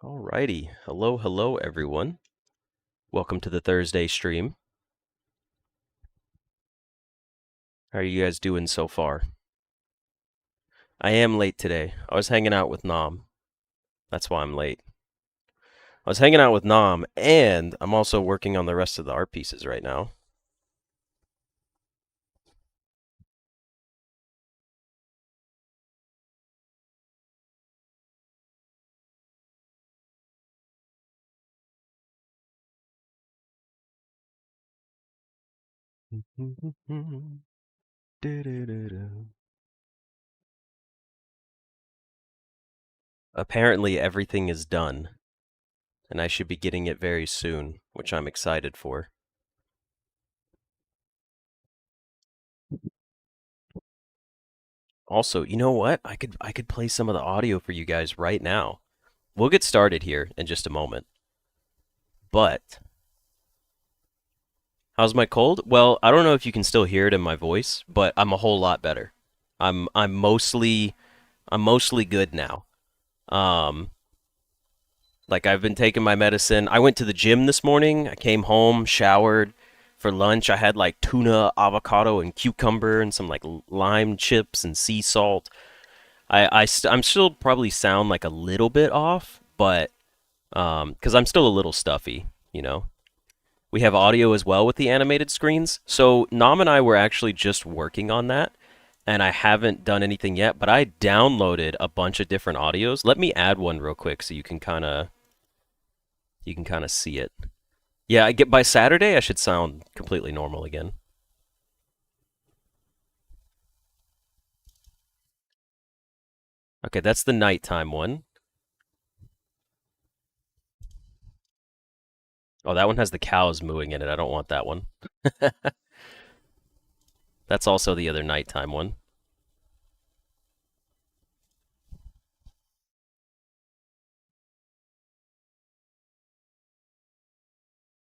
Alrighty. Hello, everyone. Welcome to the Thursday stream. How are you guys doing so far? I am late today. I was hanging out with Nam. That's why I'm late. I was hanging out with Nam, and I'm also working on the rest of the art pieces right now. Apparently, everything is done, and I should be getting it very soon, which I'm excited for. Also, you know what? I could play some of the audio for you guys right now. We'll get started here in just a moment. But how's my cold? Well, I don't know if you can still hear it in my voice, but I'm a whole lot better. I'm mostly good now. Um like I've been taking my medicine. I went to the gym this morning. I came home, showered. For lunch, I had like tuna, avocado, and cucumber, and some like lime chips and sea salt. I'm still probably sound like a little bit off, but because I'm still a little stuffy, you know. We have audio as well with the animated screens. So Nam and I were actually just working on that, and I haven't done anything yet, but I downloaded a bunch of different audios. Let me add one real quick so you can kind of see it. Yeah, I get by Saturday I should sound completely normal again. Okay, that's the nighttime one. Oh, that one has the cows mooing in it. I don't want that one. That's also the other nighttime one.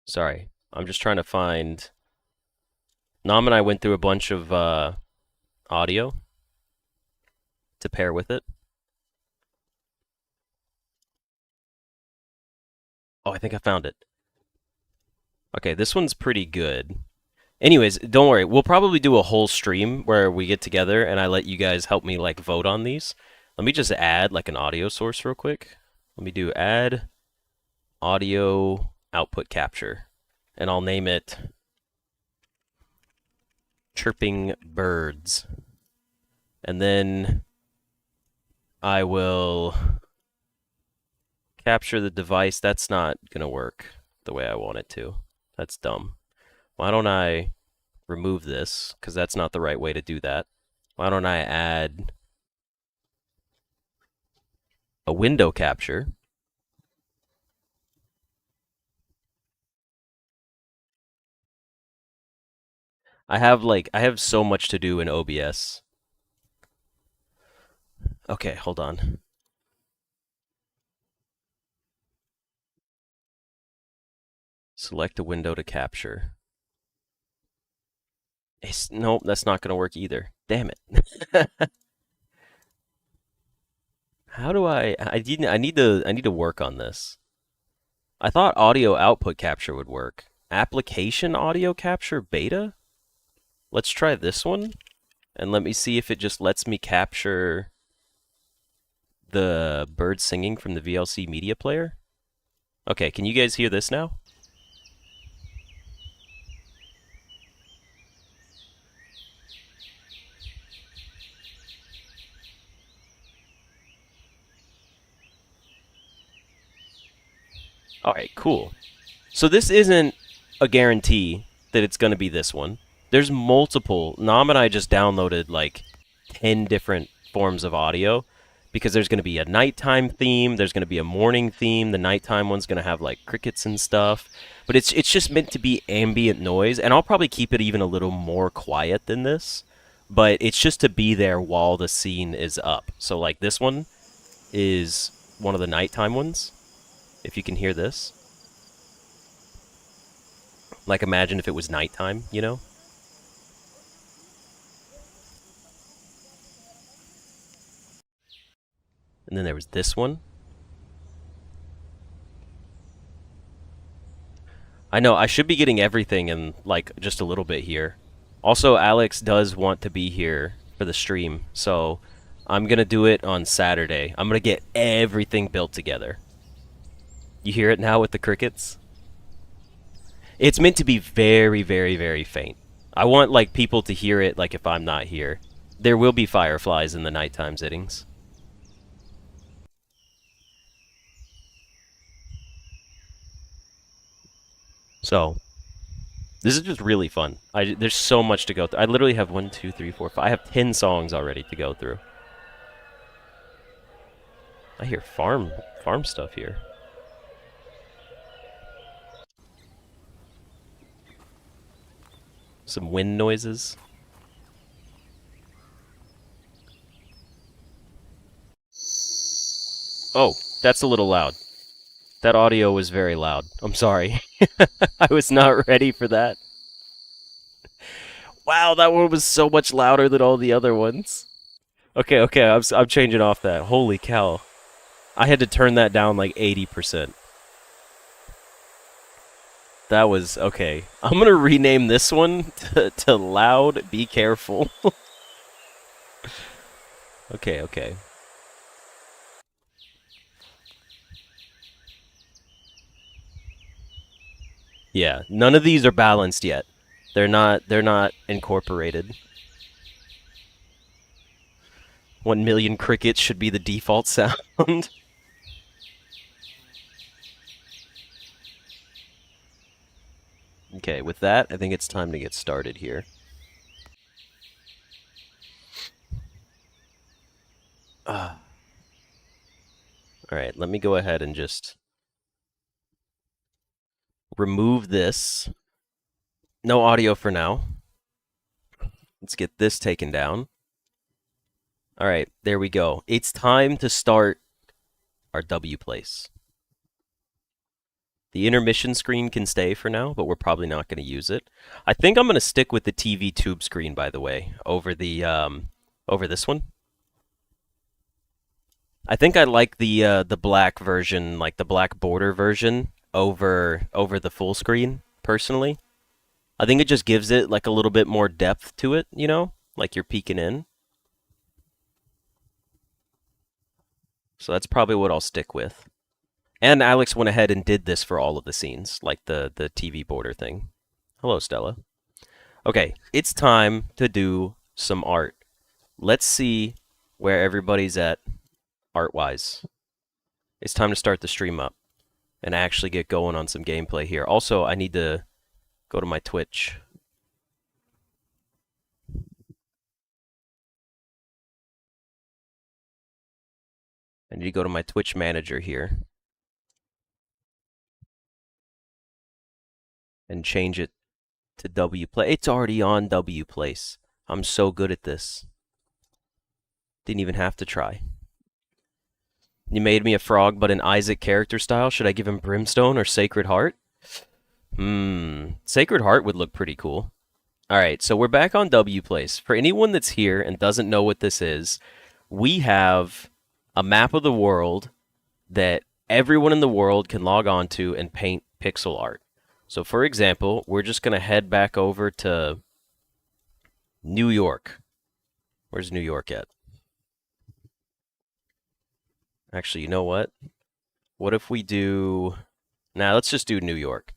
Sorry. I'm just trying to find Nam and I went through a bunch of audio to pair with it. Oh, I think I found it. Okay, this one's pretty good. Anyways, don't worry. We'll probably do a whole stream where we get together and I let you guys help me like vote on these. Let me just add like an audio source real quick. Let me do add audio output capture, and I'll name it chirping birds. And then I will capture the device. That's not going to work the way I want it to. That's dumb. Why don't I remove this? Because that's not the right way to do that. Why don't I add a window capture? I have so much to do in OBS. Okay, hold on. Select a window to capture. Nope, that's not going to work either. Damn it. How do I need to work on this. I thought audio output capture would work. Application audio capture beta? Let's try this one and let me see if it just lets me capture the bird singing from the VLC media player. Okay, can you guys hear this now? All right, cool. So this isn't a guarantee that it's going to be this one. There's multiple. Nam and I just downloaded like 10 different forms of audio because there's going to be a nighttime theme, there's going to be a morning theme, the nighttime one's going to have like crickets and stuff. But it's just meant to be ambient noise, and I'll probably keep it even a little more quiet than this, but it's just to be there while the scene is up. So like this one is one of the nighttime ones. If you can hear this. Like imagine if it was nighttime, you know? And then there was this one. I know I should be getting everything in like just a little bit here. Also, Alex does want to be here for the stream, so I'm gonna do it on Saturday. I'm gonna get everything built together. You hear it now with the crickets? It's meant to be very, very, very faint. I want like people to hear it like if I'm not here. There will be fireflies in the nighttime sittings. So, this is just really fun. There's so much to go through. I literally have 1, 2, 3, 4, 5. I have 10 songs already to go through. I hear farm stuff here. Some wind noises. Oh, that's a little loud. That audio was very loud. I'm sorry. I was not ready for that. Wow, that one was so much louder than all the other ones. Okay, I'm changing off that. Holy cow. I had to turn that down like 80%. That was okay. I'm going to rename this one to Loud Be Careful. Okay. Yeah, none of these are balanced yet. They're not incorporated. 1,000,000 crickets should be the default sound. Okay, with that, I think it's time to get started here. Alright, let me go ahead and just remove this. No audio for now. Let's get this taken down. Alright, there we go. It's time to start our W place. The intermission screen can stay for now, but we're probably not going to use it. I think I'm going to stick with the TV tube screen, by the way, over the over this one. I think I like the black version, like the black border version, over the full screen, personally. I think it just gives it like a little bit more depth to it, you know? Like you're peeking in. So that's probably what I'll stick with. And Alex went ahead and did this for all of the scenes, like the TV border thing. Hello, Stella. Okay, it's time to do some art. Let's see where everybody's at art-wise. It's time to start the stream up and actually get going on some gameplay here. Also, I need to go to my Twitch. I need to go to my Twitch manager here and change it to W Play. It's already on W Place. I'm so good at this. Didn't even have to try. You made me a frog, but in Isaac character style. Should I give him Brimstone or Sacred Heart? Sacred Heart would look pretty cool. Alright, so we're back on W Place. For anyone that's here and doesn't know what this is, we have a map of the world that everyone in the world can log on to and paint pixel art. So for example, we're just going to head back over to New York. Where's New York at? Actually, you know what? What if we do... Nah, let's just do New York.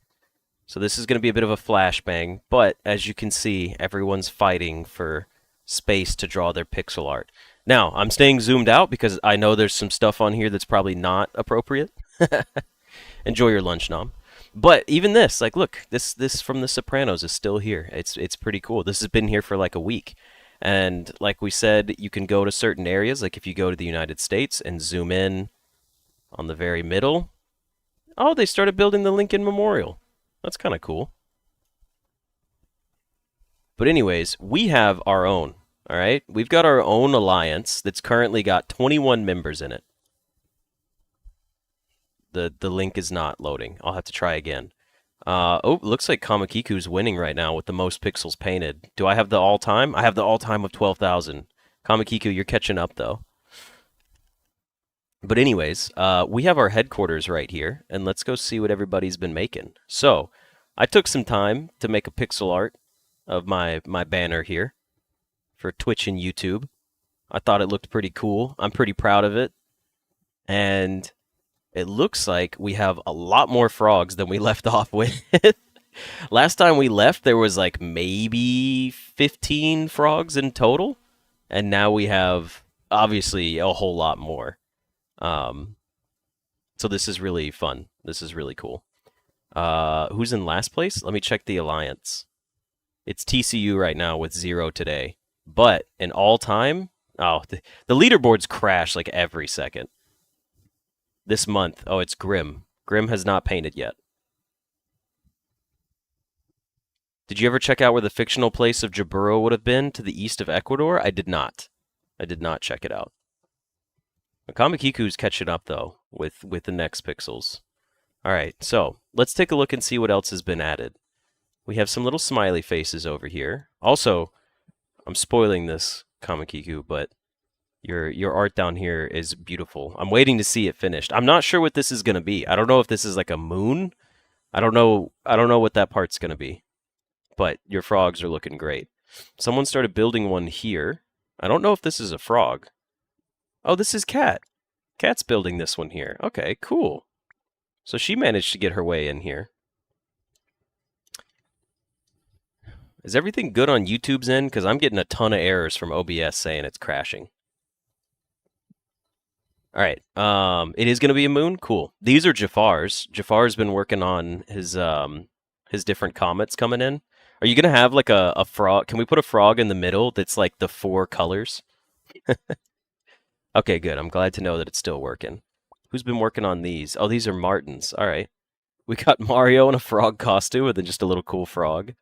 So this is going to be a bit of a flashbang, but as you can see, everyone's fighting for space to draw their pixel art. Now, I'm staying zoomed out because I know there's some stuff on here that's probably not appropriate. Enjoy your lunch, Nom. But even this, like, look, this from The Sopranos is still here. It's pretty cool. This has been here for like a week. And like we said, you can go to certain areas, like if you go to the United States and zoom in on the very middle. Oh, they started building the Lincoln Memorial. That's kind of cool. But anyways, we have our own, all right? We've got our own alliance that's currently got 21 members in it. The link is not loading. I'll have to try again. Oh, looks like Kamakiku's winning right now with the most pixels painted. Do I have the all-time? I have the all-time of 12,000. Kamakiku, you're catching up, though. But anyways, we have our headquarters right here, and let's go see what everybody's been making. So, I took some time to make a pixel art of my banner here for Twitch and YouTube. I thought it looked pretty cool. I'm pretty proud of it. And it looks like we have a lot more frogs than we left off with. Last time we left, there was like maybe 15 frogs in total. And now we have obviously a whole lot more. Um, so this is really fun. This is really cool. Who's in last place? Let me check the alliance. It's TCU right now with 0 today. But in all time, the leaderboards crash like every second. This month, it's Grim. Grim has not painted yet. Did you ever check out where the fictional place of Jaburo would have been to the east of Ecuador? I did not. I did not check it out. Kamakiku's catching up, though, with the next pixels. All right, so let's take a look and see what else has been added. We have some little smiley faces over here. Also, I'm spoiling this, Kamakiku, but your art down here is beautiful. I'm waiting to see it finished. I'm not sure what this is going to be. I don't know if this is like a moon. I don't know what that part's going to be. But your frogs are looking great. Someone started building one here. I don't know if this is a frog. Oh, this is Cat. Cat's building this one here. Okay, cool. So she managed to get her way in here. Is everything good on YouTube's end? Because I'm getting a ton of errors from OBS saying it's crashing. All right. It is going to be a moon. Cool. These are Jafar's. Jafar's been working on his different comets coming in. Are you going to have like a frog? Can we put a frog in the middle that's like the 4 colors? Okay, good. I'm glad to know that it's still working. Who's been working on these? Oh, these are Martins. All right. We got Mario in a frog costume and then just a little cool frog.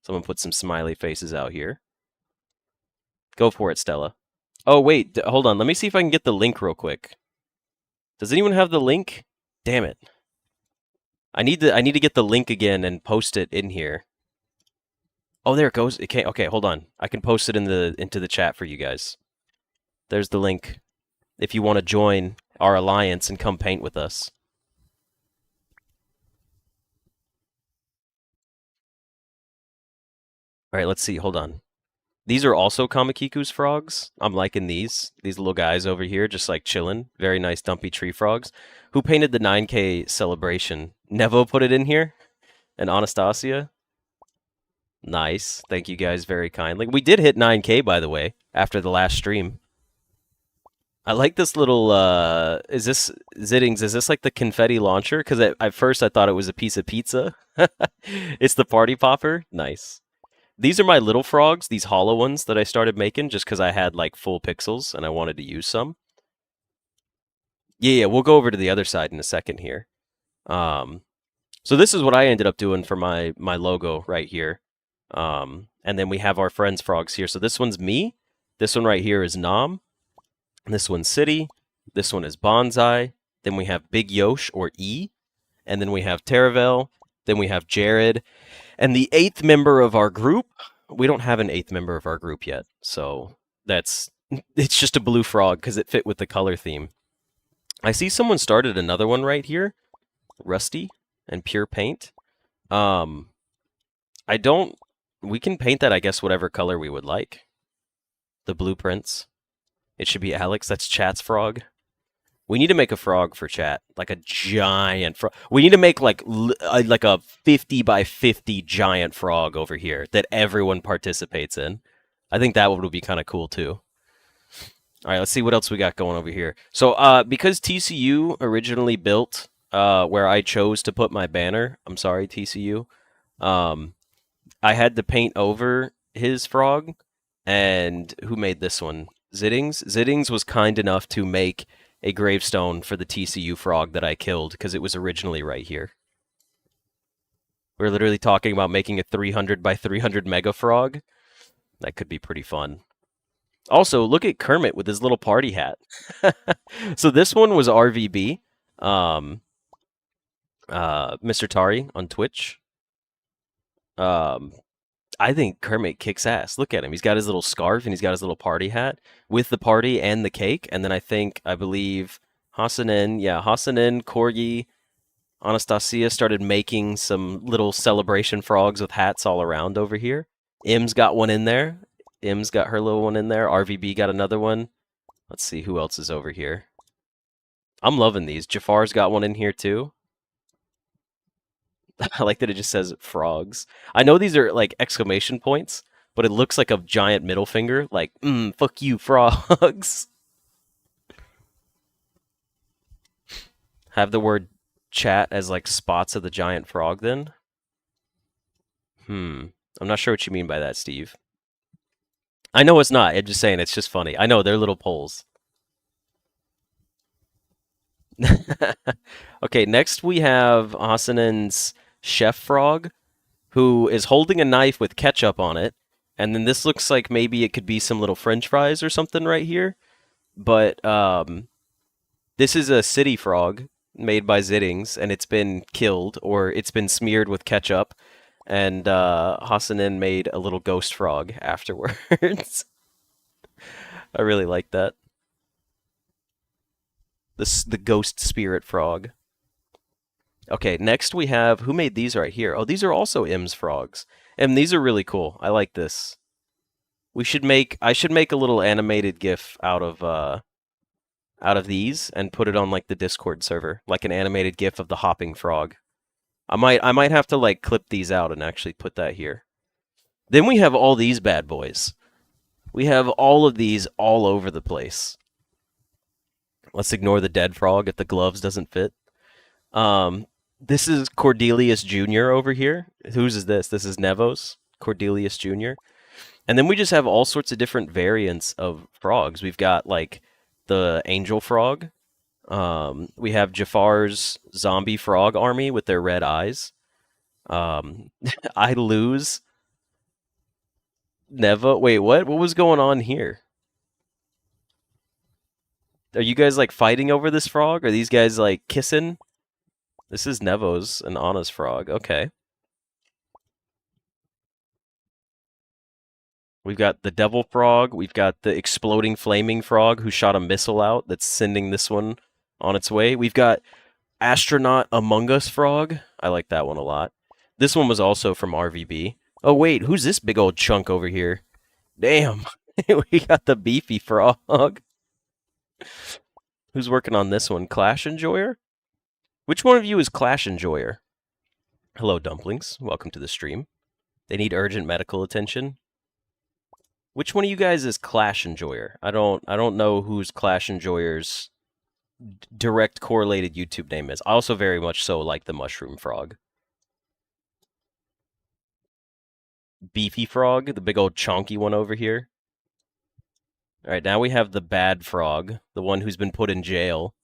Someone put some smiley faces out here. Go for it, Stella. Oh, wait. Hold on. Let me see if I can get the link real quick. Does anyone have the link? Damn it. I need to get the link again and post it in here. Oh, there it goes. Okay, hold on. I can post it into the chat for you guys. There's the link if you want to join our alliance and come paint with us. All right, let's see. Hold on. These are also Kamakiku's frogs. I'm liking these little guys over here, just like chilling. Very nice dumpy tree frogs. Who painted the 9K celebration? Nevo put it in here? And Anastasia? Nice. Thank you guys very kindly. We did hit 9K, by the way, after the last stream. I like this little, is this, Zittings, is this like the confetti launcher? Because at first I thought it was a piece of pizza. It's the party popper. Nice. These are my little frogs, these hollow ones that I started making just because I had like full pixels and I wanted to use some. Yeah, we'll go over to the other side in a second here. So this is what I ended up doing for my logo right here. And then we have our friends frogs here. So this one's me. This one right here is Nam. This one's City. This one is Bonsai. Then we have Big Yosh or E. And then we have Taravel. Then we have Jared. And the 8th member of our group, we don't have an 8th member of our group yet. So it's just a blue frog because it fit with the color theme. I see someone started another one right here. Rusty and Pure Paint. We can paint that, I guess, whatever color we would like. The blueprints. It should be Alex. That's Chat's frog. We need to make a frog for Chat, like a giant frog. We need to make like a 50 by 50 giant frog over here that everyone participates in. I think that would be kind of cool too. All right, let's see what else we got going over here. So, because TCU originally built where I chose to put my banner, I'm sorry, TCU, I had to paint over his frog. And who made this one? Zittings? Zittings was kind enough to make a gravestone for the TCU frog that I killed because it was originally right here. We're literally talking about making a 300 by 300 mega frog. That could be pretty fun. Also, look at Kermit with his little party hat. So this one was RVB. Mr. Tari on Twitch. I think Kermit kicks ass. Look at him. He's got his little scarf and he's got his little party hat with the party and the cake. And then I believe Hassanen, Corgi, Anastasia started making some little celebration frogs with hats all around over here. Im's got one in there. Im's got her little one in there. RVB got another one. Let's see who else is over here. I'm loving these. Jafar's got one in here too. I like that it just says frogs. I know these are like exclamation points, but it looks like a giant middle finger, like, fuck you, frogs. Have the word chat as like spots of the giant frog then? I'm not sure what you mean by that, Steve. I know it's not. I'm just saying it's just funny. I know they're little poles. Okay, next we have Hasanen's chef frog, who is holding a knife with ketchup on it. And then this looks like maybe it could be some little french fries or something right here. But this is a city frog made by Zittings, and it's been killed, or it's been smeared with ketchup. And Hasanen made a little ghost frog afterwards. I really like that. The ghost spirit frog. Okay, next we have, who made these right here? Oh, these are also Im's frogs. And these are really cool. I like this. I should make a little animated GIF out of these and put it on like the Discord server, like an animated GIF of the hopping frog. I might have to like clip these out and actually put that here. Then we have all these bad boys. We have all of these all over the place. Let's ignore the dead frog if the gloves doesn't fit. This is Cordelius Jr. over here. Whose is this? This is Nevos, Cordelius Jr. And then we just have all sorts of different variants of frogs. We've got like the angel frog. We have Jafar's zombie frog army with their red eyes. I lose. Neva. Wait, what? What was going on here? Are you guys like fighting over this frog? Are these guys like kissing? This is Nevo's and Anna's frog. Okay. We've got the devil frog. We've got the exploding flaming frog who shot a missile out that's sending this one on its way. We've got astronaut Among Us frog. I like that one a lot. This one was also from RVB. Oh wait, who's this big old chunk over here? Damn. We got the beefy frog. Who's working on this one? Clash Enjoyer? Which one of you is Clash Enjoyer? Hello, dumplings. Welcome to the stream. They need urgent medical attention. Which one of you guys is Clash Enjoyer? I don't know whose Clash Enjoyer's direct correlated YouTube name is. I also very much so like the mushroom frog. Beefy frog, the big old chonky one over here. All right, now we have the bad frog, the one who's been put in jail.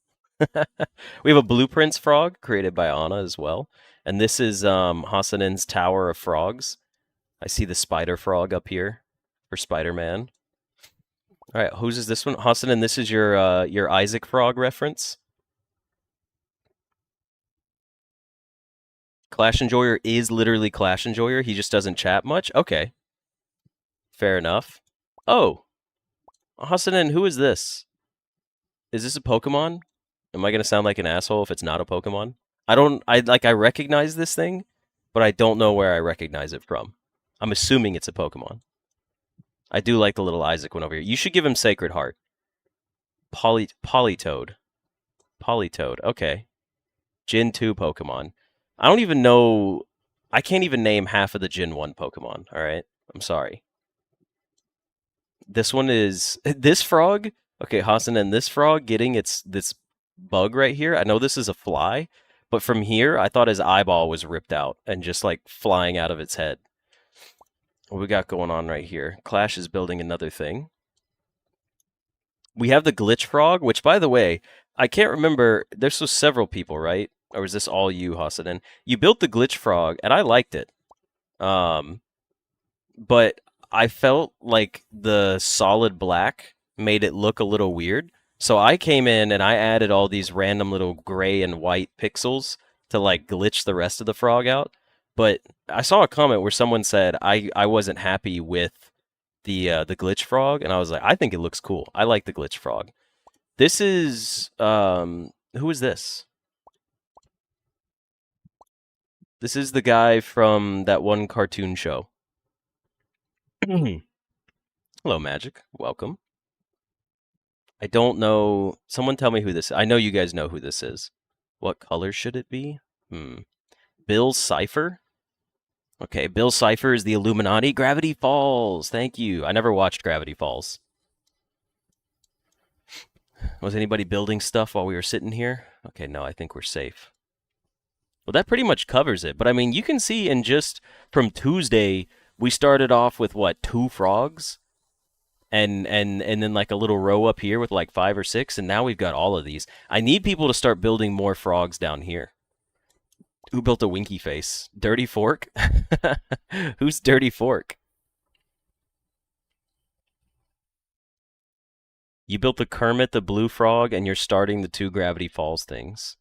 We have a blueprints frog created by Anna as well. And this is Hasanen's Tower of Frogs. I see the spider frog up here for Spider-Man. All right, whose is this one? Hasanen, this is your Isaac frog reference. Clash Enjoyer is literally Clash Enjoyer. He just doesn't chat much. Okay. Fair enough. Oh. Hasanen, who is this? Is this a Pokemon? Am I going to sound like an asshole if it's not a Pokemon? I recognize this thing, but I don't know where I recognize it from. I'm assuming it's a Pokemon. I do like the little Isaac one over here. You should give him Sacred Heart. Politoed. Politoed. Okay. Gen 2 Pokemon. I don't even know. I can't even name half of the Gen 1 Pokemon, alright? I'm sorry. This one is. This frog? Okay, Hasanen, this frog getting this bug right here. I know this is a fly, but from here, I thought his eyeball was ripped out and just like flying out of its head. What we got going on right here? Clash is building another thing. We have the glitch frog, which, by the way, I can't remember. There's so several people, right? Or is this all you, Hasanen? You built the glitch frog, and I liked it. But I felt like the solid black made it look a little weird. So I came in and I added all these random little gray and white pixels to like glitch the rest of the frog out. But I saw a comment where someone said I wasn't happy with the glitch frog, and I was like, I think it looks cool. I like the glitch frog. This is who is this? This is the guy from that one cartoon show. Hello, Magic. Welcome. I don't know. Someone tell me who this is. I know you guys know who this is. What color should it be? Bill Cipher? Okay, Bill Cipher is the Illuminati. Gravity Falls. Thank you. I never watched Gravity Falls. Was anybody building stuff while we were sitting here? Okay, no, I think we're safe. Well, that pretty much covers it. But I mean, you can see in just from Tuesday, we started off with what, 2 frogs? And then like a little row up here with like 5 or 6, and now we've got all of these. I need people to start building more frogs down here. Who built a winky face? Dirty Fork? Who's Dirty Fork? You built the Kermit the Blue Frog, and you're starting the 2 Gravity Falls things.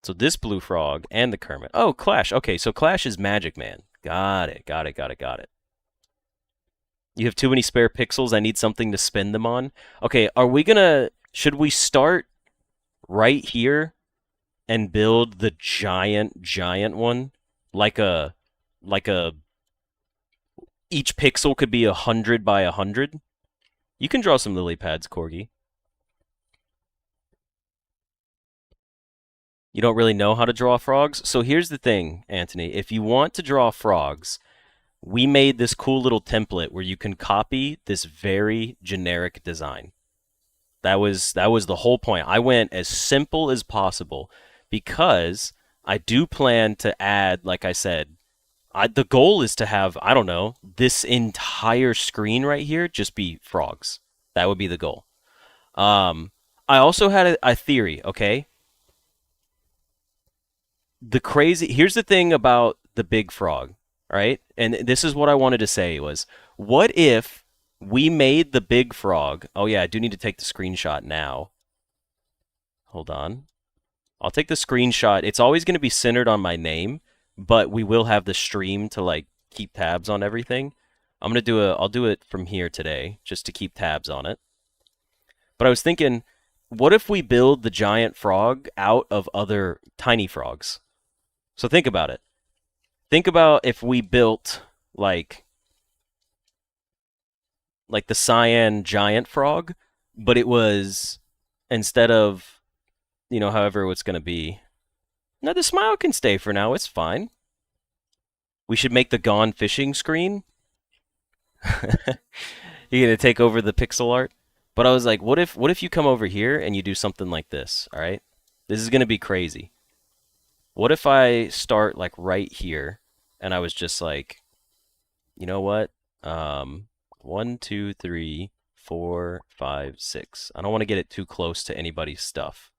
So this Blue Frog and the Kermit. Oh, Clash. Okay, so Clash is Magic Man. Got it, got it, got it, got it. You have too many spare pixels. I need something to spend them on. Okay, are we gonna... Should we start right here and build the giant one? Like a... Each pixel could be 100 by 100? You can draw some lily pads, Corgi. You don't really know how to draw frogs? So here's the thing, Anthony. If you want to draw frogs, we made this cool little template where you can copy this very generic design. That was the whole point. I went as simple as possible because I do plan to add, like I said, the goal is to have, I don't know, this entire screen right here just be frogs. That would be the goal. I also had a theory, okay? Here's the thing about the big frog, right? And this is what I wanted to say was, what if we made the big frog? Oh yeah, I do need to take the screenshot now. Hold on. I'll take the screenshot. It's always going to be centered on my name, but we will have the stream to like keep tabs on everything. I'll do it from here today just to keep tabs on it. But I was thinking, what if we build the giant frog out of other tiny frogs? So think about it. Think about if we built like the cyan giant frog, but it was instead of, however it's going to be. No, the smile can stay for now. It's fine. We should make the gone fishing screen. You're going to take over the pixel art? But I was like, what if you come over here and you do something like this, all right? This is going to be crazy. What if I start like right here and I was just like, you know what? 1, 2, 3, 4, 5, 6. I don't want to get it too close to anybody's stuff.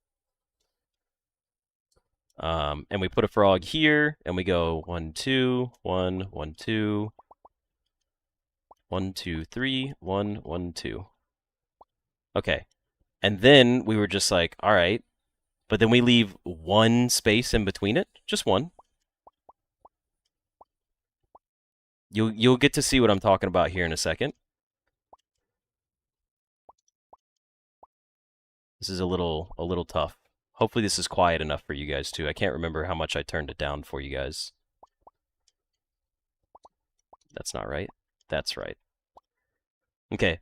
And we put a frog here, and we go 1, 2, 1, 1, 2, 1, 2, 3, 1, 1, 2. Okay. And then we were just like, all right. But then we leave one space in between it. Just one. You'll get to see what I'm talking about here in a second. This is a little tough. Hopefully this is quiet enough for you guys too. I can't remember how much I turned it down for you guys. That's not right. That's right. Okay.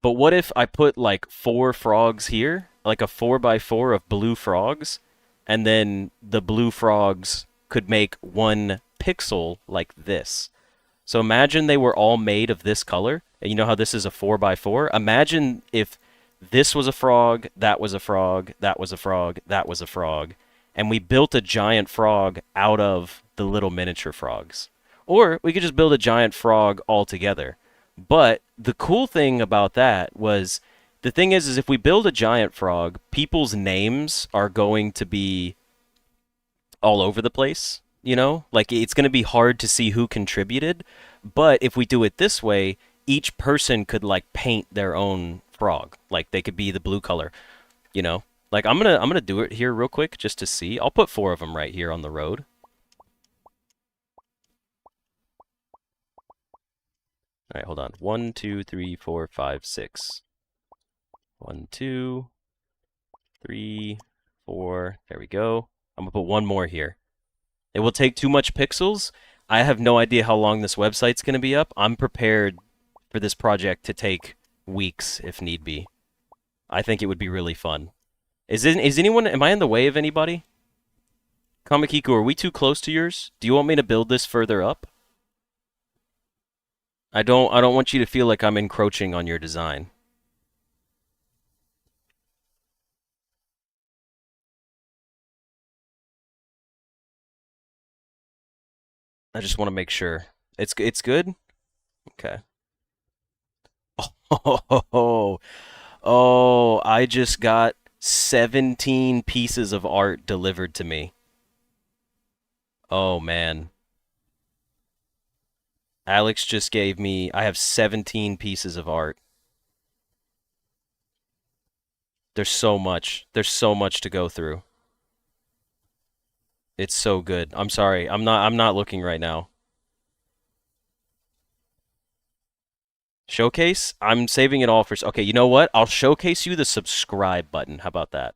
But what if I put like 4 frogs here? Like a 4x4 of blue frogs? And then the blue frogs could make 1 pixel like this. So imagine they were all made of this color. And you know how this is a 4x4? Imagine if this was a frog, that was a frog, that was a frog, that was a frog. And we built a giant frog out of the little miniature frogs. Or we could just build a giant frog altogether. But the cool thing about that was, the thing is if we build a giant frog, people's names are going to be all over the place, Like, it's going to be hard to see who contributed. But if we do it this way, each person could, like, paint their own frog. Like, they could be the blue color, Like, I'm gonna do it here real quick just to see. I'll put 4 of them right here on the road. All right, hold on. 1, 2, 3, 4, 5, 6. 1, 2, 3, 4. There we go. I'm gonna put 1 more here. It will take too much pixels. I have no idea how long this website's going to be up. I'm prepared for this project to take weeks if need be. I think it would be really fun. Is anyone? Am I in the way of anybody? Kamakiku, are we too close to yours? Do you want me to build this further up? I don't want you to feel like I'm encroaching on your design. I just want to make sure. It's good? Okay. Oh, oh, I just got 17 pieces of art delivered to me. Oh man. Alex just gave me I have 17 pieces of art. There's so much. There's so much to go through. It's so good. I'm sorry. I'm not looking right now. Showcase? I'm saving it all for okay, you know what? I'll showcase you the subscribe button. How about that?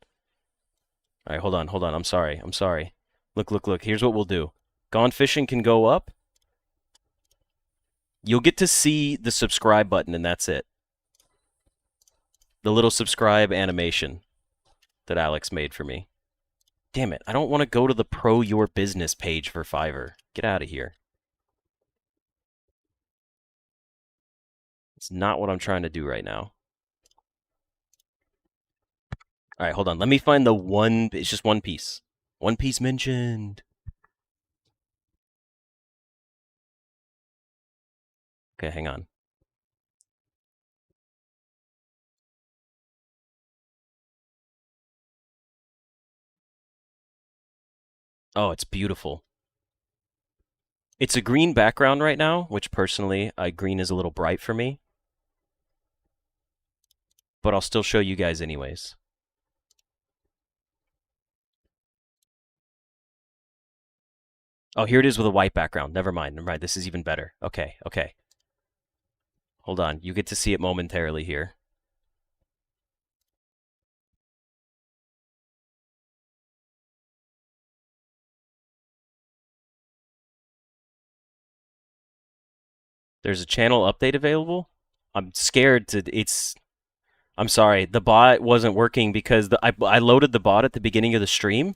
All right, hold on, hold on. I'm sorry. I'm sorry. Look, look, look. Here's what we'll do. Gone Fishing can go up. You'll get to see the subscribe button, and that's it. The little subscribe animation that Alex made for me. Damn it. I don't want to go to the Pro Your Business page for Fiverr. Get out of here. It's not what I'm trying to do right now. All right, hold on. Let me find the one. It's just one piece. One Piece mentioned. Okay, hang on. Oh, it's beautiful. It's a green background right now, which personally, green is a little bright for me. But I'll still show you guys anyways. Oh, here it is with a white background. Never mind. Never mind. This is even better. Okay, okay. Hold on. You get to see it momentarily here. There's a channel update available. I'm scared to. I'm sorry. The bot wasn't working because I loaded the bot at the beginning of the stream,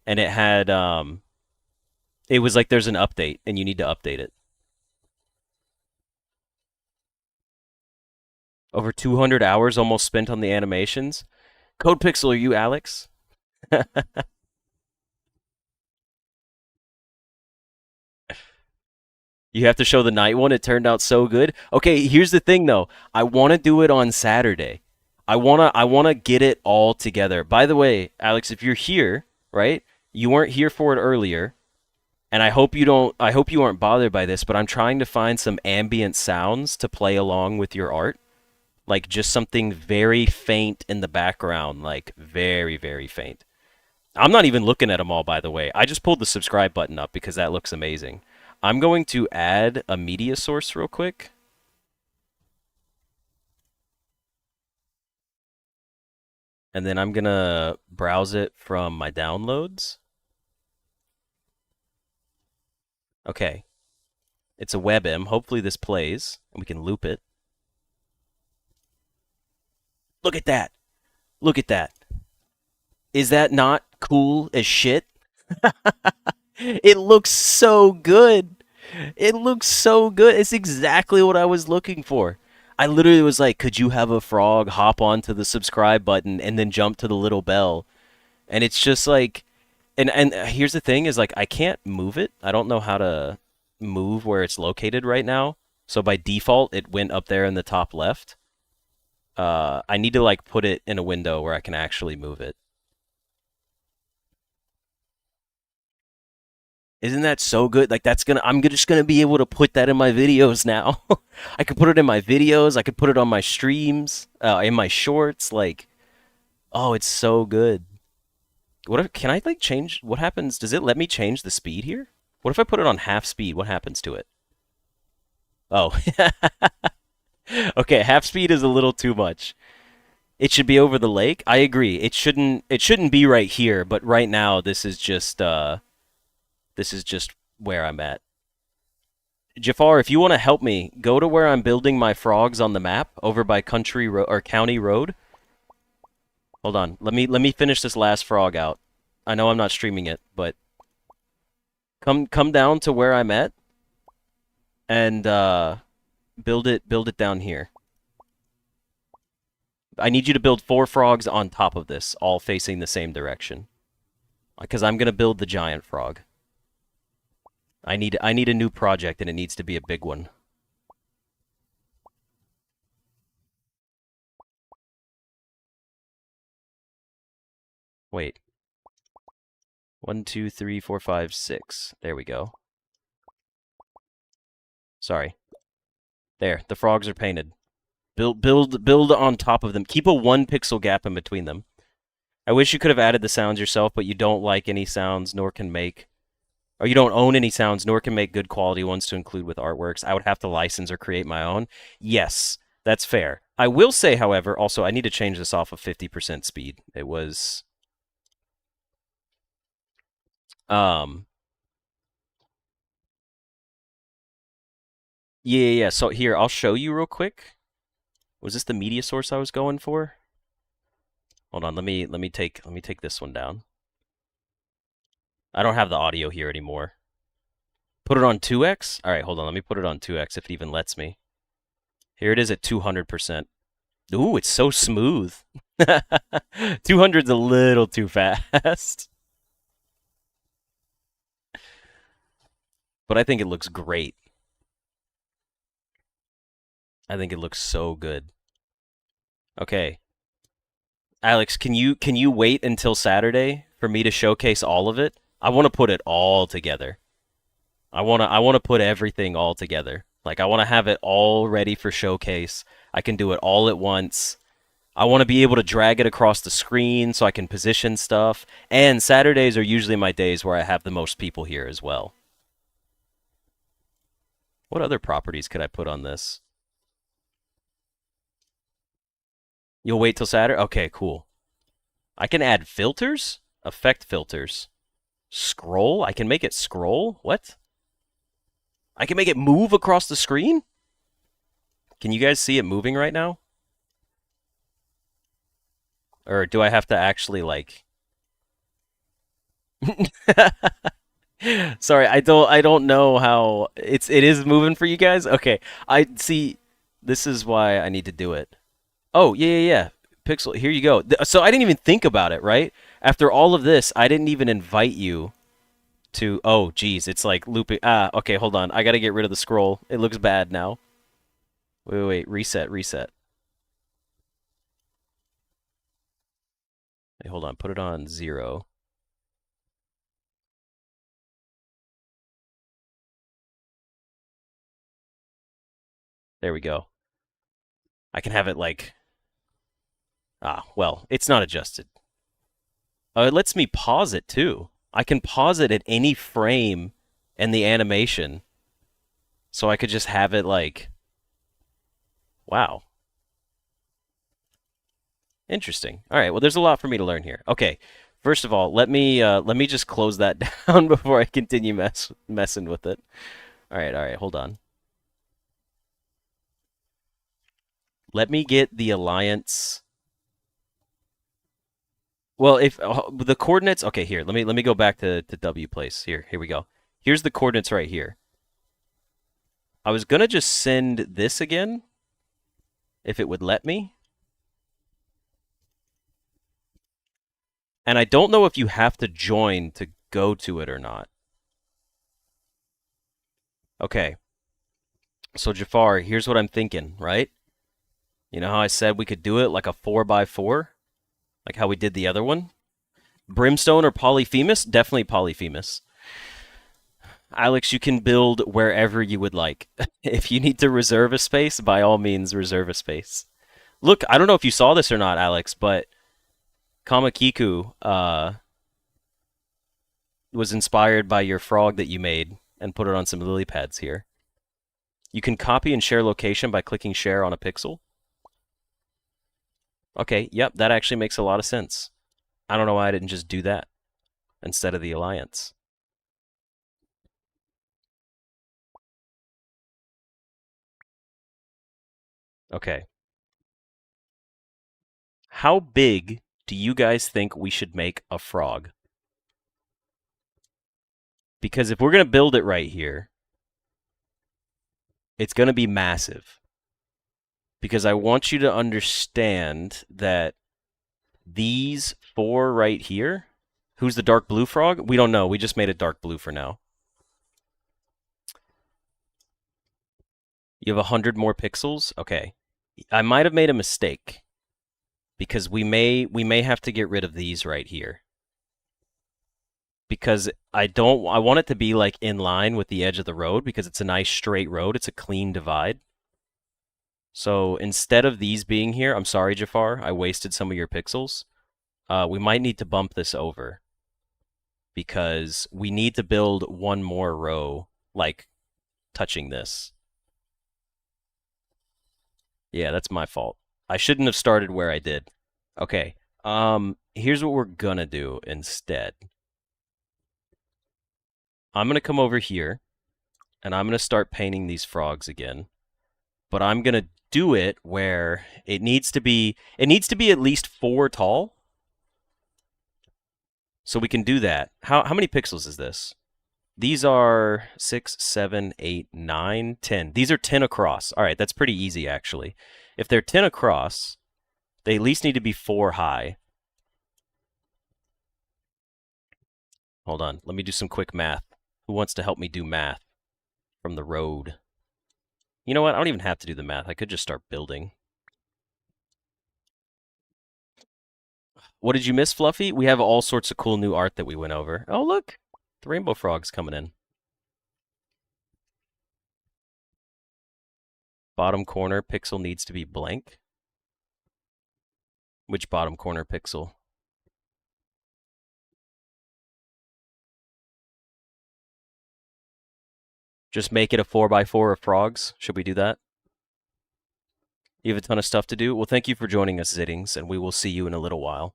and it had it was like there's an update and you need to update it. Over 200 hours almost spent on the animations. Code Pixel, are you Alex? You have to show the night one. It turned out so good. Okay, here's the thing though. I want to do it on Saturday. I want to get it all together. By the way, Alex, if you're here, right? You weren't here for it earlier, and I hope you aren't bothered by this, but I'm trying to find some ambient sounds to play along with your art. Like just something very faint in the background, like very, very faint. I'm not even looking at them all, by the way. I just pulled the subscribe button up because that looks amazing. I'm going to add a media source real quick. And then I'm going to browse it from my downloads. Okay. It's a WebM. Hopefully this plays, and we can loop it. Look at that. Look at that. Is that not cool as shit? It looks so good. It looks so good. It's exactly what I was looking for. I literally was like, could you have a frog hop onto the subscribe button and then jump to the little bell? And it's just like, and here's the thing is like, I can't move it. I don't know how to move where it's located right now. So by default, it went up there in the top left. I need to like put it in a window where I can actually move it. Isn't that so good? Like I'm just gonna be able to put that in my videos now. I could put it in my videos. I could put it on my streams, in my shorts. Like, oh, it's so good. Can I like change? What happens? Does it let me change the speed here? What if I put it on half speed? What happens to it? Oh, okay. Half speed is a little too much. It should be over the lake. I agree. It shouldn't. It shouldn't be right here. But right now, this is just This is just where I'm at. Jafar, if you want to help me, go to where I'm building my frogs on the map over by County Road. Hold on. Let me finish this last frog out. I know I'm not streaming it, but come down to where I'm at and build it down here. I need you to build 4 frogs on top of this, all facing the same direction. Because I'm gonna build the giant frog. I need a new project, and it needs to be a big one. Wait. 1, 2, 3, 4, 5, 6. There we go. Sorry. There, the frogs are painted. Build on top of them. Keep a 1 pixel gap in between them. I wish you could have added the sounds yourself, but you don't like any sounds, nor can make... Or you don't own any sounds, nor can make good quality ones to include with artworks. I would have to license or create my own. Yes, that's fair. I will say, however, also, I need to change this off of 50% speed. It was... Yeah. So here, I'll show you real quick. Was this the media source I was going for? Hold on, let me take this one down. I don't have the audio here anymore. Put it on 2x? All right, hold on. Let me put it on 2x if it even lets me. Here it is at 200%. Ooh, it's so smooth. 200's a little too fast. But I think it looks great. I think it looks so good. Okay. Alex, can you wait until Saturday for me to showcase all of it? I want to put it all together. I want to put everything all together. Like I want to have it all ready for showcase. I can do it all at once. I want to be able to drag it across the screen so I can position stuff. And Saturdays are usually my days where I have the most people here as well. What other properties could I put on this? You'll wait till Saturday? Okay, cool. I can add filters? Effect filters. Scroll? I can make it scroll? What? I can make it move across the screen? Can you guys see it moving right now? Or do I have to actually, like... Sorry, I don't know how it is moving for you guys. Okay, I see. This is why I need to do it. Oh yeah. Pixel. Here you go. So I didn't even think about it. Right after all of this, I didn't even invite you to. Oh geez, it's like looping. Ah, okay. Hold on. I gotta get rid of the scroll. It looks bad now. Wait. Reset. Hey, hold on. Put it on 0. There we go. I can have it like... well, it's not adjusted. It lets me pause it, too. I can pause it at any frame in the animation. So I could just have it like... Wow. Interesting. All right, well, there's a lot for me to learn here. Okay, first of all, let me just close that down before I continue messing with it. All right, hold on. Let me get the alliance. Well, if the coordinates, okay, here. Let me go back to W place. Here we go. Here's the coordinates right here. I was gonna just send this again, if it would let me. And I don't know if you have to join to go to it or not. Okay. So Jafar, here's what I'm thinking, right? You know how I said we could do it like a 4x4? Like how we did the other one? Brimstone or Polyphemus? Definitely Polyphemus. Alex, you can build wherever you would like. If you need to reserve a space, by all means, reserve a space. Look, I don't know if you saw this or not, Alex, but Kamakiku was inspired by your frog that you made and put it on some lily pads here. You can copy and share location by clicking share on a pixel. Okay, yep, that actually makes a lot of sense. I don't know why I didn't just do that instead of the alliance. Okay. How big do you guys think we should make a frog? Because if we're going to build it right here, it's going to be massive. Because I want you to understand that these four right here, who's the dark blue frog? We don't know. We just made it dark blue for now. You have 100 more pixels? Okay. I might have made a mistake because we may have to get rid of these right here. Because I want it to be like in line with the edge of the road because it's a nice straight road. It's a clean divide. So instead of these being here, I'm sorry, Jafar, I wasted some of your pixels. We might need to bump this over because we need to build one more row, like touching this. Yeah, that's my fault. I shouldn't have started where I did. Okay. Here's what we're gonna do instead. I'm gonna come over here and I'm gonna start painting these frogs again. But I'm gonna do it where it needs to be at least 4 tall. So we can do that. How many pixels is this? These are 6, 7, 8, 9, 10. These are 10 across. All right, that's pretty easy actually. If they're 10 across, they at least need to be 4 high. Hold on, let me do some quick math. Who wants to help me do math from the road? You know what? I don't even have to do the math. I could just start building. What did you miss, Fluffy? We have all sorts of cool new art that we went over. Oh, look. The rainbow frog's coming in. Bottom corner pixel needs to be blank. Which bottom corner pixel? Just make it a 4x4 of frogs? Should we do that? You have a ton of stuff to do? Well, thank you for joining us, Zittings, and we will see you in a little while.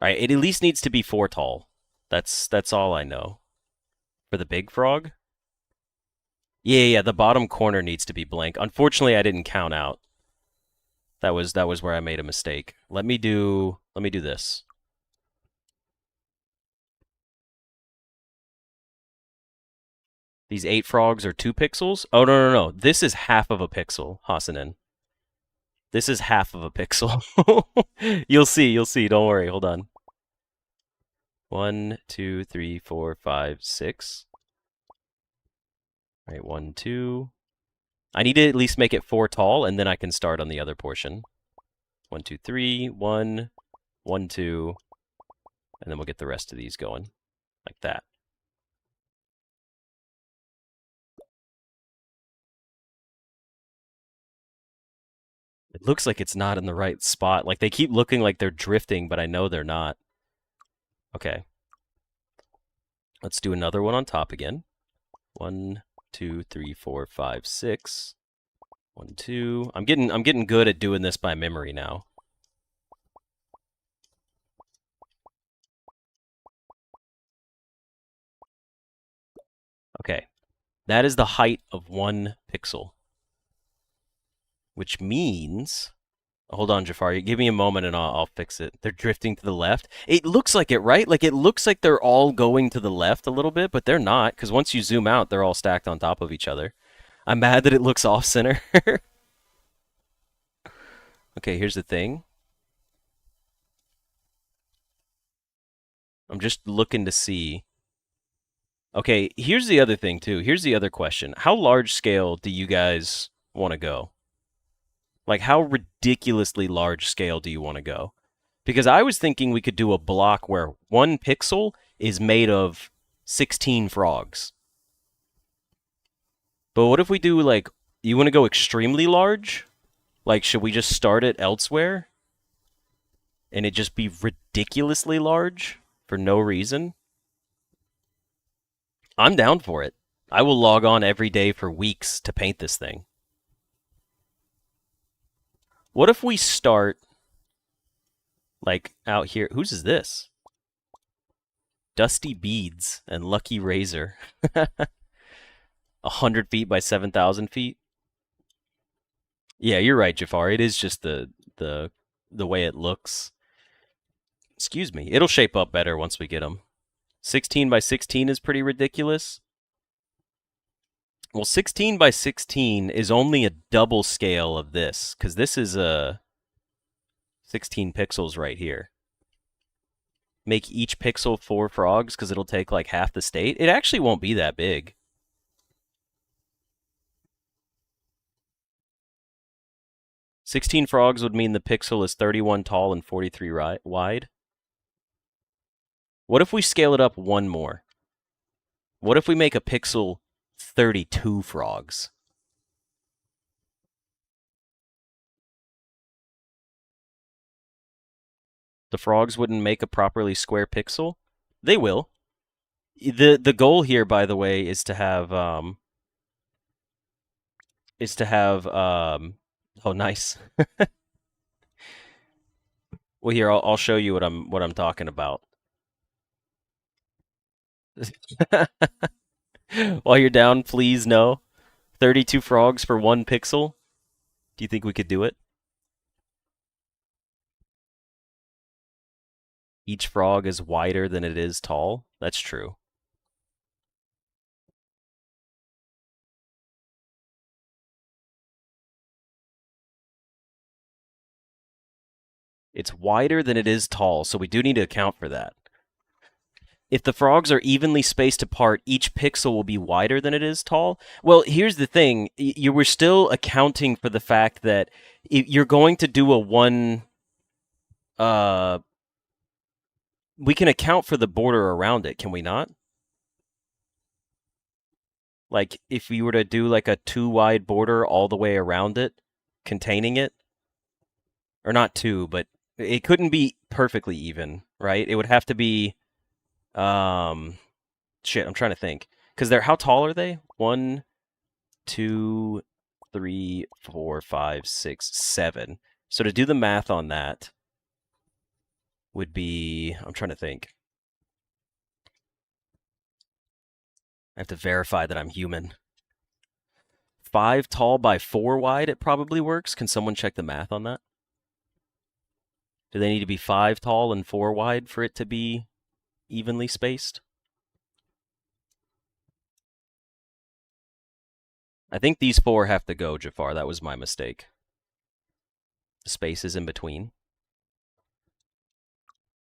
All right, it at least needs to be 4 tall. That's all I know. For the big frog? Yeah, the bottom corner needs to be blank. Unfortunately, I didn't count out. That was where I made a mistake. Let me do this. These 8 frogs are 2 pixels? Oh, no. This is half of a pixel, Hasanen. This is half of a pixel. You'll see. Don't worry. Hold on. 1, 2, 3, 4, 5, 6. All right, 1, 2. I need to at least make it 4 tall, and then I can start on the other portion. 1, 2, 3, 1, 1, 2, and then we'll get the rest of these going like that. It looks like it's not in the right spot. Like they keep looking like they're drifting, but I know they're not. Okay. Let's do another one on top again. 1, 2, 3, 4, 5, 6. 1, 2. I'm getting good at doing this by memory now. Okay. That is the height of 1 pixel. Which means... Hold on, Jafar. Give me a moment and I'll fix it. They're drifting to the left. It looks like it, right? Like it looks like they're all going to the left a little bit, but they're not, because once you zoom out, they're all stacked on top of each other. I'm mad that it looks off-center. Okay, here's the thing. I'm just looking to see. Okay, here's the other thing, too. Here's the other question. How large scale do you guys want to go? Like, how ridiculously large scale do you want to go? Because I was thinking we could do a block where 1 pixel is made of 16 frogs. But what if we do, like, you want to go extremely large? Like, should we just start it elsewhere? And it just be ridiculously large for no reason? I'm down for it. I will log on every day for weeks to paint this thing. What if we start, like, out here? Whose is this? Dusty Beads and Lucky Razor. 100 feet by 7,000 feet. Yeah, you're right, Jafar. It is just the way it looks. Excuse me. It'll shape up better once we get them. 16 by 16 is pretty ridiculous. Well, 16 by 16 is only a double scale of this, because this is a 16 pixels right here. Make each pixel 4 frogs, because it'll take like half the state. It actually won't be that big. 16 frogs would mean the pixel is 31 tall and 43 wide. What if we scale it up one more? What if we make a pixel 32 frogs? The frogs wouldn't make a properly square pixel? They will. The goal here, by the way, is to have oh, nice. Well, here I'll show you what I'm talking about. While you're down, please no. 32 frogs for 1 pixel. Do you think we could do it? Each frog is wider than it is tall. That's true. It's wider than it is tall, so we do need to account for that. If the frogs are evenly spaced apart, each pixel will be wider than it is tall. Well, here's the thing. You were still accounting for the fact that you're going to do a one... we can account for the border around it, can we not? Like, if you were to do like a 2 wide border all the way around it, containing it, or not 2, but it couldn't be perfectly even, right? It would have to be, shit, I'm trying to think. Because how tall are they? 1, 2, 3, 4, 5, 6, 7. So to do the math on that would be, I'm trying to think. I have to verify that I'm human. 5 tall by 4 wide, it probably works. Can someone check the math on that? Do they need to be 5 tall and 4 wide for it to be evenly spaced? I think these 4 have to go, Jafar. That was my mistake. The space is in between.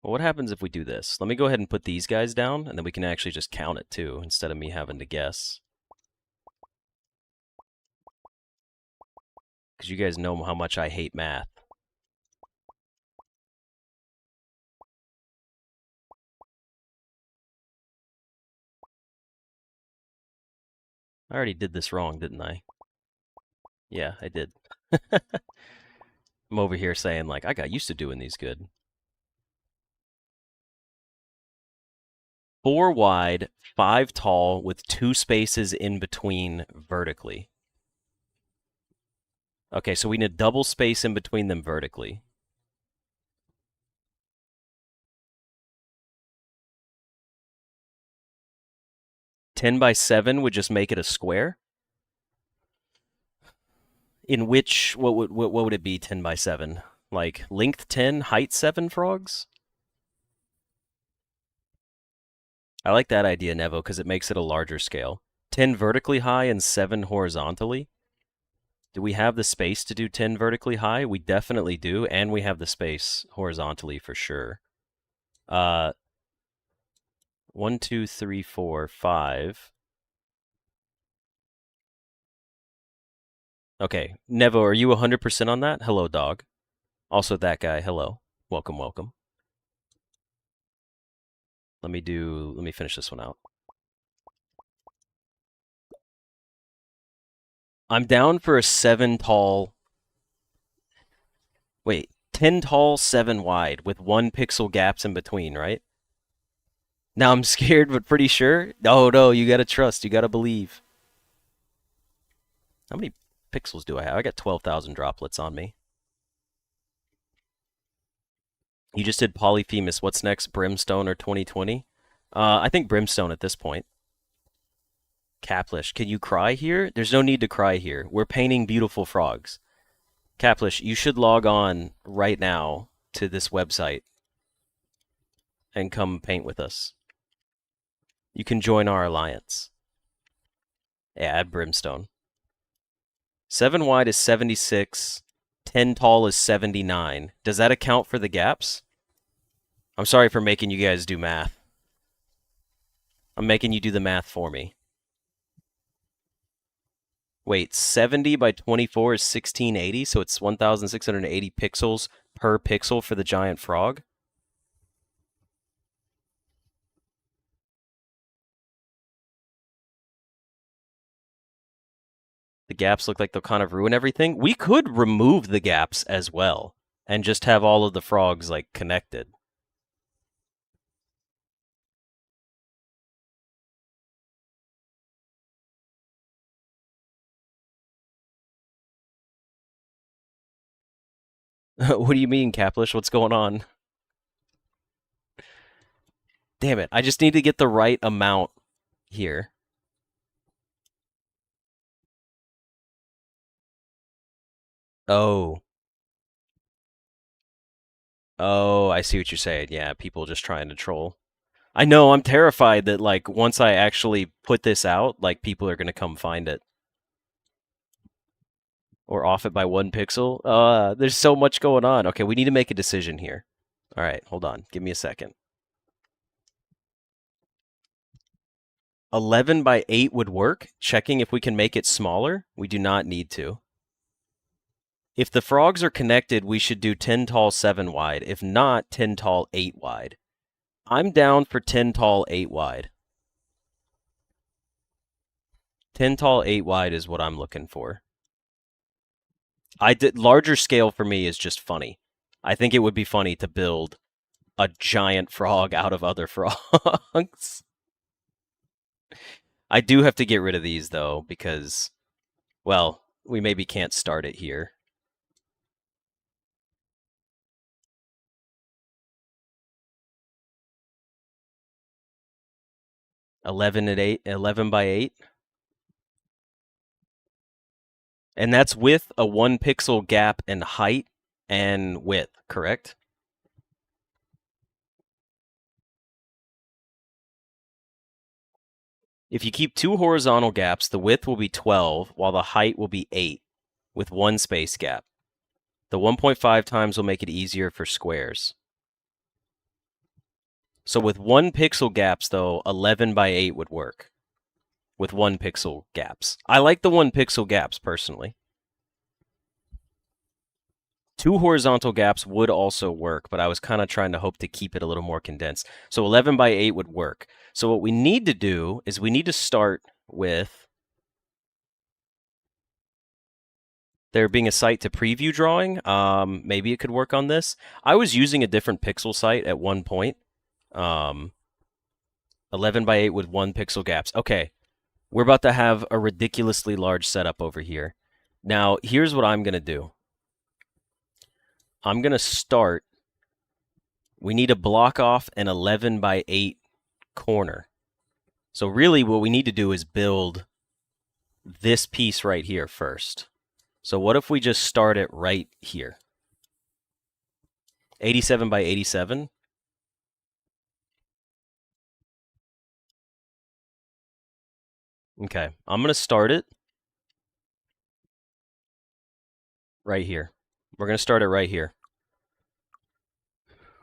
Well, what happens if we do this? Let me go ahead and put these guys down, and then we can actually just count it, too, instead of me having to guess. Because you guys know how much I hate math. I already did this wrong, didn't I? Yeah, I did. I'm over here saying, like, I got used to doing these good. 4 wide, 5 tall, with 2 spaces in between vertically. Okay, so we need a double space in between them vertically. Ten by 7 would just make it a square. In which, what would it be, 10 by 7? Like, length 10, height 7 frogs? I like that idea, Nevo, because it makes it a larger scale. 10 vertically high and 7 horizontally. Do we have the space to do 10 vertically high? We definitely do, and we have the space horizontally for sure. 1, 2, 3, 4, 5. Okay, Nevo, are you 100% on that? Hello, dog. Also, that guy, hello. Welcome, welcome. Let me finish this one out. I'm down for a 7 tall. Wait, 10 tall, 7 wide, with 1 pixel gaps in between, right? Now I'm scared, but pretty sure. No, you gotta trust, you gotta believe. How many pixels do I have? I got 12,000 droplets on me. You just did Polyphemus. What's next, Brimstone or 2020? I think Brimstone at this point. Caplish, can you cry here? There's no need to cry here. We're painting beautiful frogs. Caplish, you should log on right now to this website and come paint with us. You can join our alliance. Yeah, add Brimstone. 7 wide is 76. 10 tall is 79. Does that account for the gaps? I'm sorry for making you guys do math. I'm making you do the math for me. Wait, 70 by 24 is 1680, so it's 1,680 pixels per pixel for the giant frog? The gaps look like they'll kind of ruin everything. We could remove the gaps as well and just have all of the frogs like connected. What do you mean, Caplish? What's going on? Damn it, I just need to get the right amount here. Oh. Oh, I see what you're saying. Yeah, people just trying to troll. I know, I'm terrified that, like, once I actually put this out, like, people are going to come find it. Or off it by 1 pixel. There's so much going on. Okay, we need to make a decision here. All right, hold on. Give me a second. 11 by 8 would work. Checking if we can make it smaller. We do not need to. If the frogs are connected, we should do 10 tall, 7 wide. If not, 10 tall, 8 wide. I'm down for 10 tall, 8 wide. 10 tall, 8 wide is what I'm looking for. Larger scale for me is just funny. I think it would be funny to build a giant frog out of other frogs. I do have to get rid of these though because, well, we maybe can't start it here. Eleven by 8. And that's with a 1 pixel gap in height and width, correct? If you keep 2 horizontal gaps, the width will be 12, while the height will be 8, with 1 space gap. The 1.5 times will make it easier for squares. So with 1 pixel gaps, though, 11 by 8 would work. With 1 pixel gaps. I like the 1 pixel gaps, personally. 2 horizontal gaps would also work, but I was kind of trying to hope to keep it a little more condensed. So 11 by 8 would work. So what we need to do is we need to start with there being a site to preview drawing. Maybe it could work on this. I was using a different pixel site at one point. 11 by 8 with 1 pixel gaps. Okay, we're about to have a ridiculously large setup over here. Now, here's what I'm going to do. I'm going to start. We need to block off an 11 by 8 corner. So really what we need to do is build this piece right here first. So what if we just start it right here? 87 by 87. Okay, I'm going to start it right here. We're going to start it right here.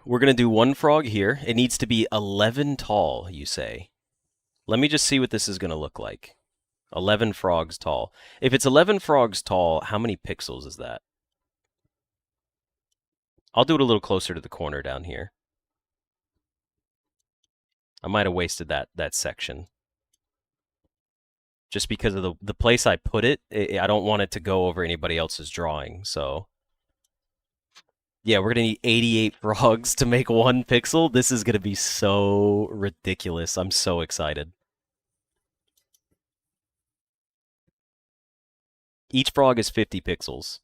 We're going to do 1 frog here. It needs to be 11 tall, you say. Let me just see what this is going to look like. 11 frogs tall. If it's 11 frogs tall, how many pixels is that? I'll do it a little closer to the corner down here. I might have wasted that section. Just because of the place I put it, I don't want it to go over anybody else's drawing, so... Yeah, we're going to need 88 frogs to make 1 pixel. This is going to be so ridiculous. I'm so excited. Each frog is 50 pixels.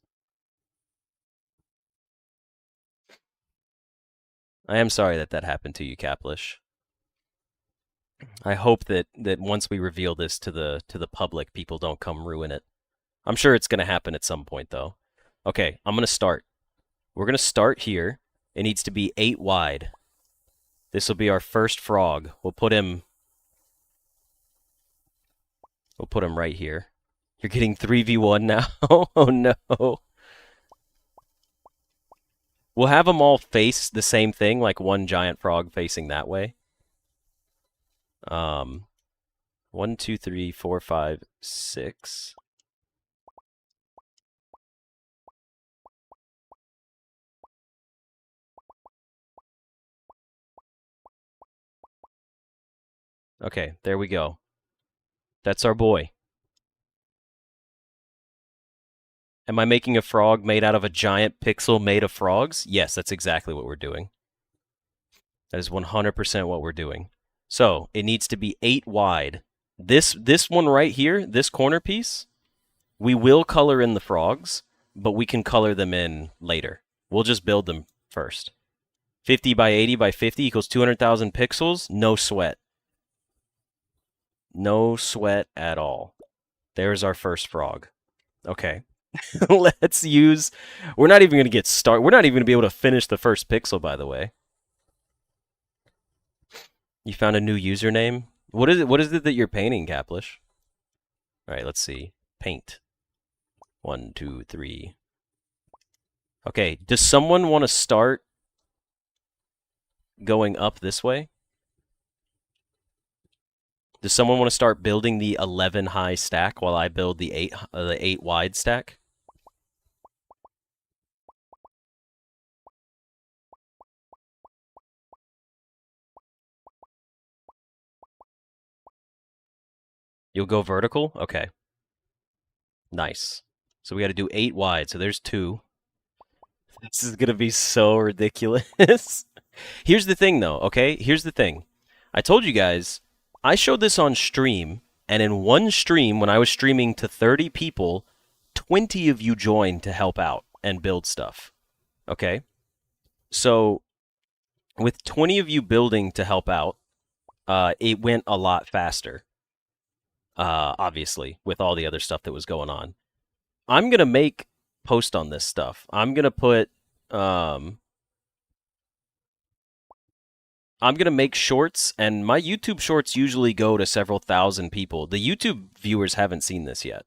I am sorry that happened to you, Caplish. I hope that once we reveal this to the public, people don't come ruin it. I'm sure it's going to happen at some point, though. Okay, I'm gonna start. We're gonna start here. It needs to be 8 wide. This will be our first frog. We'll put him right here. You're getting 3v1 now. Oh no. We'll have them all face the same thing, like one giant frog facing that way. Um, 1, 2, 3, 4, 5, 6. Okay, there we go. That's our boy. Am I making a frog made out of a giant pixel made of frogs? Yes, that's exactly what we're doing. That is 100% what we're doing. So it needs to be 8 wide. This one right here, this corner piece, we will color in the frogs, but we can color them in later. We'll just build them first. 50 by 80 by 50 equals 200,000 pixels. No sweat. No sweat at all. There's our first frog. Okay. Let's use... We're not even going to get started. We're not even going to be able to finish the first pixel, by the way. You found a new username? What is it? What is it that you're painting, Caplish? All right, let's see. Paint. 1, 2, 3. Okay, does someone want to start going up this way? Does someone want to start building the 11 high stack while I build the 8 wide stack? You'll go vertical? Okay. Nice. So we got to do 8 wide. So there's 2. This is going to be so ridiculous. Here's the thing, though, okay? Here's the thing. I told you guys, I showed this on stream, and in one stream, when I was streaming to 30 people, 20 of you joined to help out and build stuff. Okay? So, with 20 of you building to help out, it went a lot faster. Obviously, with all the other stuff that was going on. I'm going to make post on this stuff. I'm going to put... I'm going to make shorts, and my YouTube shorts usually go to several thousand people. The YouTube viewers haven't seen this yet.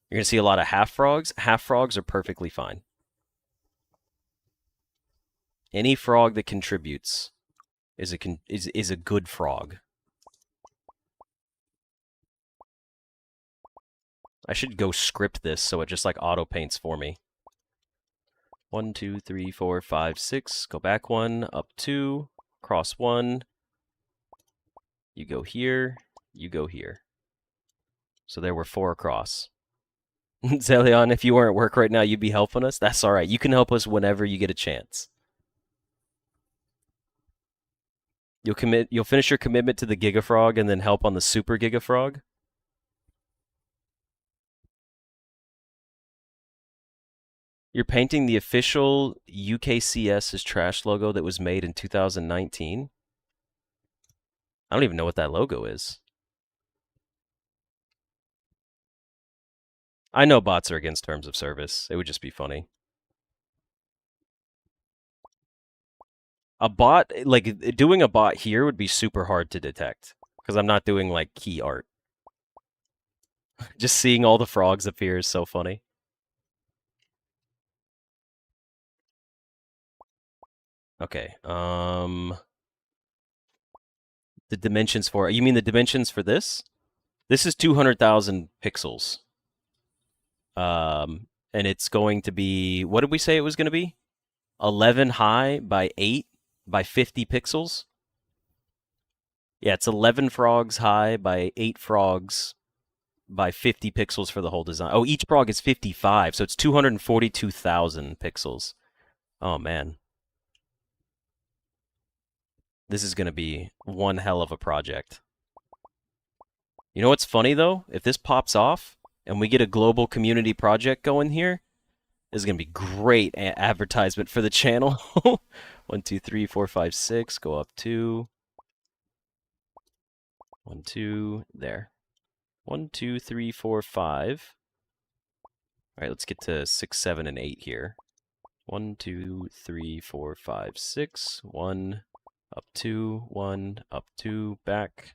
You're going to see a lot of half frogs. Half frogs are perfectly fine. Any frog that contributes is a good frog. I should go script this so it just like auto paints for me. 1, 2, 3, 4, 5, 6. Go back 1, up 2, cross 1. You go here, you go here. So there were 4 across. Zelion, if you were at work right now, you'd be helping us? That's all right. You can help us whenever you get a chance. You'll finish your commitment to the Gigafrog and then help on the Super Gigafrog? You're painting the official UKCS's trash logo that was made in 2019? I don't even know what that logo is. I know bots are against terms of service. It would just be funny. A bot, like, doing a bot here would be super hard to detect. Because I'm not doing, like, key art. Just seeing all the frogs appear is so funny. Okay, the dimensions for it. You mean the dimensions for this? This is 200,000 pixels. And it's going to be, what did we say it was going to be? 11 high by 8 by 50 pixels? Yeah, it's 11 frogs high by 8 frogs by 50 pixels for the whole design. Oh, each frog is 55, so it's 242,000 pixels. Oh, man. This is going to be one hell of a project. You know what's funny, though? If this pops off and we get a global community project going here, this is going to be great advertisement for the channel. 1, 2, 3, 4, 5, 6. Go up 2. 1, 2. There. 1, 2, 3, 4, 5. All right, let's get to 6, 7, and 8 here. 1, 2, 3, 4, 5, 6. 1, up 2, 1, up 2, back,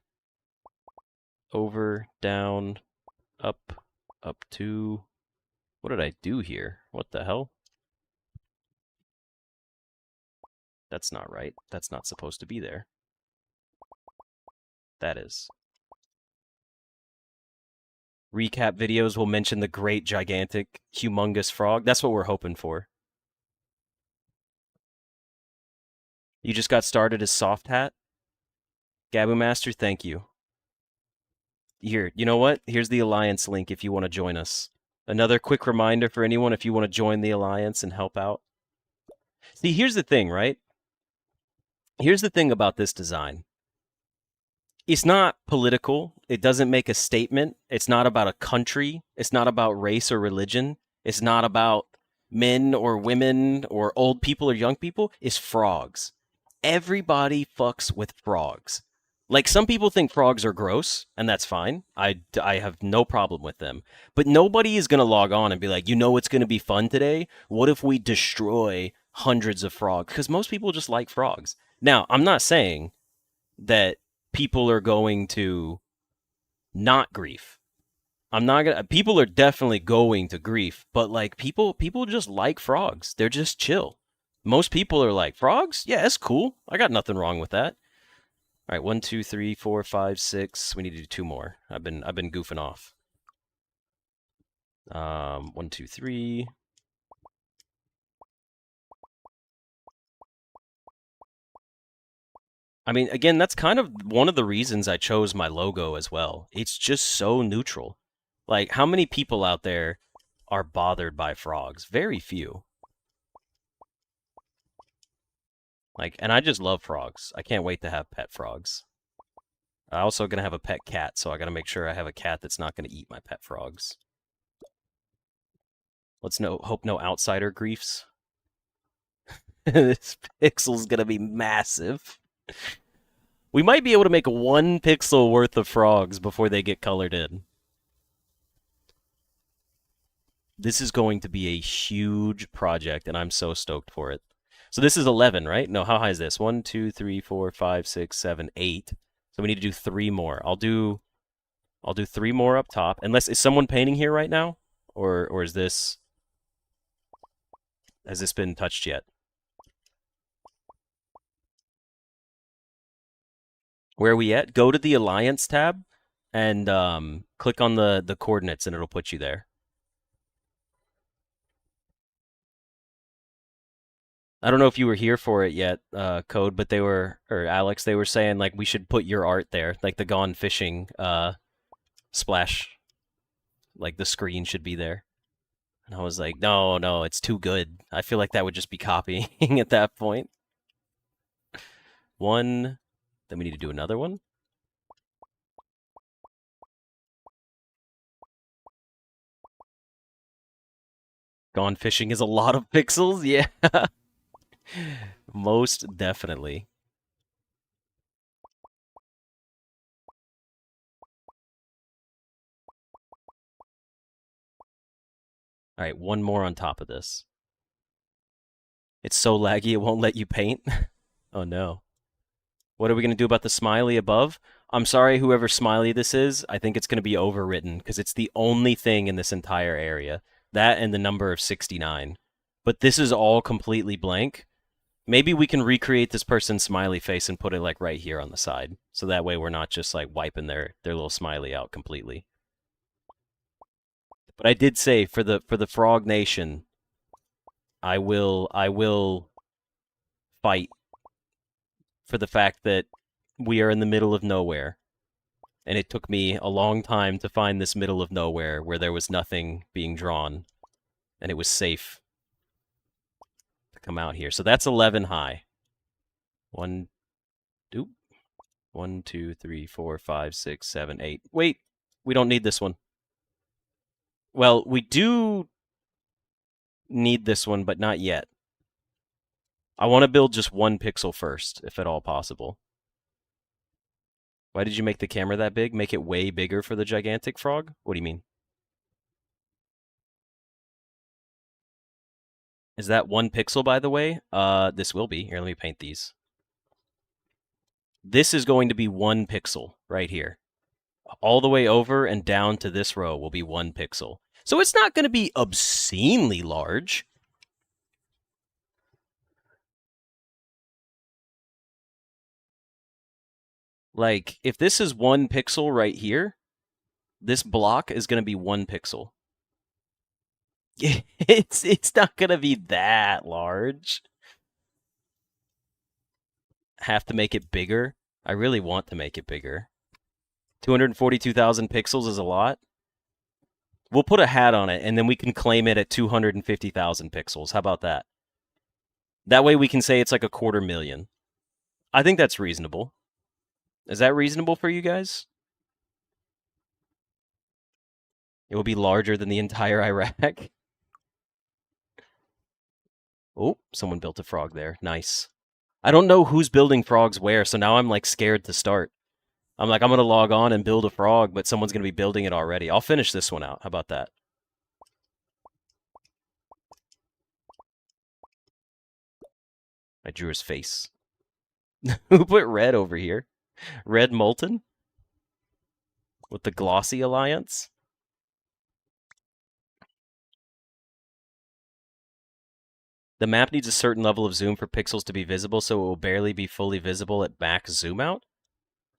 over, down, up, up 2. What did I do here? What the hell? That's not right. That's not supposed to be there. That is. Recap videos will mention the great, gigantic, humongous frog. That's what we're hoping for. You just got started as Soft Hat? Gabu Master, thank you. Here, you know what? Here's the Alliance link if you want to join us. Another quick reminder for anyone if you want to join the Alliance and help out. See, here's the thing, right? Here's the thing about this design. It's not political. It doesn't make a statement. It's not about a country. It's not about race or religion. It's not about men or women or old people or young people. It's frogs. Everybody fucks with frogs. Like, some people think frogs are gross, and that's fine. I have no problem with them. But nobody is going to log on and be like, you know what's going to be fun today? What if we destroy hundreds of frogs? Because most people just like frogs. Now, I'm not saying that people are going to not grief. I'm not gonna. People are definitely going to grief, but like people just like frogs. They're just chill. Most people are like frogs. Yeah, it's cool. I got nothing wrong with that. All right, 1, 2, 3, 4, 5, 6. We need to do 2 more. I've been goofing off. 1, 2, 3. I mean, again, that's kind of one of the reasons I chose my logo as well. It's just so neutral. Like, how many people out there are bothered by frogs? Very few. Like, and I just love frogs. I can't wait to have pet frogs. I'm also gonna have a pet cat, so I gotta make sure I have a cat that's not gonna eat my pet frogs. Let's hope no outsider griefs. This pixel's gonna be massive. We might be able to make 1 pixel worth of frogs before they get colored in. This is going to be a huge project, and I'm so stoked for it. So this is 11, right? No, how high is this? 1, 2, 3, 4, 5, 6, 7, 8. So we need to do 3 more. I'll do 3 more up top. Unless, is someone painting here right now? Or is this, has this been touched yet? Where are we at? Go to the Alliance tab and click on the coordinates, and it'll put you there. I don't know if you were here for it yet, Code, but or Alex, they were saying like we should put your art there, like the Gone Fishing splash, like the screen should be there. And I was like, no, it's too good. I feel like that would just be copying at that point. 1, then we need to do another one. Gone Fishing is a lot of pixels, yeah. Most definitely. All right, 1 more on top of this. It's so laggy it won't let you paint. Oh no. What are we going to do about the smiley above? I'm sorry, whoever smiley this is. I think it's going to be overwritten because it's the only thing in this entire area. That and the number of 69. But this is all completely blank. Maybe we can recreate this person's smiley face and put it like right here on the side. So that way we're not just like wiping their little smiley out completely. But I did say for the Frog Nation, I will fight for the fact that we are in the middle of nowhere. And it took me a long time to find this middle of nowhere where there was nothing being drawn. And it was safe to come out here. So that's 11 high. 1, 2, 3, 4, 5, 6, 7, 8. Wait, we don't need this one. Well, we do need this one, but not yet. I want to build just 1 pixel first, if at all possible. Why did you make the camera that big? Make it way bigger for the gigantic frog? What do you mean? Is that 1 pixel, by the way? This will be. Here, let me paint these. This is going to be 1 pixel right here. All the way over and down to this row will be 1 pixel. So it's not going to be obscenely large. Like, if this is 1 pixel right here, this block is going to be 1 pixel. It's not going to be that large. Have to make it bigger. I really want to make it bigger. 242,000 pixels is a lot. We'll put a hat on it, and then we can claim it at 250,000 pixels. How about that? That way we can say it's like 250,000. I think that's reasonable. Is that reasonable for you guys? It will be larger than the entire Iraq. Oh, someone built a frog there. Nice. I don't know who's building frogs where, so now I'm like scared to start. I'm like, I'm going to log on and build a frog, but someone's going to be building it already. I'll finish this one out. How about that? I drew his face. Who put red over here? Red Molten? With the Glossy Alliance? The map needs a certain level of zoom for pixels to be visible, so it will barely be fully visible at max zoom out?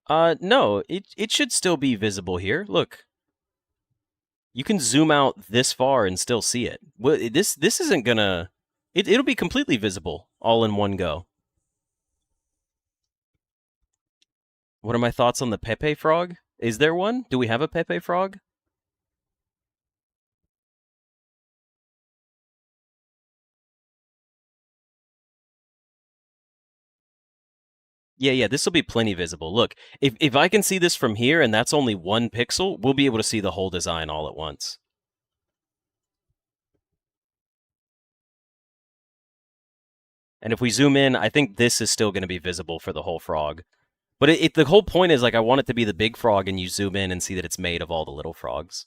No, it should still be visible here. Look. You can zoom out this far and still see it. Well, this isn't gonna... It'll be completely visible all in one go. What are my thoughts on the Pepe frog? Is there one? Do we have a Pepe frog? Yeah, this will be plenty visible. Look, if I can see this from here and that's only 1 pixel, we'll be able to see the whole design all at once. And if we zoom in, I think this is still going to be visible for the whole frog. But the whole point is, like, I want it to be the big frog, and you zoom in and see that it's made of all the little frogs.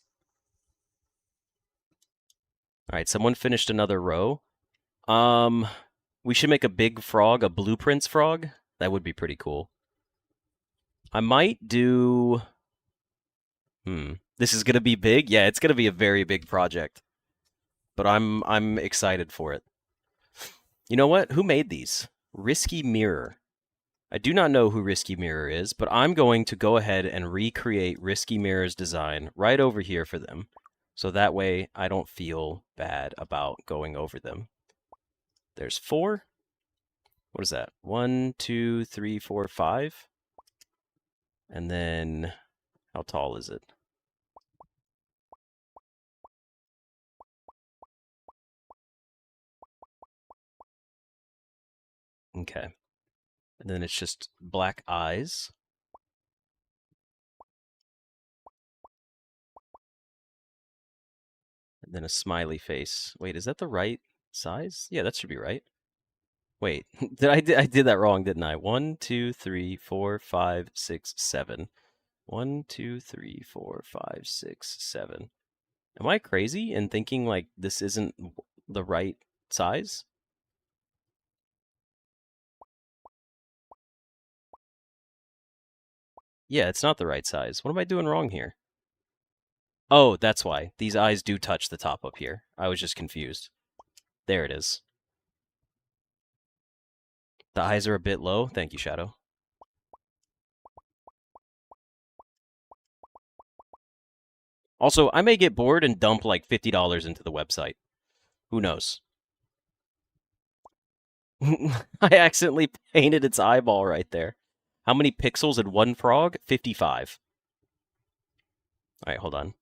All right, someone finished another row. We should make a big frog, a blueprints frog. That would be pretty cool. I might do... This is going to be big? Yeah, it's going to be a very big project. But I'm excited for it. You know what? Who made these? Risky Mirror. I do not know who Risky Mirror is, but I'm going to go ahead and recreate Risky Mirror's design right over here for them. So that way I don't feel bad about going over them. There's 4. What is that? 1, 2, 3, 4, 5. And then, how tall is it? Okay. And then it's just black eyes. And then a smiley face. Wait, is that the right size? Yeah, that should be right. Wait, I did that wrong, didn't I? 1, 2, 3, 4, 5, 6, 7. 1, 2, 3, 4, 5, 6, 7. Am I crazy in thinking like this isn't the right size? Yeah, it's not the right size. What am I doing wrong here? Oh, that's why. These eyes do touch the top up here. I was just confused. There it is. The eyes are a bit low. Thank you, Shadow. Also, I may get bored and dump like $50 into the website. Who knows? I accidentally painted its eyeball right there. How many pixels in one frog? 55. All right, hold on.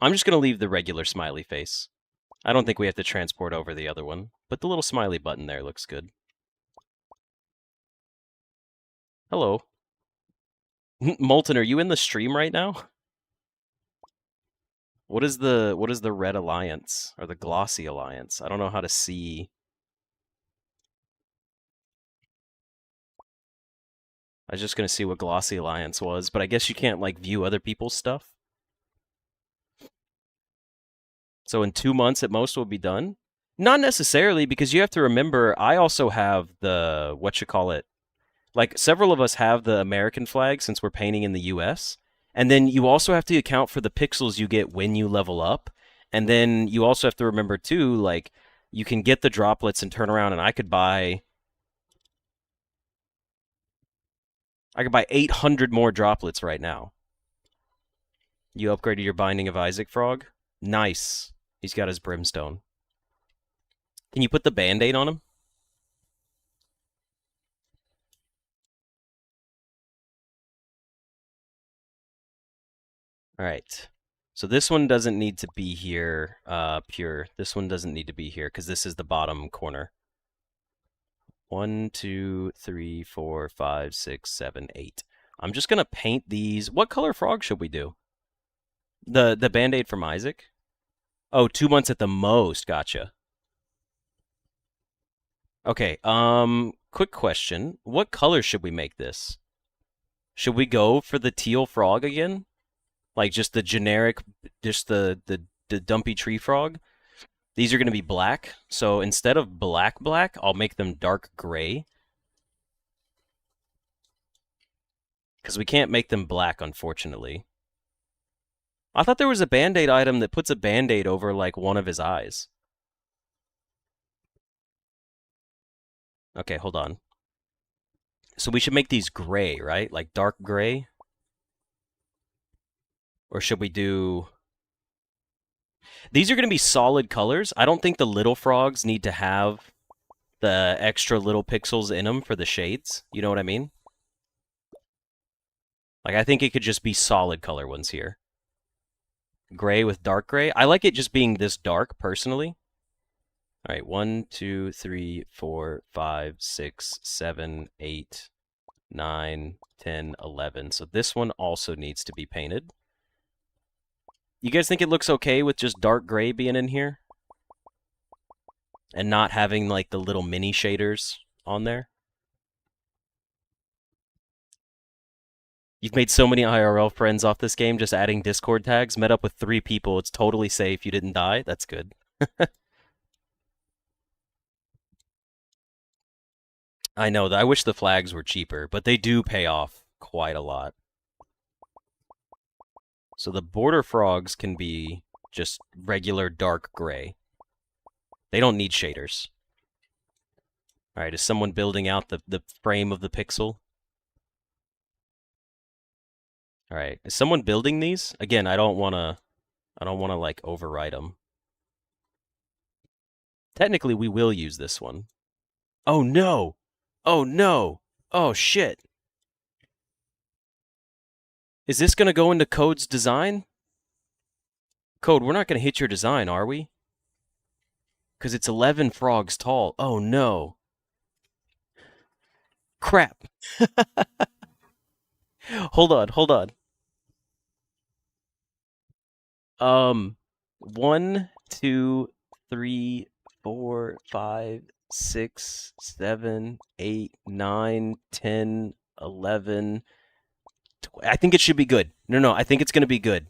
I'm just going to leave the regular smiley face. I don't think we have to transport over the other one, but the little smiley button there looks good. Hello. Molten, are you in the stream right now? What is the red alliance or the glossy alliance? I don't know how to see. I was just going to see what glossy alliance was, but I guess you can't like view other people's stuff. So in 2 months at most we'll be done. Not necessarily, because you have to remember I also have the what you call it. Like several of us have the American flag since we're painting in the US. And then you also have to account for the pixels you get when you level up. And then you also have to remember too, like you can get the droplets and turn around and I could buy 800 more droplets right now. You upgraded your Binding of Isaac frog? Nice. He's got his brimstone. Can you put the band-aid on him? All right. So this one doesn't need to be here, pure. This one doesn't need to be here because this is the bottom corner. 1, 2, 3, 4, 5, 6, 7, 8. I'm just gonna paint these. What color frog should we do? The band-aid from Isaac? Oh, 2 months at the most. Gotcha. Okay. Quick question. What color should we make this? Should we go for the teal frog again? Like just the generic, just the dumpy tree frog? These are going to be black. So instead of black, I'll make them dark gray. Because we can't make them black, unfortunately. I thought there was a Band-Aid item that puts a Band-Aid over, like, one of his eyes. Okay, hold on. So we should make these gray, right? Like dark gray? Or should we do... These are going to be solid colors. I don't think the little frogs need to have the extra little pixels in them for the shades. You know what I mean? Like, I think it could just be solid color ones here. Gray with dark gray. I like it just being this dark, personally. All right, 1, 2, 3, 4, 5, 6, 7, 8, 9, 10, 11. So this one also needs to be painted. You guys think it looks okay with just dark gray being in here? And not having, like, the little mini shaders on there? You've made so many IRL friends off this game just adding Discord tags. Met up with 3 people. It's totally safe. You didn't die. That's good. I know. I wish the flags were cheaper, but they do pay off quite a lot. So the border frogs can be just regular dark gray. They don't need shaders. All right, is someone building out the frame of the pixel? All right, is someone building these? Again, I don't wanna like override them. Technically, we will use this one. Oh no! Oh no! Oh shit! Is this gonna go into Code's design? Code, we're not gonna hit your design, are we? Because it's 11 frogs tall. Oh no! Crap! Hold on, hold on. 1, 2, 3, 4, 5, 6, 7, 8, 9, 10, 11. I think it should be good. No, I think it's going to be good.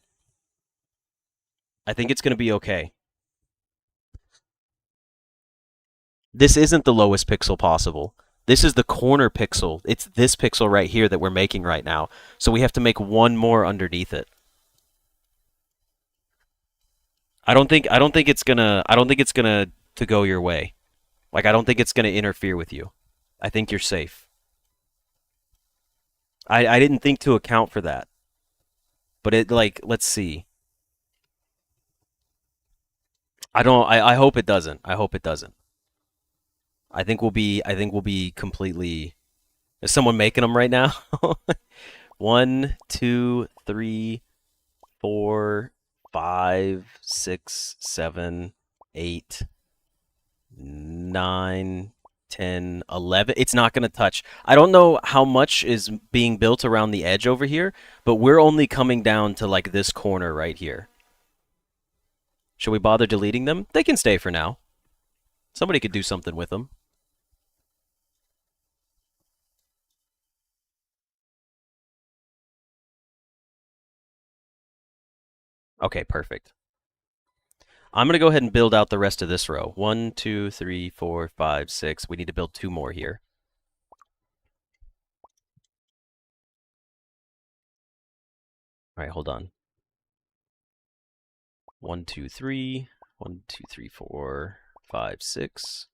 I think it's going to be okay. This isn't the lowest pixel possible. This is the corner pixel. It's this pixel right here that we're making right now. So we have to make one more underneath it. I don't think it's gonna to go your way. Like I don't think it's gonna interfere with you. I think you're safe. I didn't think to account for that. But it like let's see. I hope it doesn't. I hope it doesn't. I think we'll be completely is someone making them right now? 1, 2, 3, 4, 5, 6, 7, 8, 9, 10, 11. It's not going to touch. I don't know how much is being built around the edge over here, but we're only coming down to like this corner right here. Should we bother deleting them? They can stay for now. Somebody could do something with them. Okay, perfect. I'm gonna go ahead and build out the rest of this row. 1, 2, 3, 4, 5, 6. We need to build 2 more here. All right, hold on. 1, 2, 3. 1, 2, 3, 4, 5, 6.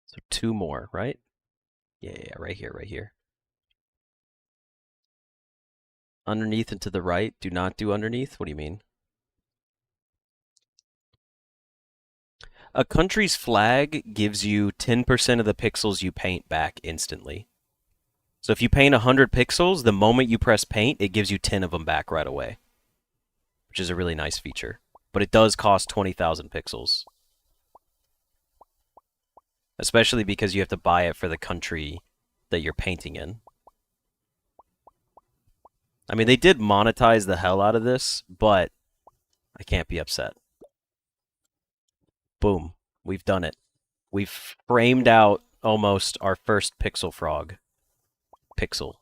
So 2 more, right? Yeah, right here, right here. Underneath and to the right. Do not do underneath. What do you mean? A country's flag gives you 10% of the pixels you paint back instantly. So if you paint 100 pixels, the moment you press paint, it gives you 10 of them back right away, which is a really nice feature. But it does cost 20,000 pixels, especially because you have to buy it for the country that you're painting in. I mean, they did monetize the hell out of this, but I can't be upset. Boom. We've done it. We've framed out almost our first pixel frog. Pixel.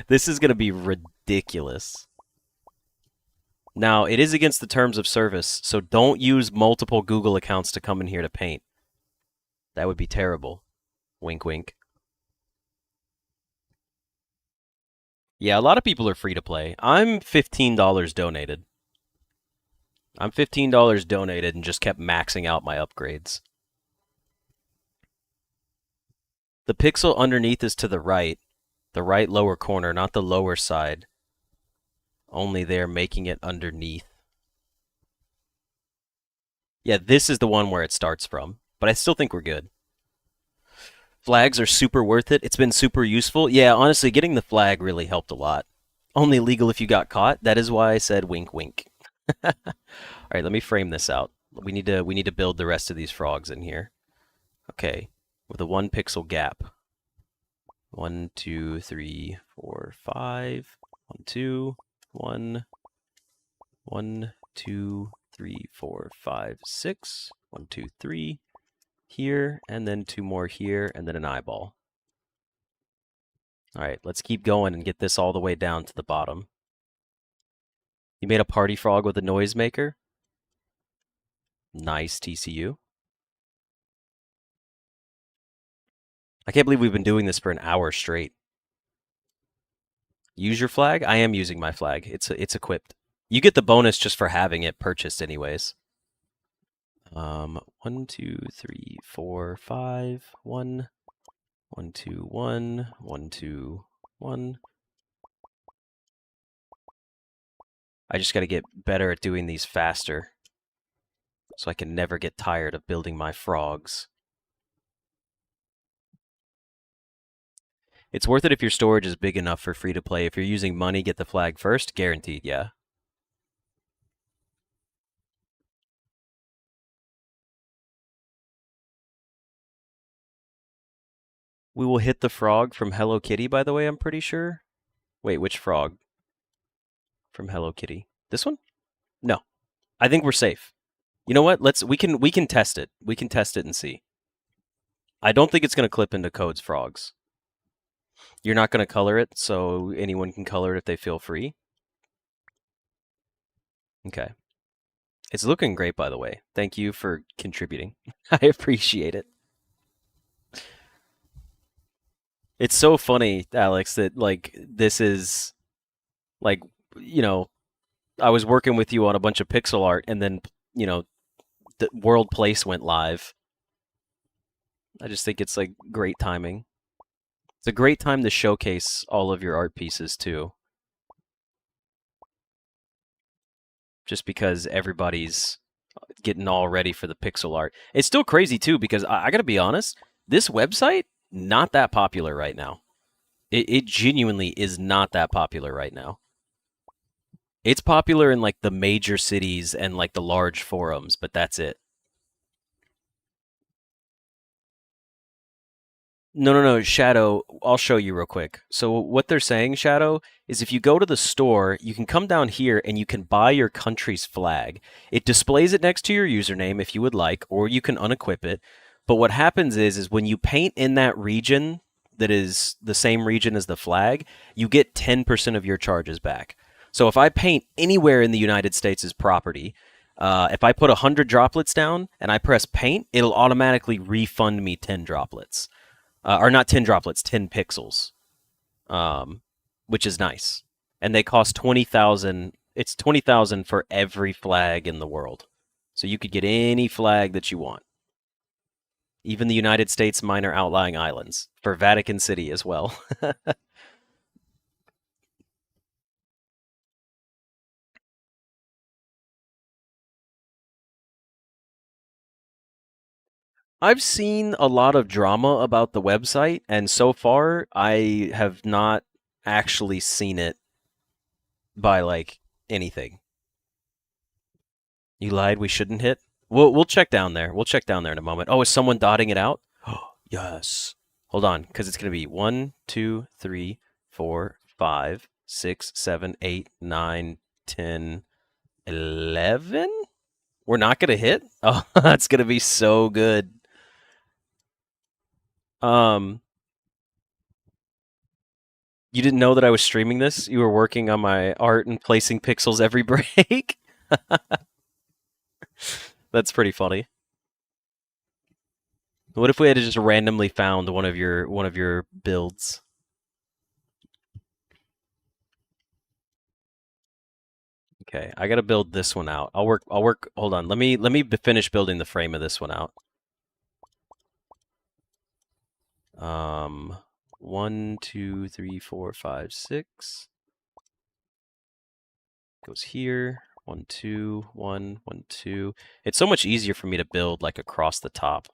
This is going to be ridiculous. Now, it is against the terms of service, so don't use multiple Google accounts to come in here to paint. That would be terrible. Wink, wink. Yeah, a lot of people are free to play. I'm $15 donated. I'm $15 donated and just kept maxing out my upgrades. The pixel underneath is to the right lower corner, not the lower side. Only they're making it underneath. Yeah, this is the one where it starts from, but I still think we're good. Flags are super worth it. It's been super useful. Yeah, honestly, getting the flag really helped a lot. Only legal if you got caught. That is why I said wink, wink. All right, let me frame this out. We need to build the rest of these frogs in here. Okay, with a 1 pixel gap. 1, 2, 3, 4, 5. 1, 2, 1. 1, 2, 3, 4, 5, 6. 1, 2, 3. Here, and then 2 more here, and then an eyeball. All right, let's keep going and get this all the way down to the bottom. You made a party frog with a noisemaker? Nice, TCU. I can't believe we've been doing this for an hour straight. Use your flag? I am using my flag. It's equipped. You get the bonus just for having it purchased anyways. 1, 2, 3, 4, 5. 1, 1, 2, 1. 1, 2, 1. I just got to get better at doing these faster, so I can never get tired of building my frogs. It's worth it if your storage is big enough for free to play. If you're using money, get the flag first. Guaranteed, yeah. We will hit the frog from Hello Kitty, by the way, I'm pretty sure. Wait, which frog? From Hello Kitty. This one? No. I think we're safe. You know what? We can test it. We can test it and see. I don't think it's going to clip into Code's frogs. You're not going to color it, so anyone can color it if they feel free. Okay. It's looking great, by the way. Thank you for contributing. I appreciate it. It's so funny, Alex, that like this is like, you know, I was working with you on a bunch of pixel art and then, the World Place went live. I just think it's like great timing. It's a great time to showcase all of your art pieces too. Just because everybody's getting all ready for the pixel art. It's still crazy too because I got to be honest, this website not that popular right now. It genuinely is not that popular right now. It's popular in like the major cities and like the large forums, but that's it. No, no, no, Shadow, I'll show you real quick. So what they're saying, Shadow, is if you go to the store, you can come down here and you can buy your country's flag. It displays it next to your username if you would like, or you can unequip it. But what happens is when you paint in that region that is the same region as the flag, you get 10% of your charges back. So if I paint anywhere in the United States as property, if I put 100 droplets down and I press paint, it'll automatically refund me 10 droplets, or not 10 droplets, 10 pixels, um, which is nice. And they cost 20,000. It's 20,000 for every flag in the world. So you could get any flag that you want, even the United States minor outlying islands for Vatican City as well. I've seen a lot of drama about the website, and so far I have not actually seen it by like anything. You lied. We shouldn't hit. We'll check down there. We'll check down there in a moment. Oh, is someone dotting it out? Yes. Hold on, because it's gonna be 1, 2, 3, 4, 5, 6, 7, 8, 9, 10, 11. We're not gonna hit. Oh, that's gonna be so good. Um, you didn't know that I was streaming this? You were working on my art and placing pixels every break. That's pretty funny. What if we had just randomly found one of your builds? Okay, I gotta build this one out. I'll work. Hold on. Let me finish building the frame of this one out. Um, 1, 2, 3, 4, 5, 6 goes here. 1, 2, 1, 1, 2. It's so much easier for me to build like across the top.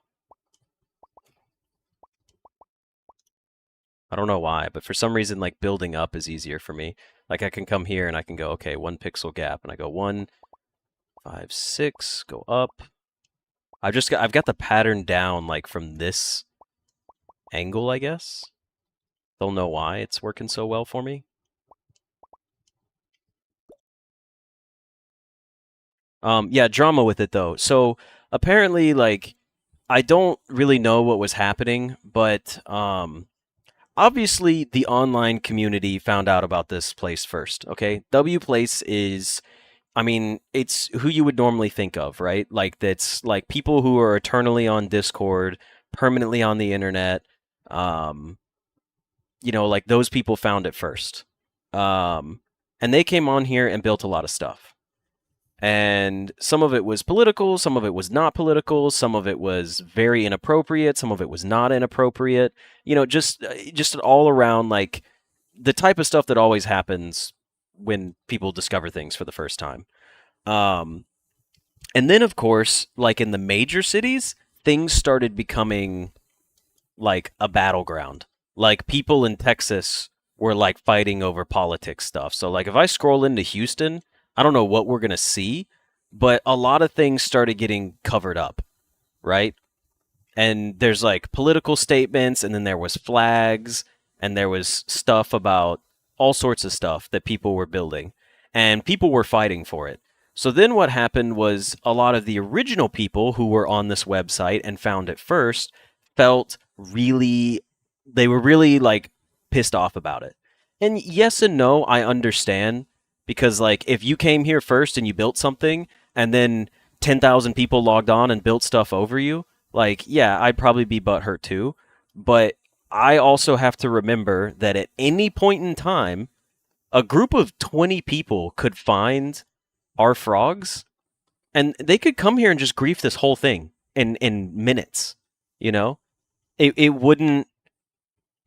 I don't know why, but for some reason, like building up is easier for me. Like I can come here and I can go, okay, 1 pixel gap, and I go 1, 5, 6, go up. I've got the pattern down like from this angle, I guess. They'll know why it's working so well for me. Yeah, drama with it though. So apparently, like, I don't really know what was happening, but obviously the online community found out about this place first. Okay, W Place is, I mean, it's who you would normally think of, right? Like that's like people who are eternally on Discord, permanently on the internet. Um, like those people found it first. Um, and they came on here and built a lot of stuff. And some of it was political, some of it was not political, some of it was very inappropriate, some of it was not inappropriate. Just all around like the type of stuff that always happens when people discover things for the first time. Um, and then, of course, like in the major cities, things started becoming like a battleground. Like people in Texas were like fighting over politics stuff. So like if I scroll into Houston, I don't know what we're going to see, but a lot of things started getting covered up, right? And there's like political statements, and then there was flags, and there was stuff about all sorts of stuff that people were building, and people were fighting for it. So then what happened was a lot of the original people who were on this website and found it first felt really, they were really like pissed off about it. And yes and no, I understand, because like if you came here first and you built something and then 10,000 people logged on and built stuff over you, like, yeah, I'd probably be butthurt too. But I also have to remember that at any point in time, a group of 20 people could find our frogs, and they could come here and just grief this whole thing in minutes. You know, it wouldn't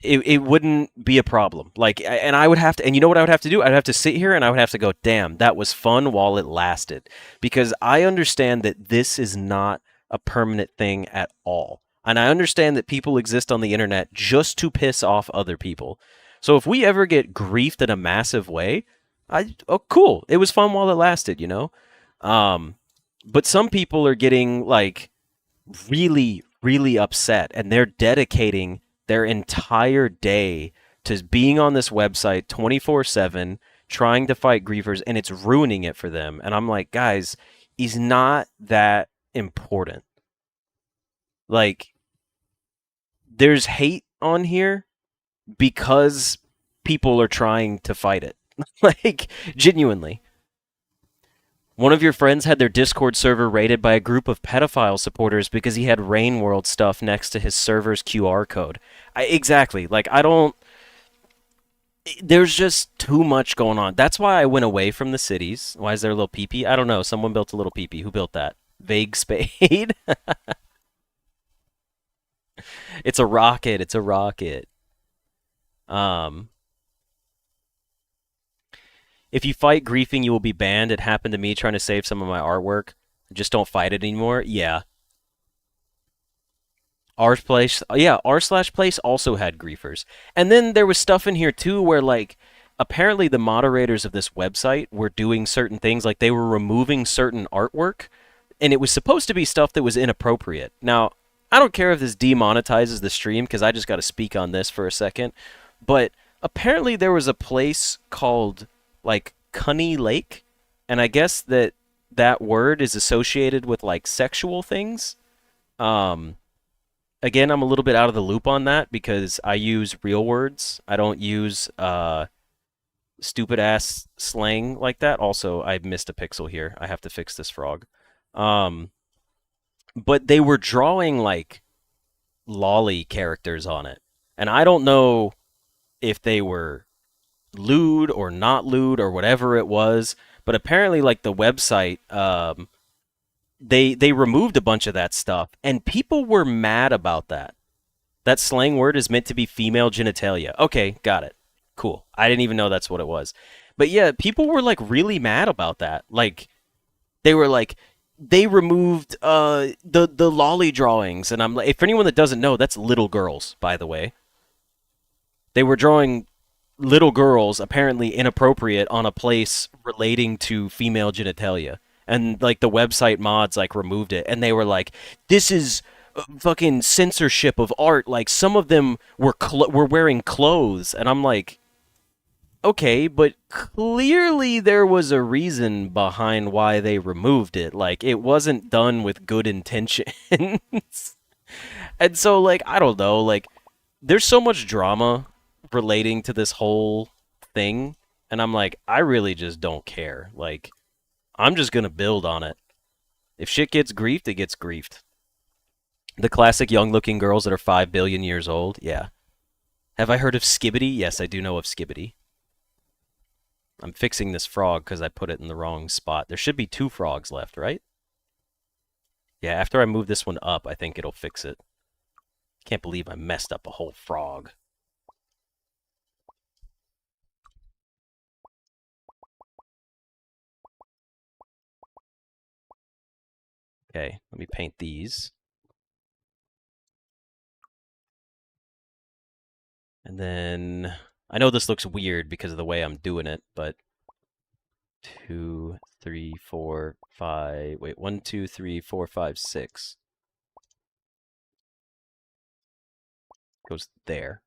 it wouldn't be a problem. Like, and I would have to, and you know what I would have to do? I'd have to sit here and I would have to go, damn, that was fun while it lasted. Because I understand that this is not a permanent thing at all. And I understand that people exist on the internet just to piss off other people. So if we ever get griefed in a massive way, oh, cool. It was fun while it lasted, you know? Um, but some people are getting like really, really upset, and they're dedicating their entire day to being on this website 24/7 trying to fight griefers, and it's ruining it for them. And I'm like, guys, he's not that important. Like, there's hate on here because people are trying to fight it. Like, genuinely. One of your friends had their Discord server raided by a group of pedophile supporters because he had Rain World stuff next to his server's QR code. Exactly. Like, I don't. There's just too much going on. That's why I went away from the cities. Why is there a little peepee? I don't know. Someone built a little peepee. Who built that? Vague Spade? It's a rocket. It's a rocket. Um, if you fight griefing, you will be banned. It happened to me trying to save some of my artwork. Just don't fight it anymore. Yeah. R place, yeah, r slash place also had griefers, and then there was stuff in here too where like apparently the moderators of this website were doing certain things, like they were removing certain artwork, and it was supposed to be stuff that was inappropriate. Now, I don't care if this demonetizes the stream because I just got to speak on this for a second, but apparently there was a place called like Cunny Lake, and I guess that that word is associated with like sexual things. Um, Again, I'm a little bit out of the loop on that because I use real words. I don't use stupid ass slang like that. Also, I missed a pixel here. I have to fix this frog. Um, but they were drawing like lolly characters on it, and I don't know if they were lewd or not lewd or whatever it was. But apparently, like the website, they removed a bunch of that stuff, and people were mad about that. That slang word is meant to be female genitalia. Okay, got it. Cool. I didn't even know that's what it was. But yeah, people were like really mad about that. Like they were like they removed the lolly drawings, and I'm like, if anyone that doesn't know, that's little girls, by the way. They were drawing little girls apparently inappropriate on a place relating to female genitalia, and like the website mods like removed it, and they were like, this is fucking censorship of art. Like some of them were wearing clothes, and I'm like, okay, but clearly there was a reason behind why they removed it. Like it wasn't done with good intentions. And so like I don't know, like there's so much drama relating to this whole thing, and I'm like, I really just don't care. Like I'm just gonna build on it. If shit gets griefed, it gets griefed. The classic young-looking girls that are 5 billion years old, yeah. Have I heard of Skibbity? Yes, I do know of Skibbity. I'm fixing this frog because I put it in the wrong spot. There should be 2 frogs left, right? Yeah, after I move this one up, I think it'll fix it. Can't believe I messed up a whole frog. Okay, let me paint these. And then, I know this looks weird because of the way I'm doing it, but 2, 3, 4, 5, wait, 1, 2, 3, 4, 5, 6. Goes there.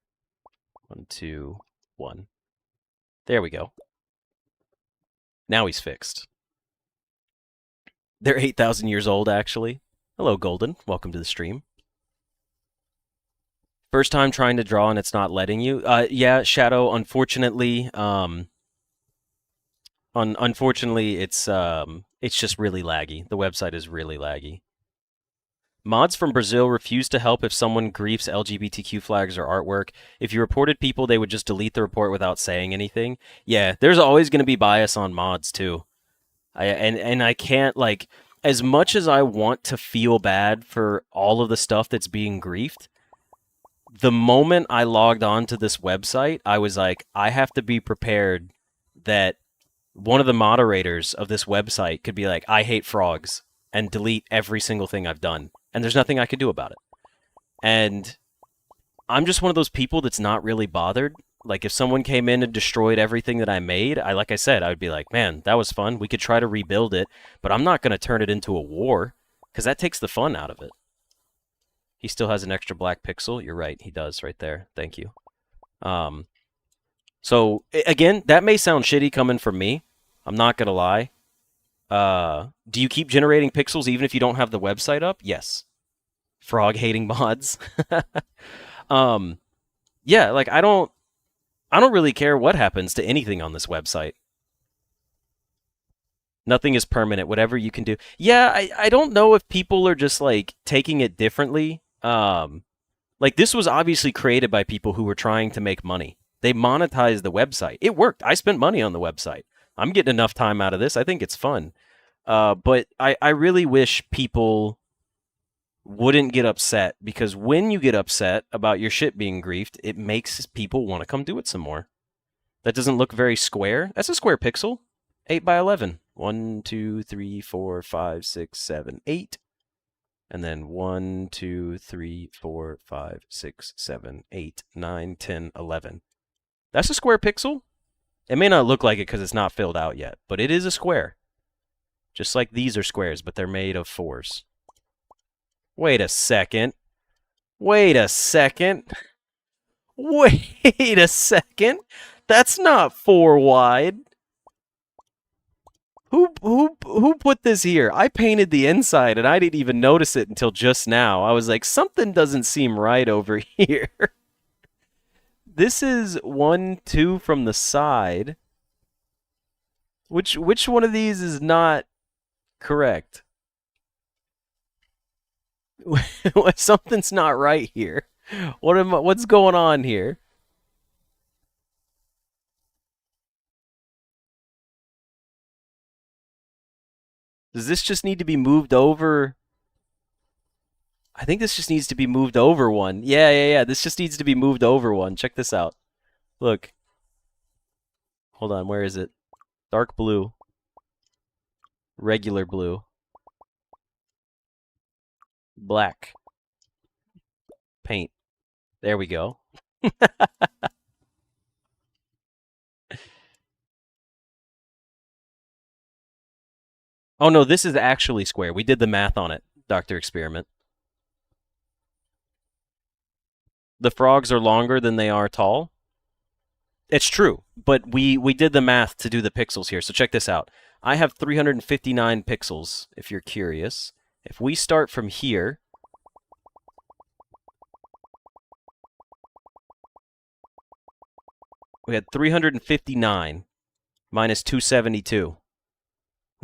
1, 2, 1. There we go. Now he's fixed. They're 8,000 years old, actually. Hello, Golden. Welcome to the stream. First time trying to draw and it's not letting you. Yeah, Shadow. Unfortunately, unfortunately, it's just really laggy. The website is really laggy. Mods from Brazil refuse to help if someone griefs LGBTQ flags or artwork. If you reported people, they would just delete the report without saying anything. Yeah, there's always going to be bias on mods too. And I can't, like, as much as I want to feel bad for all of the stuff that's being griefed, the moment I logged on to this website, I was like, I have to be prepared that one of the moderators of this website could be like, I hate frogs, and delete every single thing I've done. And there's nothing I can do about it. And I'm just one of those people that's not really bothered. Like, if someone came in and destroyed everything that I made, like I said, I would be like, man, that was fun. We could try to rebuild it, but I'm not going to turn it into a war, because that takes the fun out of it. He still has an extra black pixel. You're right, he does right there. Thank you. Um, so again, that may sound shitty coming from me. I'm not gonna lie. Do you keep generating pixels even if you don't have the website up? Yes. Frog hating mods. um, yeah, like I don't really care what happens to anything on this website. Nothing is permanent. Whatever you can do. Yeah, I don't know if people are just like taking it differently. Like this was obviously created by people who were trying to make money. They monetized the website. It worked. I spent money on the website. I'm getting enough time out of this. I think it's fun. But I really wish people wouldn't get upset because when you get upset about your shit being griefed, it makes people want to come do it some more. That doesn't look very square. That's a square pixel. 8 by 11. 1, 2, 3, 4, 5, 6, 7, 8. And then 1, 2, 3, 4, 5, 6, 7, 8, 9, 10, 11. That's a square pixel. It may not look like it because it's not filled out yet, but it is a square. Just like these are squares, but they're made of 4s. Wait a second. Wait a second. Wait a second. That's not 4 wide. Who put this here? I painted the inside and I didn't even notice it until just now. I was like, something doesn't seem right over here. This is 1, 2 from the side. Which one of these is not correct? Something's not right here. What's going on here? Does this just need to be moved over? I think this just needs to be moved over one. Yeah. This just needs to be moved over one. Check this out. Look. Hold on, where is it? Dark blue. Regular blue. Black. Paint. There we go. Oh no, this is actually square. We did the math on it, Dr. Experiment. The frogs are longer than they are tall. It's true, but we did the math to do the pixels here. So check this out. I have 359 pixels, if you're curious. If we start from here, we had 359 minus 272.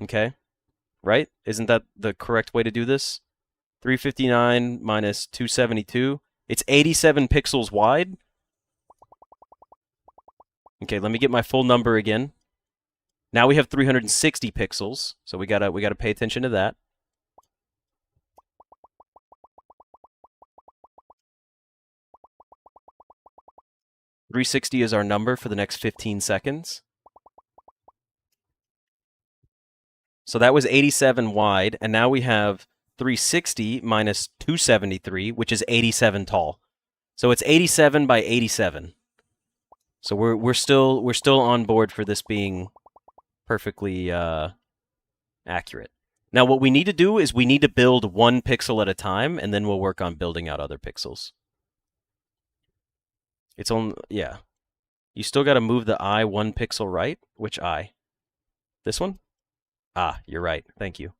Okay? Right? Isn't that the correct way to do this? 359 minus 272. It's 87 pixels wide. Okay, let me get my full number again. Now we have 360 pixels, so we gotta pay attention to that. $360 is our number for the next 15 seconds. So that was 87 wide, and now we have 360 minus 273, which is 87 tall. So it's 87 by 87. So we're still on board for this being perfectly accurate. Now what we need to do is we need to build 1 pixel at a time, and then we'll work on building out other pixels. It's on, yeah. You still got to move the eye 1 pixel right. Which eye? This one? Ah, you're right. Thank you.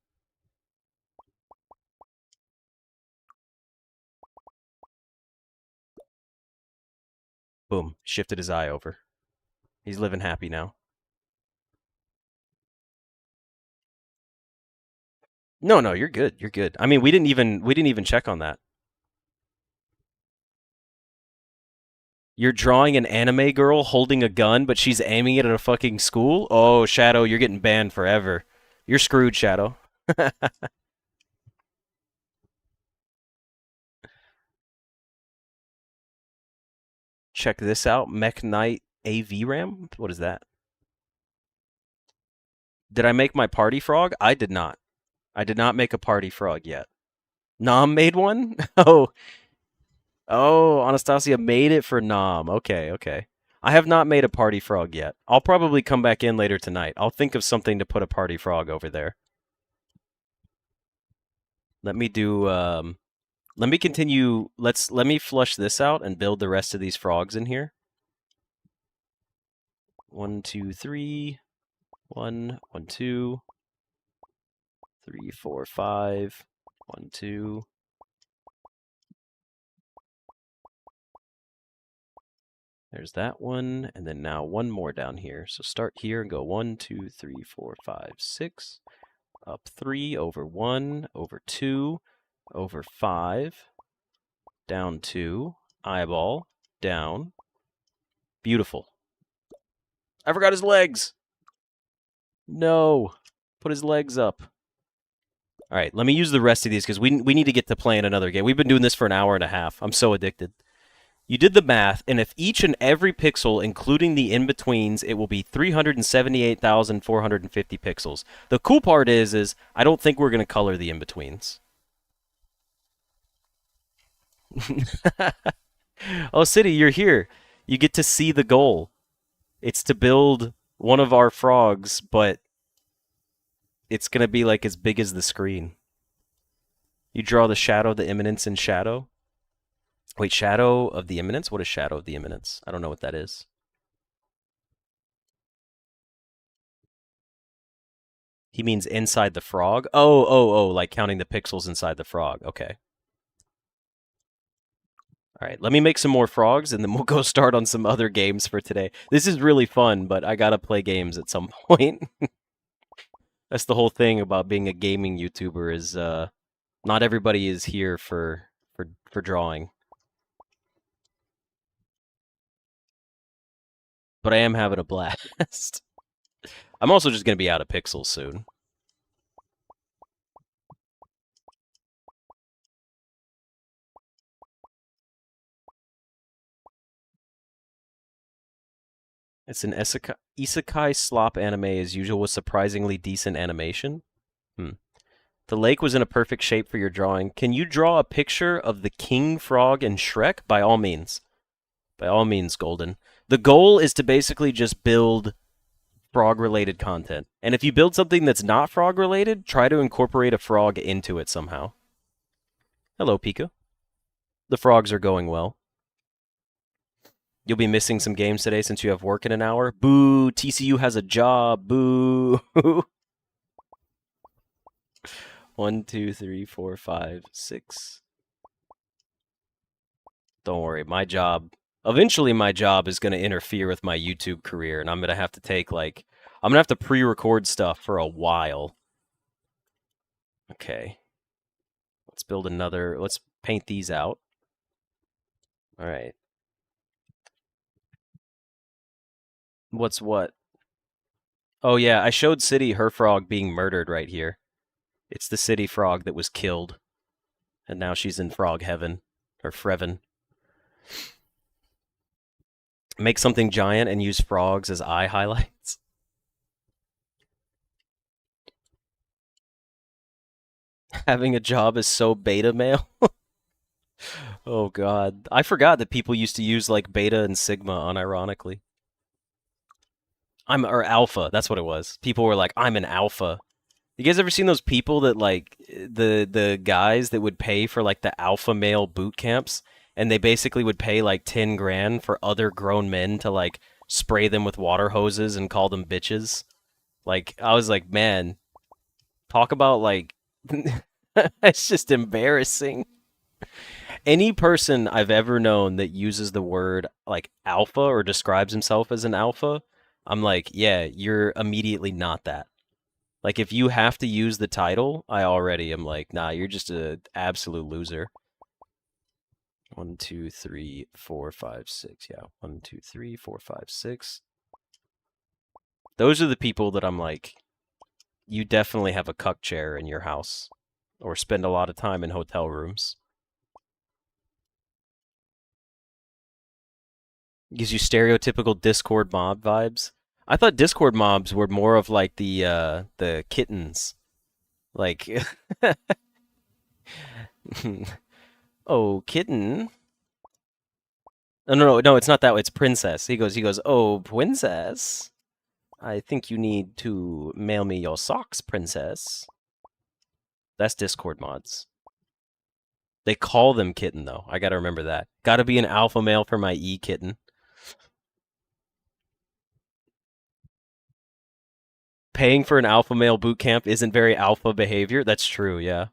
Boom. Shifted his eye over. He's living happy now. No, you're good. You're good. I mean, we didn't even check on that. You're drawing an anime girl holding a gun, but she's aiming it at a fucking school? Oh, Shadow, you're getting banned forever. You're screwed, Shadow. Check this out. Mech Knight AV RAM? What is that? Did I make my party frog? I did not. I did not make a party frog yet. Nom made one? Oh, Anastasia made it for Nom. Okay. I have not made a party frog yet. I'll probably come back in later tonight. I'll think of something to put a party frog over there. Let me do Let me continue. Let me flush this out and build the rest of these frogs in here. 1, 2, 3. 1, 1, 2, 3, 4, 5. 1, 2. There's that one, and then now one more down here. So start here and go 1, 2, 3, 4, 5, 6. Up 3, over 1, over 2, over 5. Down 2, eyeball, down. Beautiful. I forgot his legs. No. Put his legs up. All right, let me use the rest of these because we need to get to playing another game. We've been doing this for an hour and a half. I'm so addicted. You did the math, and if each and every pixel, including the in-betweens, it will be 378,450 pixels. The cool part is I don't think we're going to color the in-betweens. Oh, City, you're here. You get to see the goal. It's to build one of our frogs, but it's going to be like as big as the screen. You draw the shadow, the imminence in shadow. Wait, shadow of the imminence? What is shadow of the imminence? I don't know what that is. He means inside the frog? Oh, like counting the pixels inside the frog. Okay. All right, let me make some more frogs, and then we'll go start on some other games for today. This is really fun, but I gotta play games at some point. That's the whole thing about being a gaming YouTuber is not everybody is here for drawing. But I am having a blast. I'm also just gonna be out of pixels soon. It's an isekai slop anime as usual with surprisingly decent animation. The lake was in a perfect shape for your drawing. Can you draw a picture of the king frog and Shrek? By all means. By all means, Golden. The goal is to basically just build frog-related content. And if you build something that's not frog-related, try to incorporate a frog into it somehow. Hello, Pika. The frogs are going well. You'll be missing some games today since you have work in an hour. Boo! TCU has a job. Boo! 1, 2, 3, 4, 5, 6. Don't worry, my job. Eventually, my job is going to interfere with my YouTube career, and I'm going to have to take, like, I'm going to have to pre-record stuff for a while. Okay. Let's build another, let's paint these out. All right. What's what? Oh, yeah, I showed City her frog being murdered right here. It's the city frog that was killed, and now she's in frog heaven, or Freven. Make something giant and use frogs as eye highlights. Having a job is so beta male. Oh god. I forgot that people used to use like beta and sigma unironically. Or alpha, that's what it was. People were like, I'm an alpha. You guys ever seen those people that like the guys that would pay for like the alpha male boot camps, and they basically would pay like 10 grand for other grown men to like spray them with water hoses and call them bitches? Like I was like, man, talk about like it's just embarrassing. Any person I've ever known that uses the word like alpha or describes himself as an alpha, I'm like, yeah, you're immediately not that. Like if you have to use the title, I already am like, nah, you're just an absolute loser. 1, 2, 3, 4, 5, 6. Yeah, 1, 2, 3, 4, 5, 6. Those are the people that I'm like, you definitely have a cuck chair in your house, or spend a lot of time in hotel rooms. Gives you stereotypical Discord mob vibes. I thought Discord mobs were more of like the kittens. Like oh, kitten. No, it's not that way. It's princess. He goes, "Oh, princess. I think you need to mail me your socks, princess." That's Discord mods. They call them kitten though. I gotta remember that. Gotta be an alpha male for my E kitten. Paying for an alpha male boot camp isn't very alpha behavior. That's true, yeah.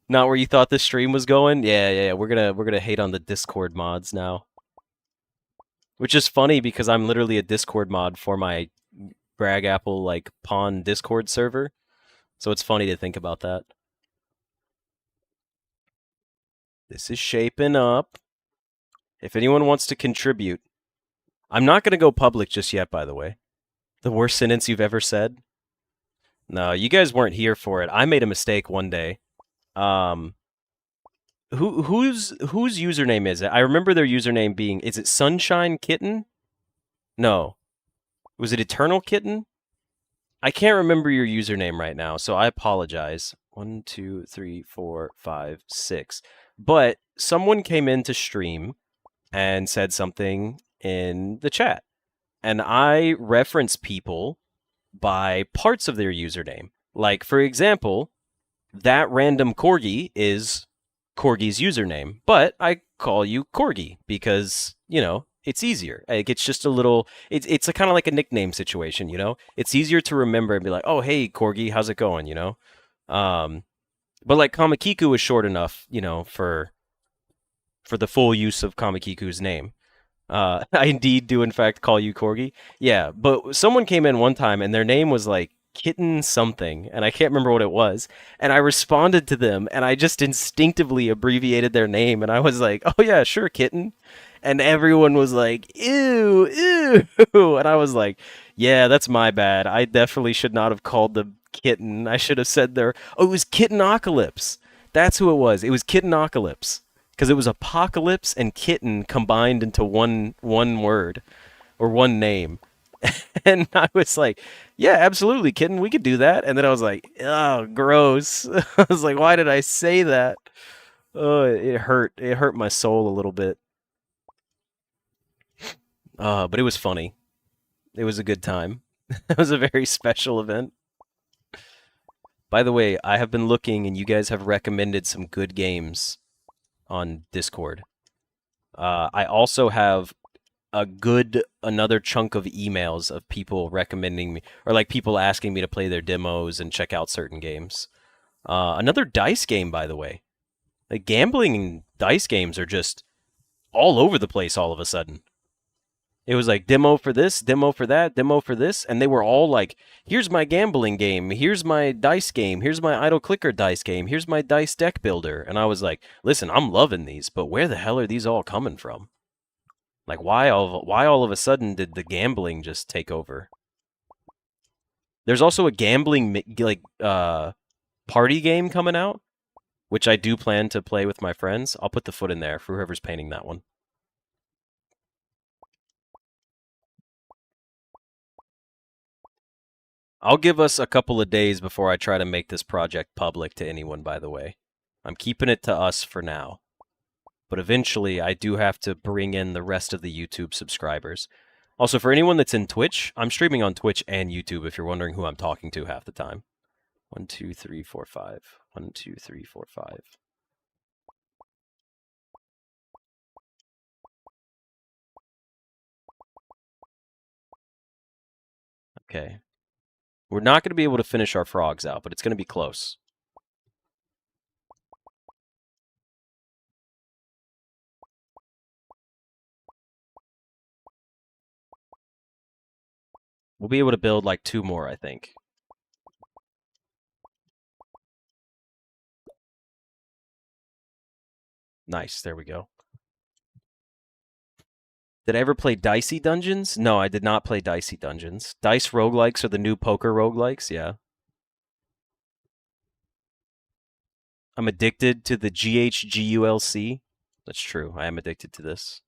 Not where you thought this stream was going? Yeah. We're gonna hate on the Discord mods now. Which is funny because I'm literally a Discord mod for my Bragapple like pawn Discord server. So it's funny to think about that. This is shaping up. If anyone wants to contribute, I'm not going to go public just yet, by the way. The worst sentence you've ever said? No, you guys weren't here for it. I made a mistake one day. Whose username is it? I remember their username being, is it Sunshine Kitten? No. Was it Eternal Kitten? I can't remember your username right now, so I apologize. 1, 2, 3, 4, 5, 6. But someone came in to stream and said something in the chat. And I reference people by parts of their username. Like, for example, that random corgi is Corgi's username, but I call you Corgi because, you know, it's easier. Like, it's just a little, it's a kind of like a nickname situation, you know? It's easier to remember and be like, oh, hey, Corgi, how's it going, you know? But like Kamakiku is short enough, you know, for the full use of Kamakiku's name. I indeed do, in fact, call you Corgi. Yeah, but someone came in one time and their name was like Kitten something, and I can't remember what it was. And I responded to them, and I just instinctively abbreviated their name, and I was like, "Oh yeah, sure, Kitten." And everyone was like, "Ew, ew," and I was like, "Yeah, that's my bad. I definitely should not have called them Kitten. I should have said their. Oh, it was Kittenocalypse. That's who it was. It was Kittenocalypse." Because it was apocalypse and kitten combined into one word or one name. And I was like, yeah, absolutely, kitten, we could do that. And then I was like, oh, gross. I was like, why did I say that? Oh, it hurt. It hurt my soul a little bit. But it was funny. It was a good time. It was a very special event. By the way, I have been looking and you guys have recommended some good games on Discord. I also have another chunk of emails of people recommending me, or like people asking me to play their demos and check out certain games. Another dice game, by the way. Like gambling and dice games are just all over the place all of a sudden. It was like demo for this, demo for that, demo for this, and they were all like, here's my gambling game, here's my dice game, here's my idle clicker dice game, here's my dice deck builder. And I was like, listen, I'm loving these, but where the hell are these all coming from? Like, why all of a sudden did the gambling just take over? There's also a gambling party game coming out, which I do plan to play with my friends. I'll put the foot in there for whoever's painting that one. I'll give us a couple of days before I try to make this project public to anyone, by the way. I'm keeping it to us for now. But eventually, I do have to bring in the rest of the YouTube subscribers. Also, for anyone that's in Twitch, I'm streaming on Twitch and YouTube if you're wondering who I'm talking to half the time. 1, 2, 3, 4, 5. 1, 2, 3, 4, 5. Okay. We're not going to be able to finish our frogs out, but it's going to be close. We'll be able to build like 2 more, I think. Nice, there we go. Did I ever play Dicey Dungeons? No, I did not play Dicey Dungeons. Dice roguelikes are the new poker roguelikes, yeah. I'm addicted to the GHGULC. That's true, I am addicted to this.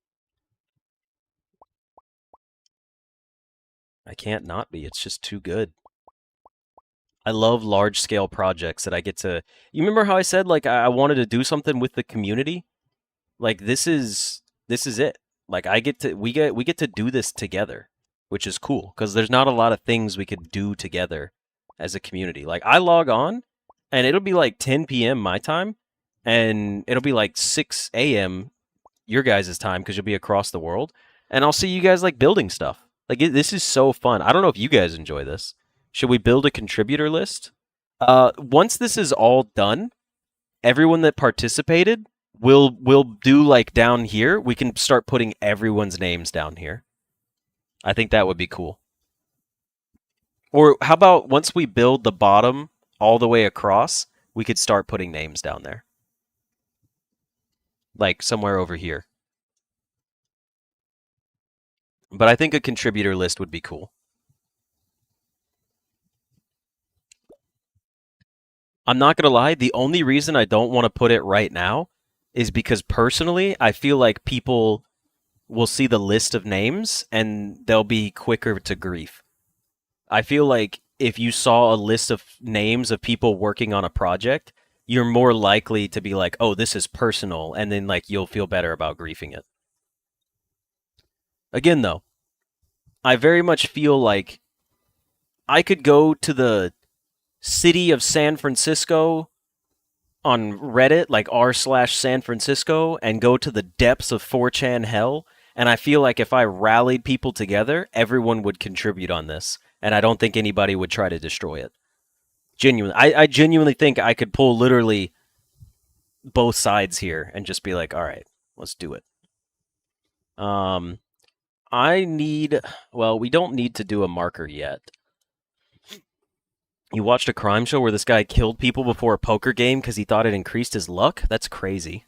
I can't not be, it's just too good. I love large-scale projects that I get to... You remember how I said, like, I wanted to do something with the community? Like, this is it. Like, we get to do this together, which is cool, because there's not a lot of things we could do together as a community. Like, I log on, and it'll be like 10 p.m. my time, and it'll be like 6 a.m. your guys' time because you'll be across the world, and I'll see you guys like building stuff. Like this is so fun. I don't know if you guys enjoy this. Should we build a contributor list? Once this is all done, everyone that participated will do like down here. We can start putting everyone's names down here. I think that would be cool. Or how about once we build the bottom all the way across, we could start putting names down there, like somewhere over here. But I think a contributor list would be cool. I'm not going to lie, the only reason I don't want to put it right now is because personally, I feel like people will see the list of names and they'll be quicker to grief. I feel like if you saw a list of names of people working on a project, you're more likely to be like, "Oh, this is personal," and then like you'll feel better about griefing it. Again, though, I very much feel like I could go to the city of San Francisco on Reddit, like r/San Francisco, and go to the depths of 4chan hell. And I feel like if I rallied people together, everyone would contribute on this, and I don't think anybody would try to destroy it. Genuinely, I genuinely think I could pull literally both sides here and just be like, all right, let's do it. Um, I need. Well, we don't need to do a marker yet. You watched a crime show where this guy killed people before a poker game because he thought it increased his luck? That's crazy.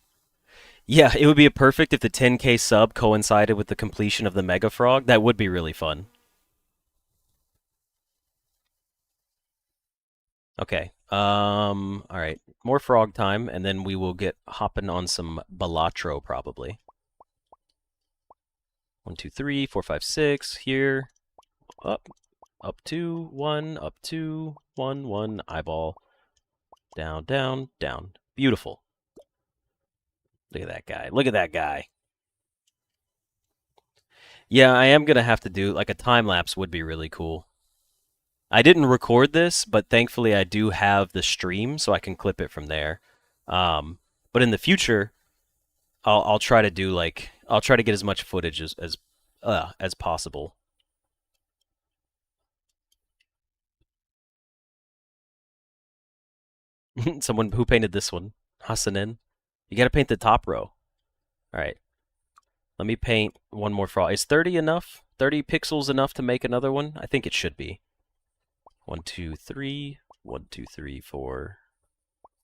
Yeah, it would be perfect if the 10K sub coincided with the completion of the Mega Frog. That would be really fun. Okay. All right. More frog time, and then we will get hopping on some Balatro probably. 1, 2, 3, 4, 5, 6. Here. Up. Up 2, 1. Up 2, 1, 1. Eyeball. Down, down, down. Beautiful. Look at that guy. Look at that guy. Yeah, I am gonna have to do like a time lapse would be really cool. I didn't record this, but thankfully I do have the stream, so I can clip it from there. But in the future, I'll try to do like I'll try to get as much footage as possible. Someone who painted this one, Hassanin. You got to paint the top row. All right. Let me paint one more frog. Is 30 enough? 30 pixels enough to make another one? I think it should be. 1, 2, 3. 1, 2, 3, 4,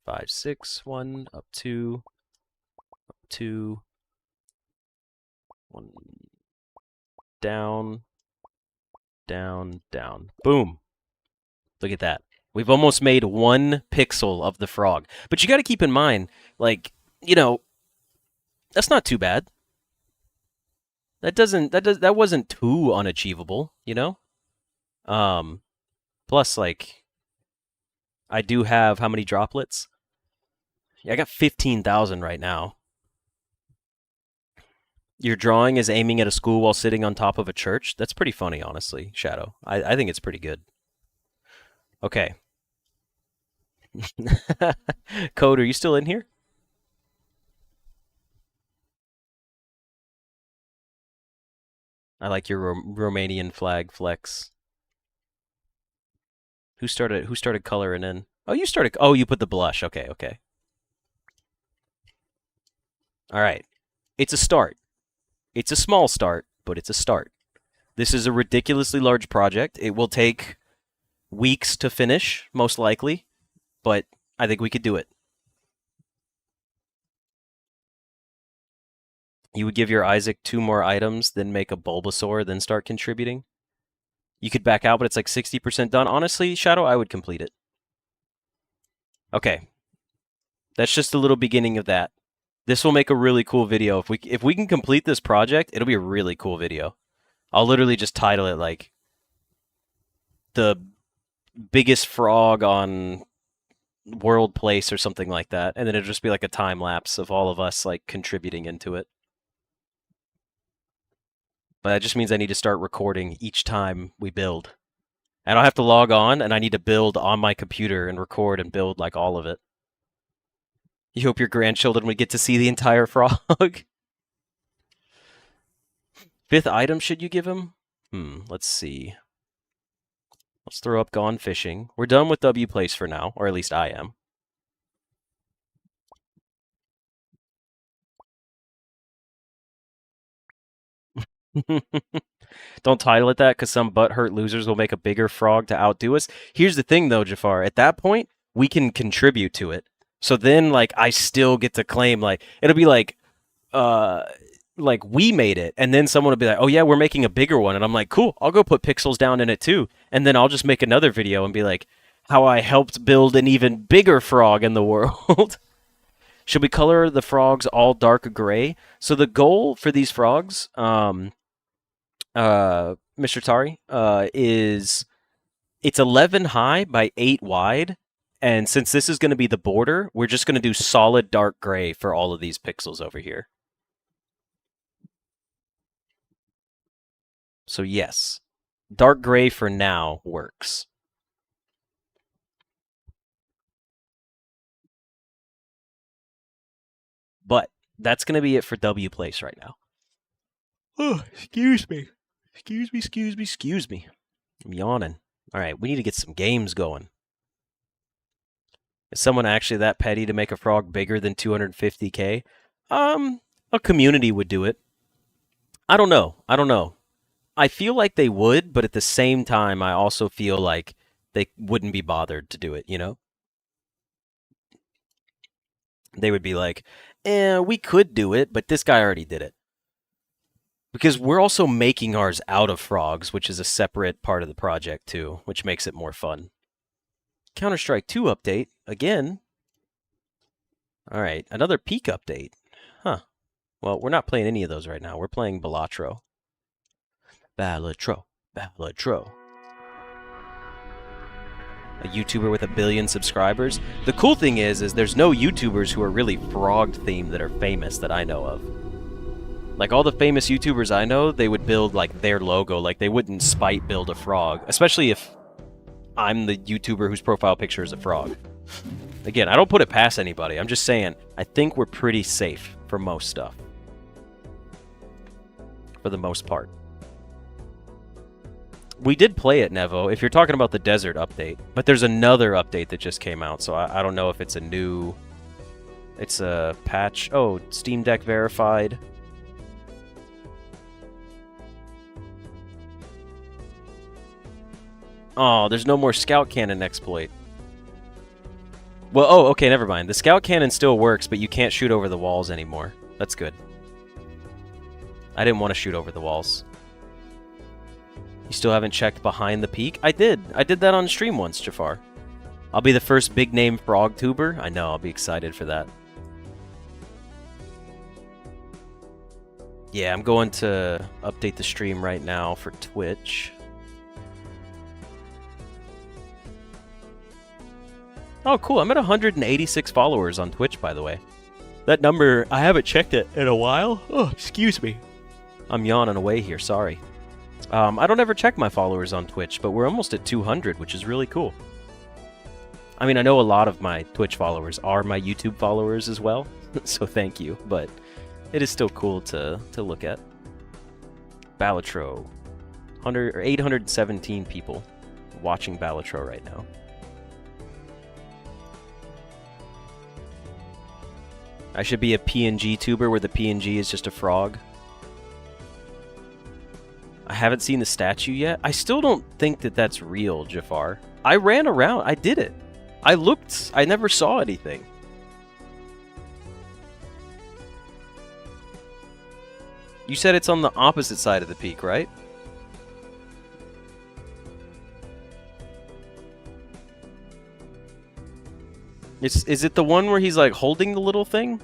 5, 6. 1, up 2, up 2. 1, down, down, down. Boom. Look at that. We've almost made 1 pixel of the frog. But you got to keep in mind, like, you know, that's not too bad. That wasn't too unachievable, you know? Um Plus like I do have how many droplets? Yeah, I got 15,000 right now. Your drawing is aiming at a school while sitting on top of a church. That's pretty funny, honestly, Shadow. I think it's pretty good. Okay. Code, are you still in here? I like your Romanian flag flex. Who started coloring in? Oh, you started. Oh, you put the blush. Okay, okay. All right. It's a start. It's a small start, but it's a start. This is a ridiculously large project. It will take weeks to finish, most likely, but I think we could do it. You would give your Isaac 2 more items, then make a Bulbasaur, then start contributing. You could back out, but it's like 60% done. Honestly, Shadow, I would complete it. Okay. That's just a little beginning of that. This will make a really cool video. If we can complete this project, it'll be a really cool video. I'll literally just title it like the biggest frog on World Place or something like that, and then it'll just be like a time lapse of all of us like contributing into it. But that just means I need to start recording each time we build. And I'll have to log on, and I need to build on my computer and record and build like all of it. You hope your grandchildren would get to see the entire frog. Fifth item should you give him? Let's see. Let's throw up Gone Fishing. We're done with W Place for now, or at least I am. Don't title it that because some butthurt losers will make a bigger frog to outdo us. Here's the thing, though, Jafar. At that point, we can contribute to it. So then, like, I still get to claim, like, it'll be like we made it, and then someone will be like, "Oh yeah, we're making a bigger one," and I'm like, "Cool, I'll go put pixels down in it too," and then I'll just make another video and be like, "How I helped build an even bigger frog in the world." Should we color the frogs all dark gray? So the goal for these frogs, Mr. Tari, is it's 11 high by 8 wide, and since this is going to be the border, we're just going to do solid dark gray for all of these pixels over here. So yes, dark gray for now works. But that's going to be it for W Place right now. Oh, excuse me. Excuse me. I'm yawning. All right, we need to get some games going. Is someone actually that petty to make a frog bigger than 250k? A community would do it. I don't know. I feel like they would, but at the same time, I also feel like they wouldn't be bothered to do it, you know? They would be like, we could do it, but this guy already did it. Because we're also making ours out of frogs, which is a separate part of the project too, which makes it more fun. Counter-Strike 2 update, again. All right, another peak update. Huh. Well, we're not playing any of those right now. We're playing Balatro. Balatro. A YouTuber with 1 billion subscribers. The cool thing is there's no YouTubers who are really frog-themed that are famous that I know of. Like, all the famous YouTubers I know, they would build, like, their logo. Like, they wouldn't spite build a frog. Especially if I'm the YouTuber whose profile picture is a frog. Again, I don't put it past anybody. I'm just saying, I think we're pretty safe for most stuff. For the most part. We did play it, Nevo, if you're talking about the desert update. But there's another update that just came out, so I don't know if it's a new... It's a patch. Oh, Steam Deck verified. Oh, there's no more Scout Cannon exploit. Well, oh, okay, never mind. The Scout Cannon still works, but you can't shoot over the walls anymore. That's good. I didn't want to shoot over the walls. You still haven't checked behind the peak? I did. I did that on stream once, Jafar. I'll be the first big-name frog tuber. I know, I'll be excited for that. Yeah, I'm going to update the stream right now for Twitch. Oh, cool. I'm at 186 followers on Twitch, by the way. That number, I haven't checked it in a while. Oh, excuse me. I'm yawning away here, sorry. I don't ever check my followers on Twitch, but we're almost at 200, which is really cool. I mean, I know a lot of my Twitch followers are my YouTube followers as well, so thank you, but it is still cool to look at. Balatro. 817 people watching Balatro right now. I should be a PNG tuber where the PNG is just a frog. I haven't seen the statue yet. I still don't think that that's real, Jafar. I ran around. I did it. I looked. I never saw anything. You said it's on the opposite side of the peak, right? Is it the one where he's like holding the little thing?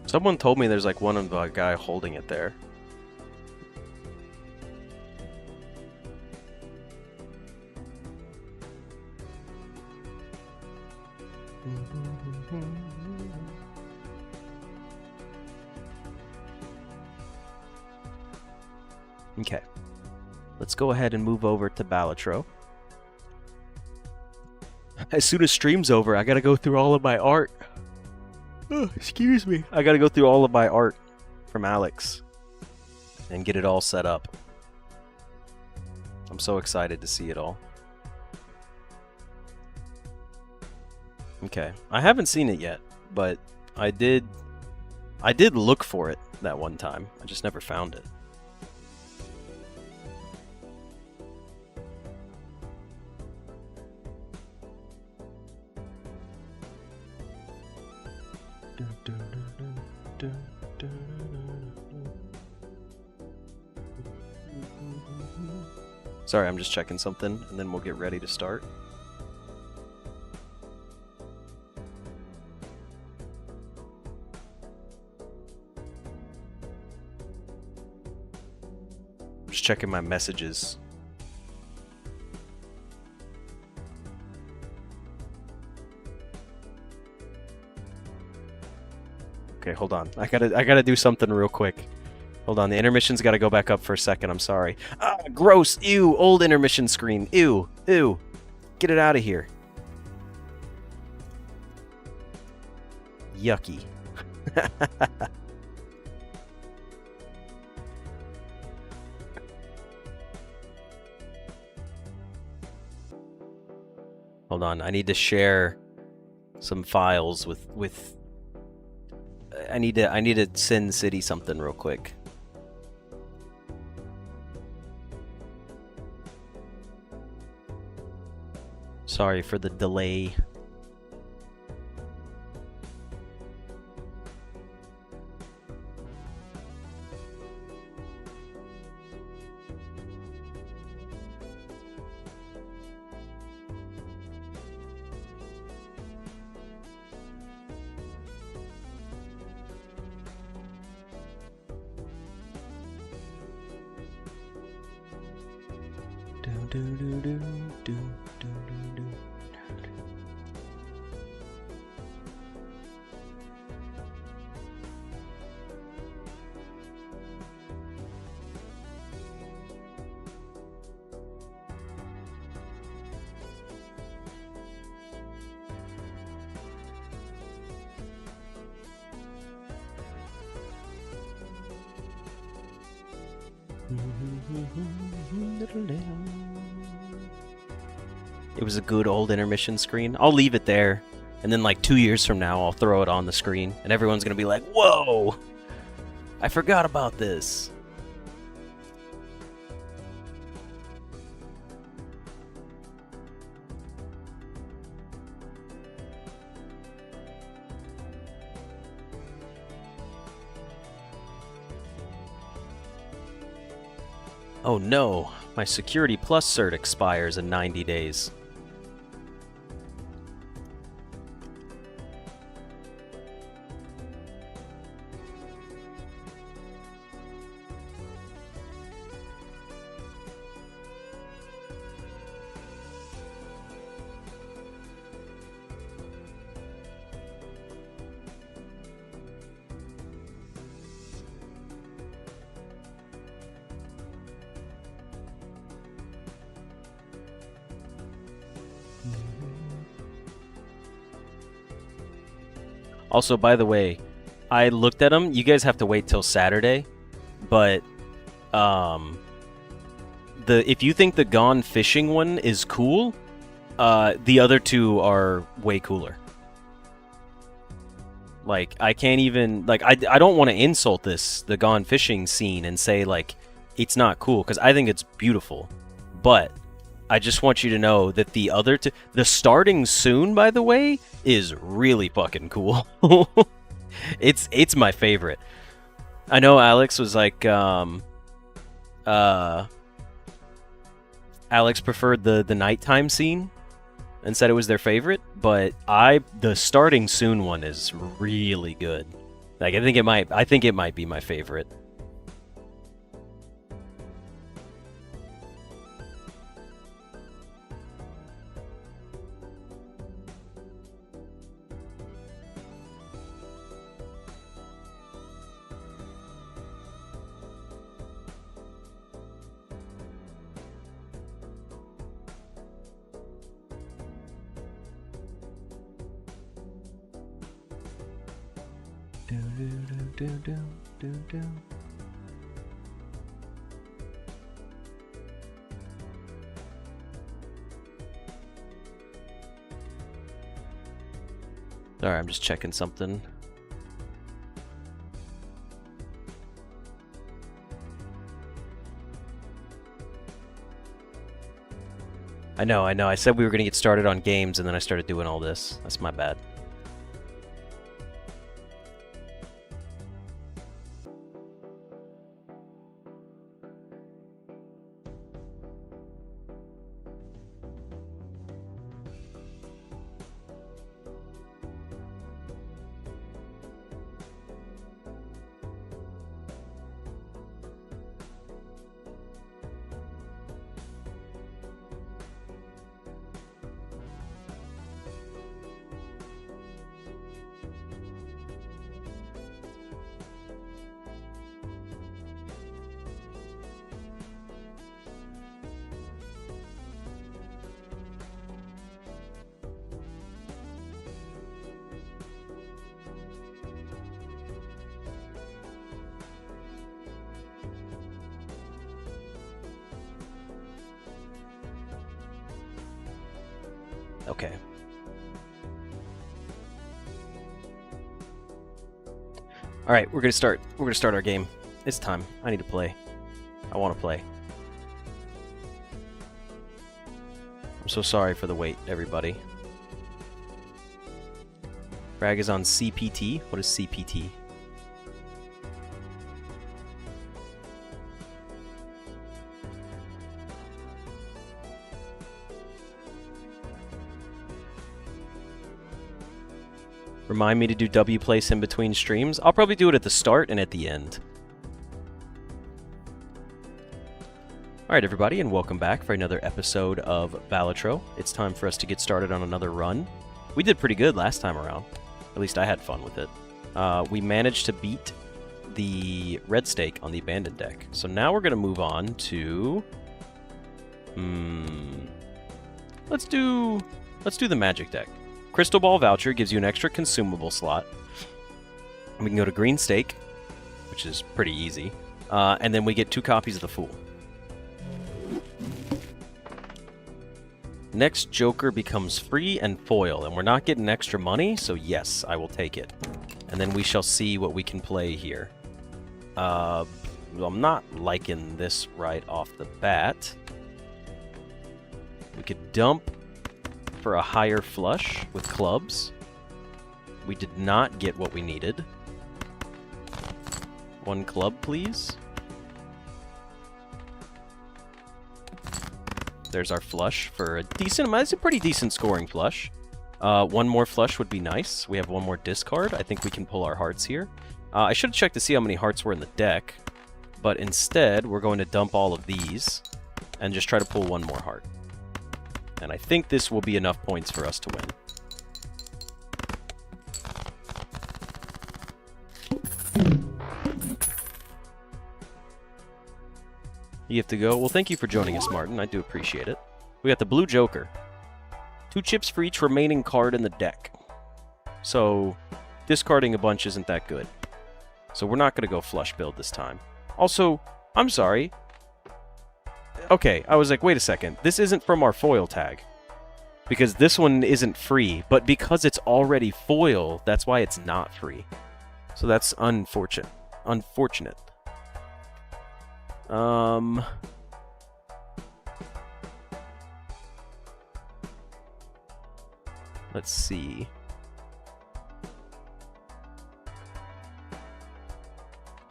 Someone told me there's like one of the guy holding it there. Okay. Let's go ahead and move over to Balatro. As soon as stream's over, I gotta go through all of my art. Oh, excuse me. I gotta go through all of my art from Alex and get it all set up. I'm so excited to see it all. Okay. I haven't seen it yet, but I did look for it that one time. I just never found it. Sorry, I'm just checking something, and then we'll get ready to start. Just checking my messages. Okay, hold on. I gotta do something real quick. Hold on, the intermission's gotta go back up for a second, I'm sorry. Ah, gross! Ew! Old intermission screen. Ew! Ew! Get it out of here. Yucky. Hold on, I need to share some files with I need to send City something real quick. Sorry for the delay. It was a good old intermission screen. I'll leave it there, and then like 2 years from now, I'll throw it on the screen, and everyone's gonna be like, "Whoa! I forgot about this." Oh no, my Security Plus cert expires in 90 days. Also, by the way, I looked at them. You guys have to wait till Saturday, but if you think the Gone Fishing one is cool, the other two are way cooler. Like, I can't even, like, I don't want to insult the Gone Fishing scene and say, like, it's not cool, because I think it's beautiful. But I just want you to know that the other two, the Starting Soon, by the way, is really fucking cool. It's my favorite. I know Alex was like, Alex preferred the nighttime scene and said it was their favorite, but the Starting Soon one is really good. Like, I think it might be my favorite. Alright, I'm just checking something. I know. I said we were going to get started on games, and then I started doing all this. That's my bad. Okay. All right, we're gonna start our game. It's time. I need to play. I want to play. I'm so sorry for the wait, everybody. Brag is on CPT. What is CPT? Remind me to do W place in between streams. I'll probably do it at the start and at the end. Alright everybody, and welcome back for another episode of Balatro. It's time for us to get started on another run. We did pretty good last time around. At least I had fun with it. We managed to beat the red stake on the abandoned deck. So now we're going to move on to... Let's do the magic deck. Crystal Ball Voucher gives you an extra consumable slot. We can go to Green Stake, which is pretty easy. And then we get 2 copies of the Fool. Next Joker becomes free and foil, and we're not getting extra money, so yes, I will take it. And then we shall see what we can play here. I'm not liking this right off the bat. We could dump for a higher flush with clubs. We did not get what we needed. 1 club, please. There's our flush for a decent amount. It's a pretty decent scoring flush. 1 more flush would be nice. We have 1 more discard. I think we can pull our hearts here. I should have checked to see how many hearts were in the deck, but instead we're going to dump all of these and just try to pull 1 more heart. And I think this will be enough points for us to win. You have to go. Well, thank you for joining us, Martin. I do appreciate it. We got the blue Joker. 2 chips for each remaining card in the deck. So, discarding a bunch isn't that good. So we're not going to go flush build this time. Also, I'm sorry. Okay, I was like, wait a second. This isn't from our foil tag. Because this one isn't free. But because it's already foil, that's why it's not free. So that's unfortunate. Let's see.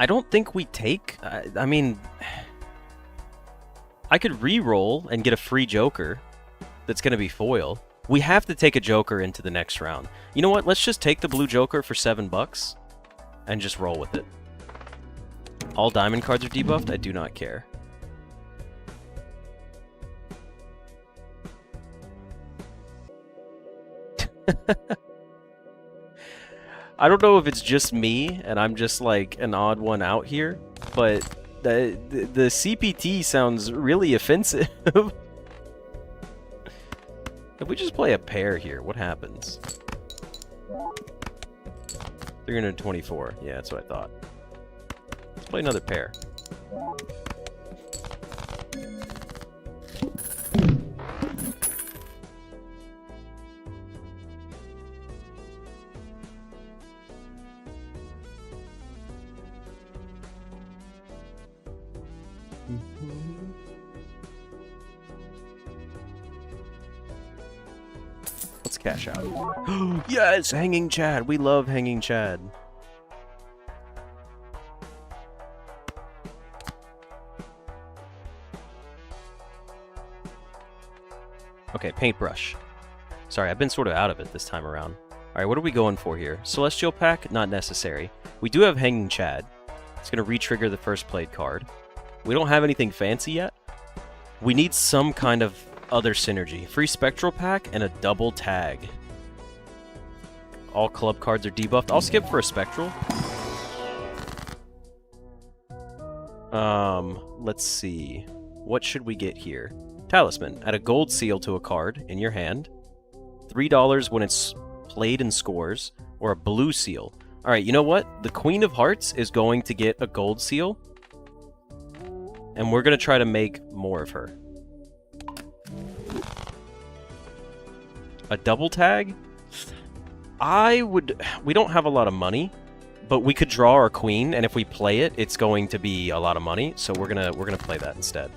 I don't think we take... I mean... I could re-roll and get a free Joker that's going to be foil. We have to take a Joker into the next round. You know what? Let's just take the blue Joker for $7 and just roll with it. All diamond cards are debuffed? I do not care. I don't know if it's just me and I'm just like an odd one out here, but the CPT sounds really offensive. If we just play a pair here, what happens? 324. Yeah, that's what I thought. Let's play another pair. Let's cash out. Yes, Hanging Chad. We love Hanging Chad. Okay, paintbrush. Sorry, I've been sort of out of it this time around. Alright, what are we going for here? Celestial Pack? Not necessary. We do have Hanging Chad. It's going to re-trigger the first played card. We don't have anything fancy yet. We need some kind of other synergy. Free Spectral Pack and a double tag. All club cards are debuffed. I'll skip for a Spectral. Let's see. What should we get here? Talisman. Add a gold seal to a card in your hand. $3 when it's played and scores. Or a blue seal. Alright, you know what? The Queen of Hearts is going to get a gold seal. And we're going to try to make more of her. A double tag? We don't have a lot of money, but we could draw our queen, and if we play it, it's going to be a lot of money, so we're gonna play that instead.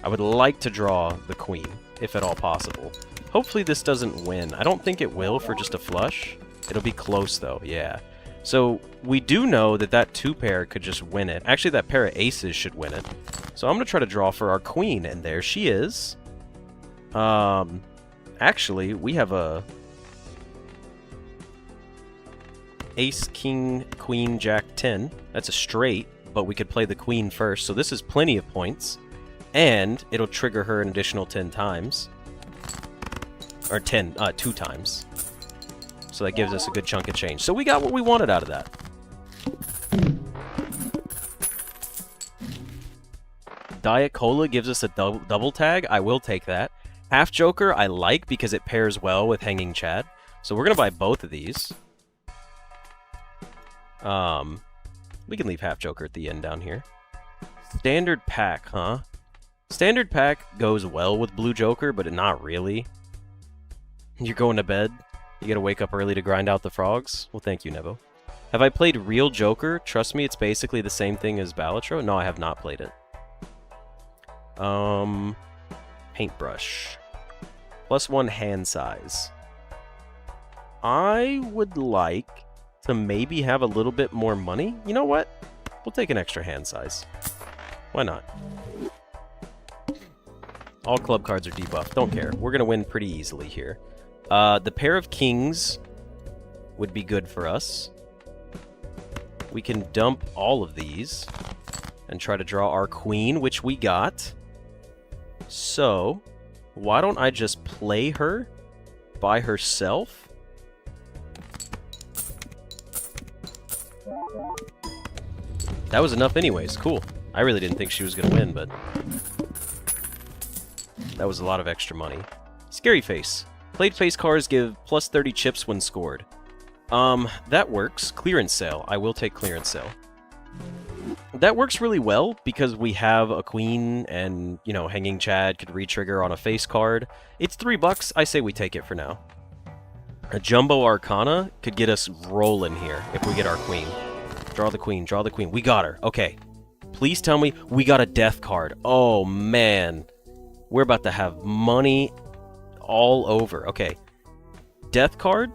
I would like to draw the queen, if at all possible. Hopefully this doesn't win. I don't think it will for just a flush. It'll be close though, yeah. So we do know that that 2-pair could just win it. Actually, that pair of aces should win it. So I'm gonna try to draw for our queen, and there she is. Actually, we have a Ace, King, Queen, Jack, 10. That's a straight, but we could play the queen first, so this is plenty of points. And it'll trigger her an additional 10 times. Or 2 times. So that gives us a good chunk of change. So we got what we wanted out of that. Diet Cola gives us a double tag. I will take that. Half Joker I like because it pairs well with Hanging Chad. So we're going to buy both of these. We can leave Half Joker at the end down here. Standard Pack, huh? Standard Pack goes well with Blue Joker, but not really. You're going to bed? You gotta wake up early to grind out the frogs? Well, thank you, Nevo. Have I played Real Joker? Trust me, it's basically the same thing as Balatro. No, I have not played it. Paintbrush. +1 hand size. I would like to maybe have a little bit more money. You know what? We'll take an extra hand size. Why not? All club cards are debuffed. Don't care. We're going to win pretty easily here. The pair of kings would be good for us. We can dump all of these and try to draw our queen, which we got. So, why don't I just play her by herself? That was enough anyways. Cool. I really didn't think she was going to win, but that was a lot of extra money. Scary Face. Played face cards give +30 chips when scored. That works. Clearance sale. I will take clearance sale. That works really well because we have a queen and, you know, Hanging Chad could re-trigger on a face card. It's $3. I say we take it for now. A Jumbo Arcana could get us rolling here if we get our queen. Draw the queen. Draw the queen. We got her. Okay. Please tell me we got a death card. Oh, man. We're about to have money all over. Okay. Death card.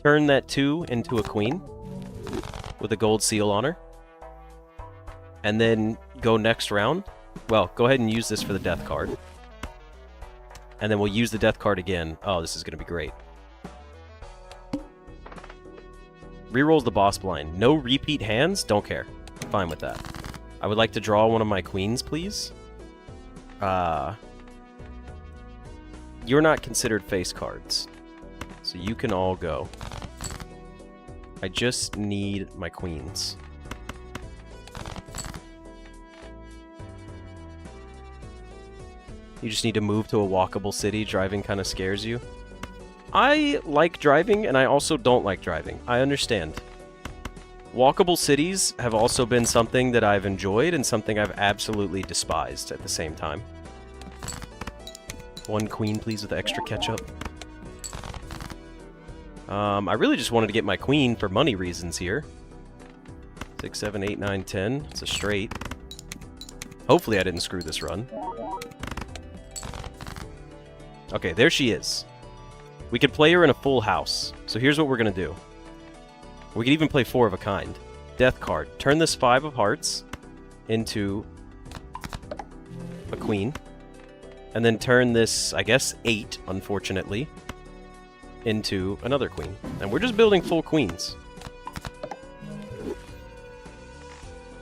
Turn that 2 into a queen with a gold seal on her. And then go next round. Well, go ahead and use this for the death card. And then we'll use the death card again. Oh, this is going to be great. Rerolls the boss blind. No repeat hands? Don't care. Fine with that. I would like to draw one of my queens, please. You're not considered face cards. So you can all go. I just need my queens. You just need to move to a walkable city. Driving kind of scares you. I like driving, and I also don't like driving. I understand. Walkable cities have also been something that I've enjoyed and something I've absolutely despised at the same time. One queen, please, with extra ketchup. I really just wanted to get my queen for money reasons here. 6, 7, 8, 9, 10. It's a straight. Hopefully I didn't screw this run. Okay, there she is. We could play her in a full house. So here's what we're going to do. We could even play 4 of a kind. Death card. Turn this 5 of hearts into a queen. And then turn this, I guess, 8, unfortunately, into another queen. And we're just building full queens.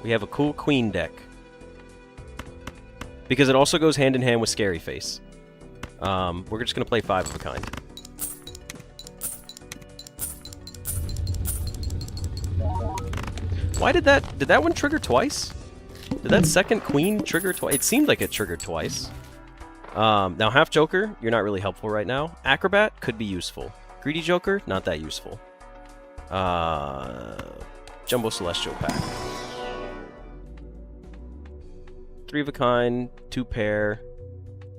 We have a cool queen deck. Because it also goes hand in hand with Scary Face. We're just going to play 5 of a kind. Why did that one trigger twice? Did that second queen trigger twice? It seemed like it triggered twice. Now, Half Joker, you're not really helpful right now. Acrobat could be useful. Greedy Joker, not that useful. Jumbo Celestial pack. 3 of a kind, 2 pair.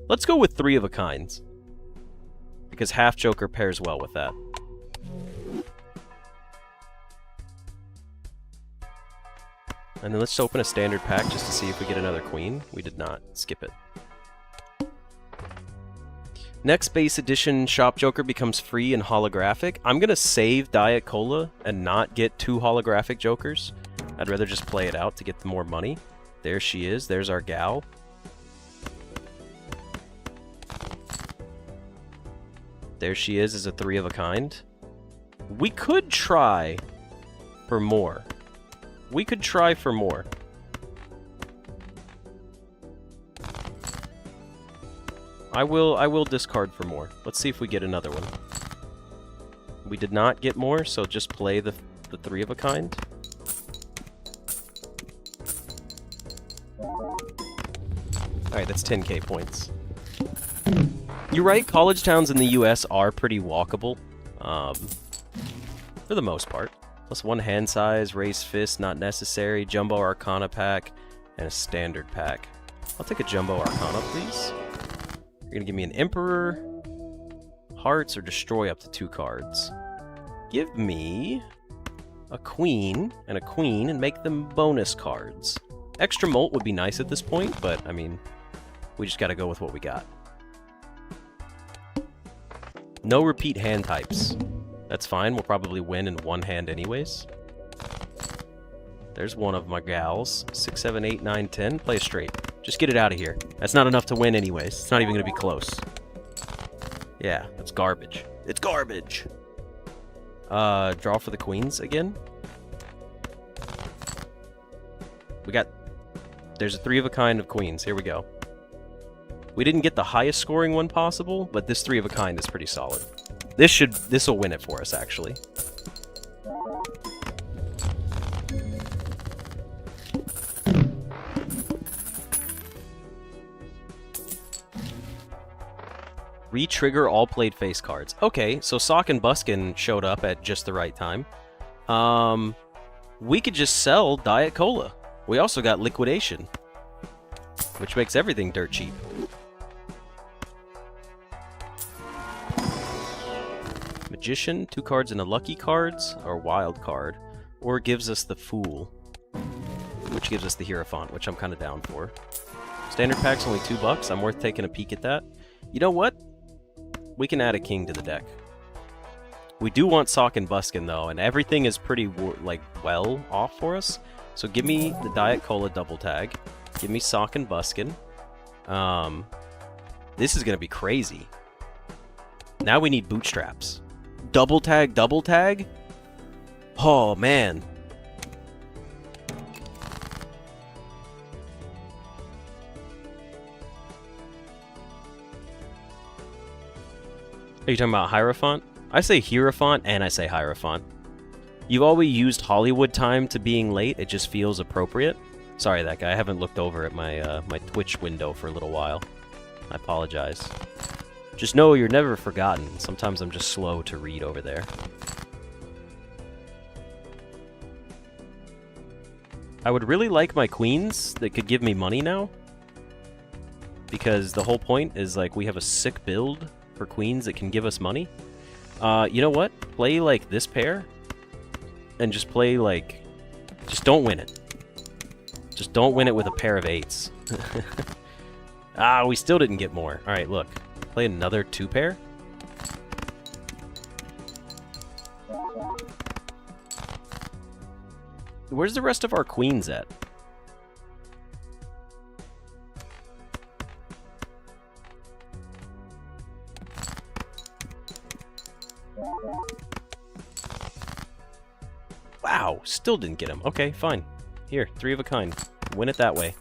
Let's go with 3 of a kinds. Because Half Joker pairs well with that. And then let's open a standard pack just to see if we get another queen. We did not. Skip it. Next base edition Shop Joker becomes free and holographic. I'm going to save Diet Cola and not get 2 holographic Jokers. I'd rather just play it out to get more money. There she is. There's our gal. There she is as a 3 of a kind. We could try for more. We could try for more. I will discard for more. Let's see if we get another one. We did not get more, so just play the 3 of a kind. Alright, that's 10k points. You're right, college towns in the US are pretty walkable. For the most part. Plus 1 hand size, raised fist, not necessary, Jumbo Arcana pack, and a standard pack. I'll take a Jumbo Arcana, please. You're gonna give me an Emperor, Hearts, or destroy up to 2 cards. Give me a Queen, and make them bonus cards. Extra Molt would be nice at this point, but, I mean, we just gotta go with what we got. No repeat hand types. That's fine, we'll probably win in 1 hand anyways. There's one of my gals. 6, 7, 8, 9, 10. Play a straight. Just get it out of here. That's not enough to win anyways. It's not even going to be close. Yeah, that's garbage. It's garbage! Draw for the queens again. We got... There's a 3 of a kind of queens. Here we go. We didn't get the highest scoring one possible, but this 3 of a kind is pretty solid. This'll win it for us, actually. Re-trigger all played face cards. Okay, so Sock and Buskin showed up at just the right time. We could just sell Diet Cola. We also got Liquidation, which makes everything dirt cheap. Magician, 2 cards and a Lucky Cards, or Wild Card, or gives us the Fool, which gives us the Hierophant, which I'm kind of down for. Standard pack's only $2. I'm worth taking a peek at that. You know what? We can add a king to the deck. We do want Sock and Buskin, though, and everything is pretty, well off for us. So give me the Diet Cola double tag. Give me Sock and Buskin. This is going to be crazy. Now we need Bootstraps. Double tag, double tag? Oh, man. Are you talking about Hierophant? I say Hierophant and I say Hierophant. You've always used Hollywood time to being late. It just feels appropriate. Sorry, that guy. I haven't looked over at my my Twitch window for a little while. I apologize. Just know you're never forgotten. Sometimes I'm just slow to read over there. I would really like my queens that could give me money now. Because the whole point is, like, we have a sick build for queens that can give us money. You know what? Play, like, this pair. And just play, like... Just don't win it. Just don't win it with a pair of 8s. Ah, we still didn't get more. Alright, look. Play another 2-pair. Where's the rest of our queens at? Wow, still didn't get him. Okay, fine. Here, 3 of a kind. Win it that way.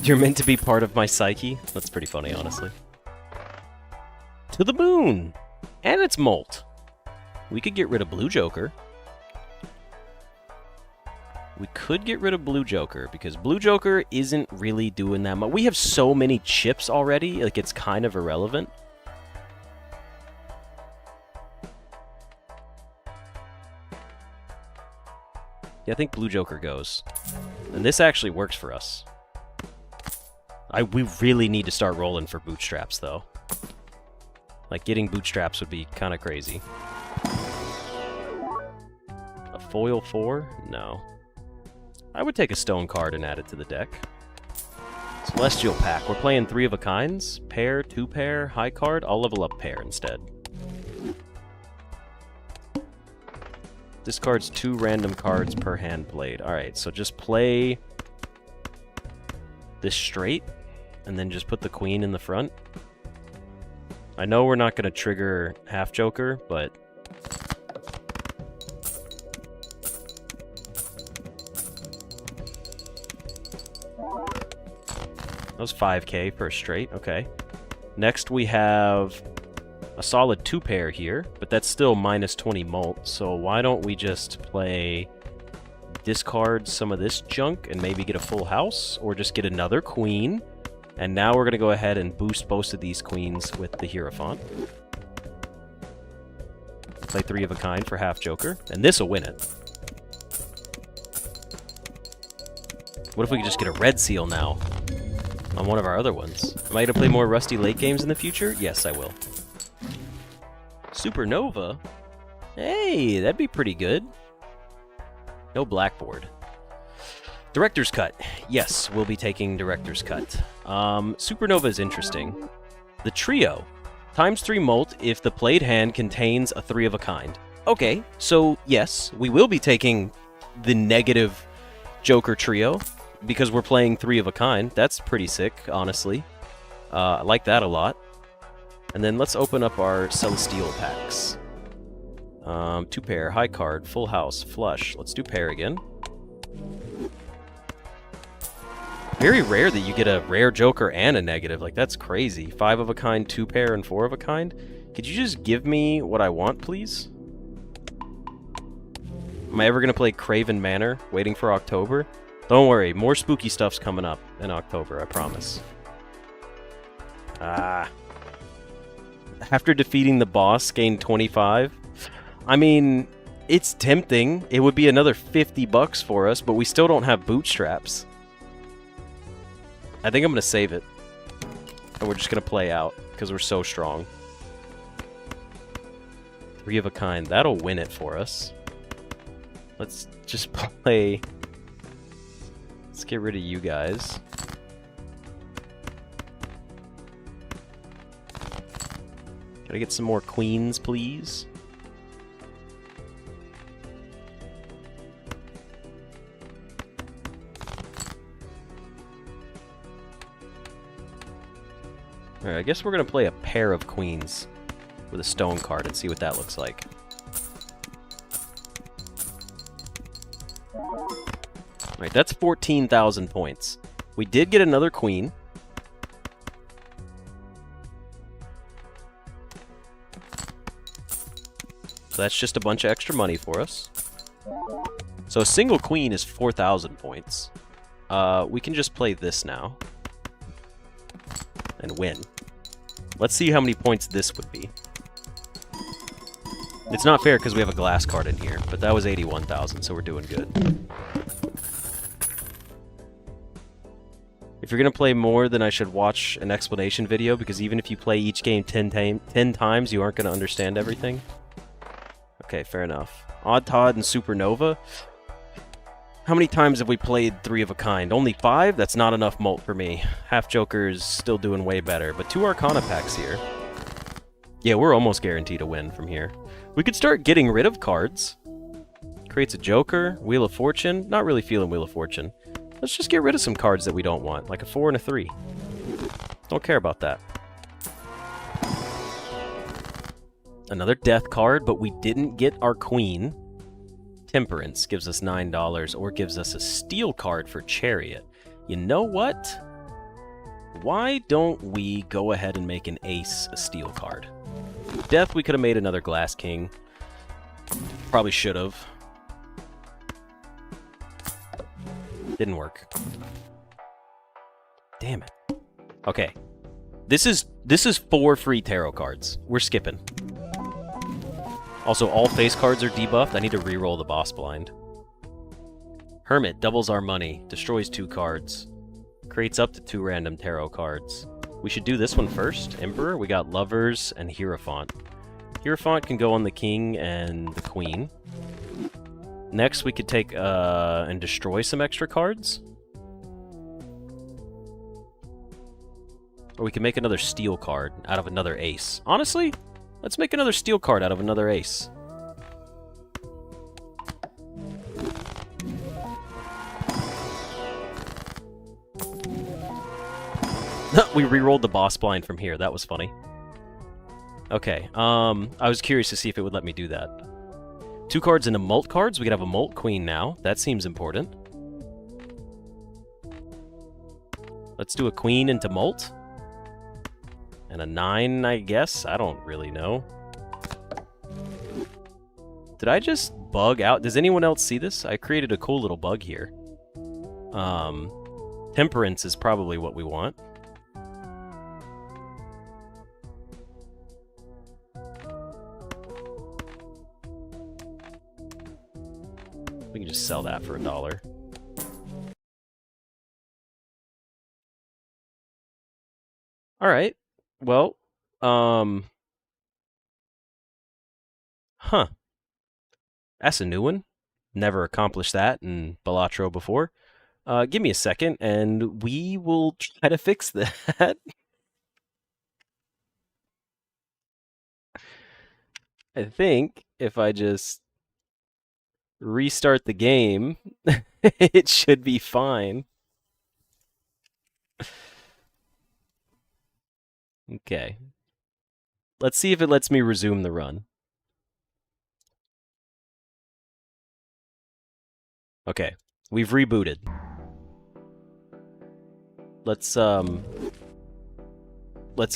You're meant to be part of my psyche? That's pretty funny, honestly. To the moon! And it's Molt. We could get rid of Blue Joker. We could get rid of Blue Joker, because Blue Joker isn't really doing that much. We have so many chips already, like, it's kind of irrelevant. Yeah, I think Blue Joker goes. And this actually works for us. We really need to start rolling for bootstraps, though. Like, getting bootstraps would be kind of crazy. A foil 4? No. I would take a stone card and add it to the deck. Celestial Pack. We're playing 3 of a kinds. Pair, 2-pair, high card. I'll level up pair instead. Discards 2 random cards per hand played. Alright, so just play this straight, and then just put the queen in the front. I know we're not going to trigger half Joker, but... That was 5k per straight, okay. Next we have a solid 2-pair here, but that's still minus 20 Molt, so why don't we just play... discard some of this junk and maybe get a full house, or just get another queen. And now we're going to go ahead and boost both of these queens with the Hierophant. Play 3 of a kind for half Joker, and this will win it. What if we could just get a red seal now on one of our other ones? Am I going to play more Rusty late games in the future? Yes, I will. Supernova? Hey, that'd be pretty good. No blackboard. Director's Cut. Yes, we'll be taking Director's Cut. Supernova is interesting. The trio. Times 3 Molt if the played hand contains a 3 of a kind. Okay, so yes, we will be taking the negative Joker trio because we're playing 3 of a kind. That's pretty sick, honestly. I like that a lot. And then let's open up our Celestial packs. 2-pair, high card, full house, flush. Let's do pair again. Very rare that you get a rare Joker and a negative. Like, that's crazy. 5 of a kind, 2-pair, and 4 of a kind. Could you just give me what I want, please? Am I ever going to play Craven Manor, waiting for October? Don't worry, more spooky stuff's coming up in October, I promise. Ah. After defeating the boss, gain 25. I mean, it's tempting. It would be another 50 bucks for us, but we still don't have bootstraps. I think I'm going to save it. And we're just going to play out, because we're so strong. 3 of a kind. That'll win it for us. Let's just play... Let's get rid of you guys. Gotta get some more queens, please. Alright, I guess we're gonna play a pair of queens with a stone card and see what that looks like. Alright, that's 14,000 points. We did get another queen. So that's just a bunch of extra money for us. So a single queen is 4,000 points. We can just play this now. And win. Let's see how many points this would be. It's not fair because we have a glass card in here, but that was 81,000, so we're doing good. If you're going to play more, then I should watch an explanation video, because even if you play each game 10 times, you aren't going to understand everything. Okay, fair enough. Odd Todd and Supernova. How many times have we played 3 of a kind? Only 5? That's not enough mult for me. Half Joker's still doing way better, but 2 Arcana packs here. Yeah, we're almost guaranteed to win from here. We could start getting rid of cards. Creates a Joker, Wheel of Fortune. Not really feeling Wheel of Fortune. Let's just get rid of some cards that we don't want, like a 4 and a 3. Don't care about that. Another death card, but we didn't get our queen. Temperance gives us $9, or gives us a steel card for Chariot. You know what? Why don't we go ahead and make an ace a steel card? Death, we could have made another Glass King. Probably should have. Didn't work. Damn it. Okay. This is 4 free tarot cards. We're skipping. Also, all face cards are debuffed. I need to reroll the boss blind. Hermit doubles our money, destroys 2 cards, creates up to 2 random tarot cards. We should do this one first. Emperor, we got Lovers and Hierophant. Hierophant can go on the king and the queen. Next, we could take and destroy some extra cards. Or we can make another steel card out of another ace. Honestly, let's make another steel card out of another ace. We re-rolled the boss blind from here. That was funny. Okay, I was curious to see if it would let me do that. 2 cards into Mult cards. We could have a Mult Queen now. That seems important. Let's do a Queen into Mult. And a 9, I guess? I don't really know. Did I just bug out? Does anyone else see this? I created a cool little bug here. Temperance is probably what we want. We can just sell that for $1. Alright. Well, huh. That's a new one. Never accomplished that in Balatro before. Give me a second, and we will try to fix that. I think if I just restart the game, it should be fine. Okay. Let's see if it lets me resume the run. Okay. We've rebooted. Let's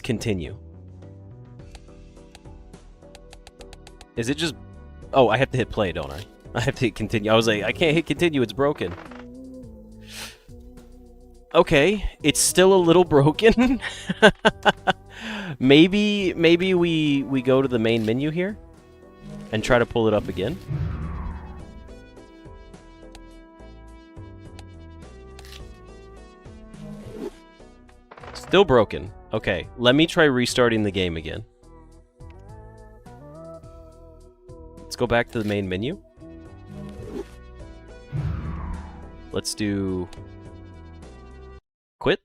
continue. Is it just... Oh, I have to hit play, don't I? I have to hit continue. I was like, I can't hit continue, it's broken. Okay, it's still a little broken. maybe we go to the main menu here and try to pull it up again. Still broken. Okay, let me try restarting the game again. Let's go back to the main menu. Let's do quit.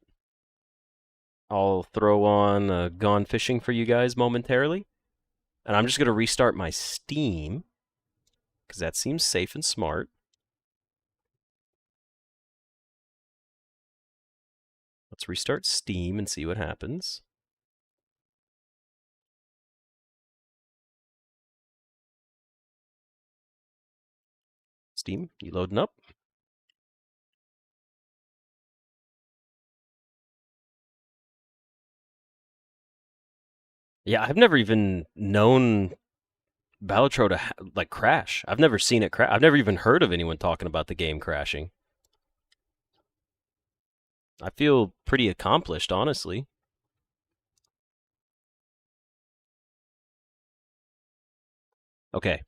I'll throw on Gone Fishing for you guys momentarily. And I'm just going to restart my Steam, because that seems safe and smart. Let's restart Steam and see what happens. Steam, you loading up? Yeah, I've never even known Balatro to like crash. I've never seen it crash. I've never even heard of anyone talking about the game crashing. I feel pretty accomplished, honestly. Okay.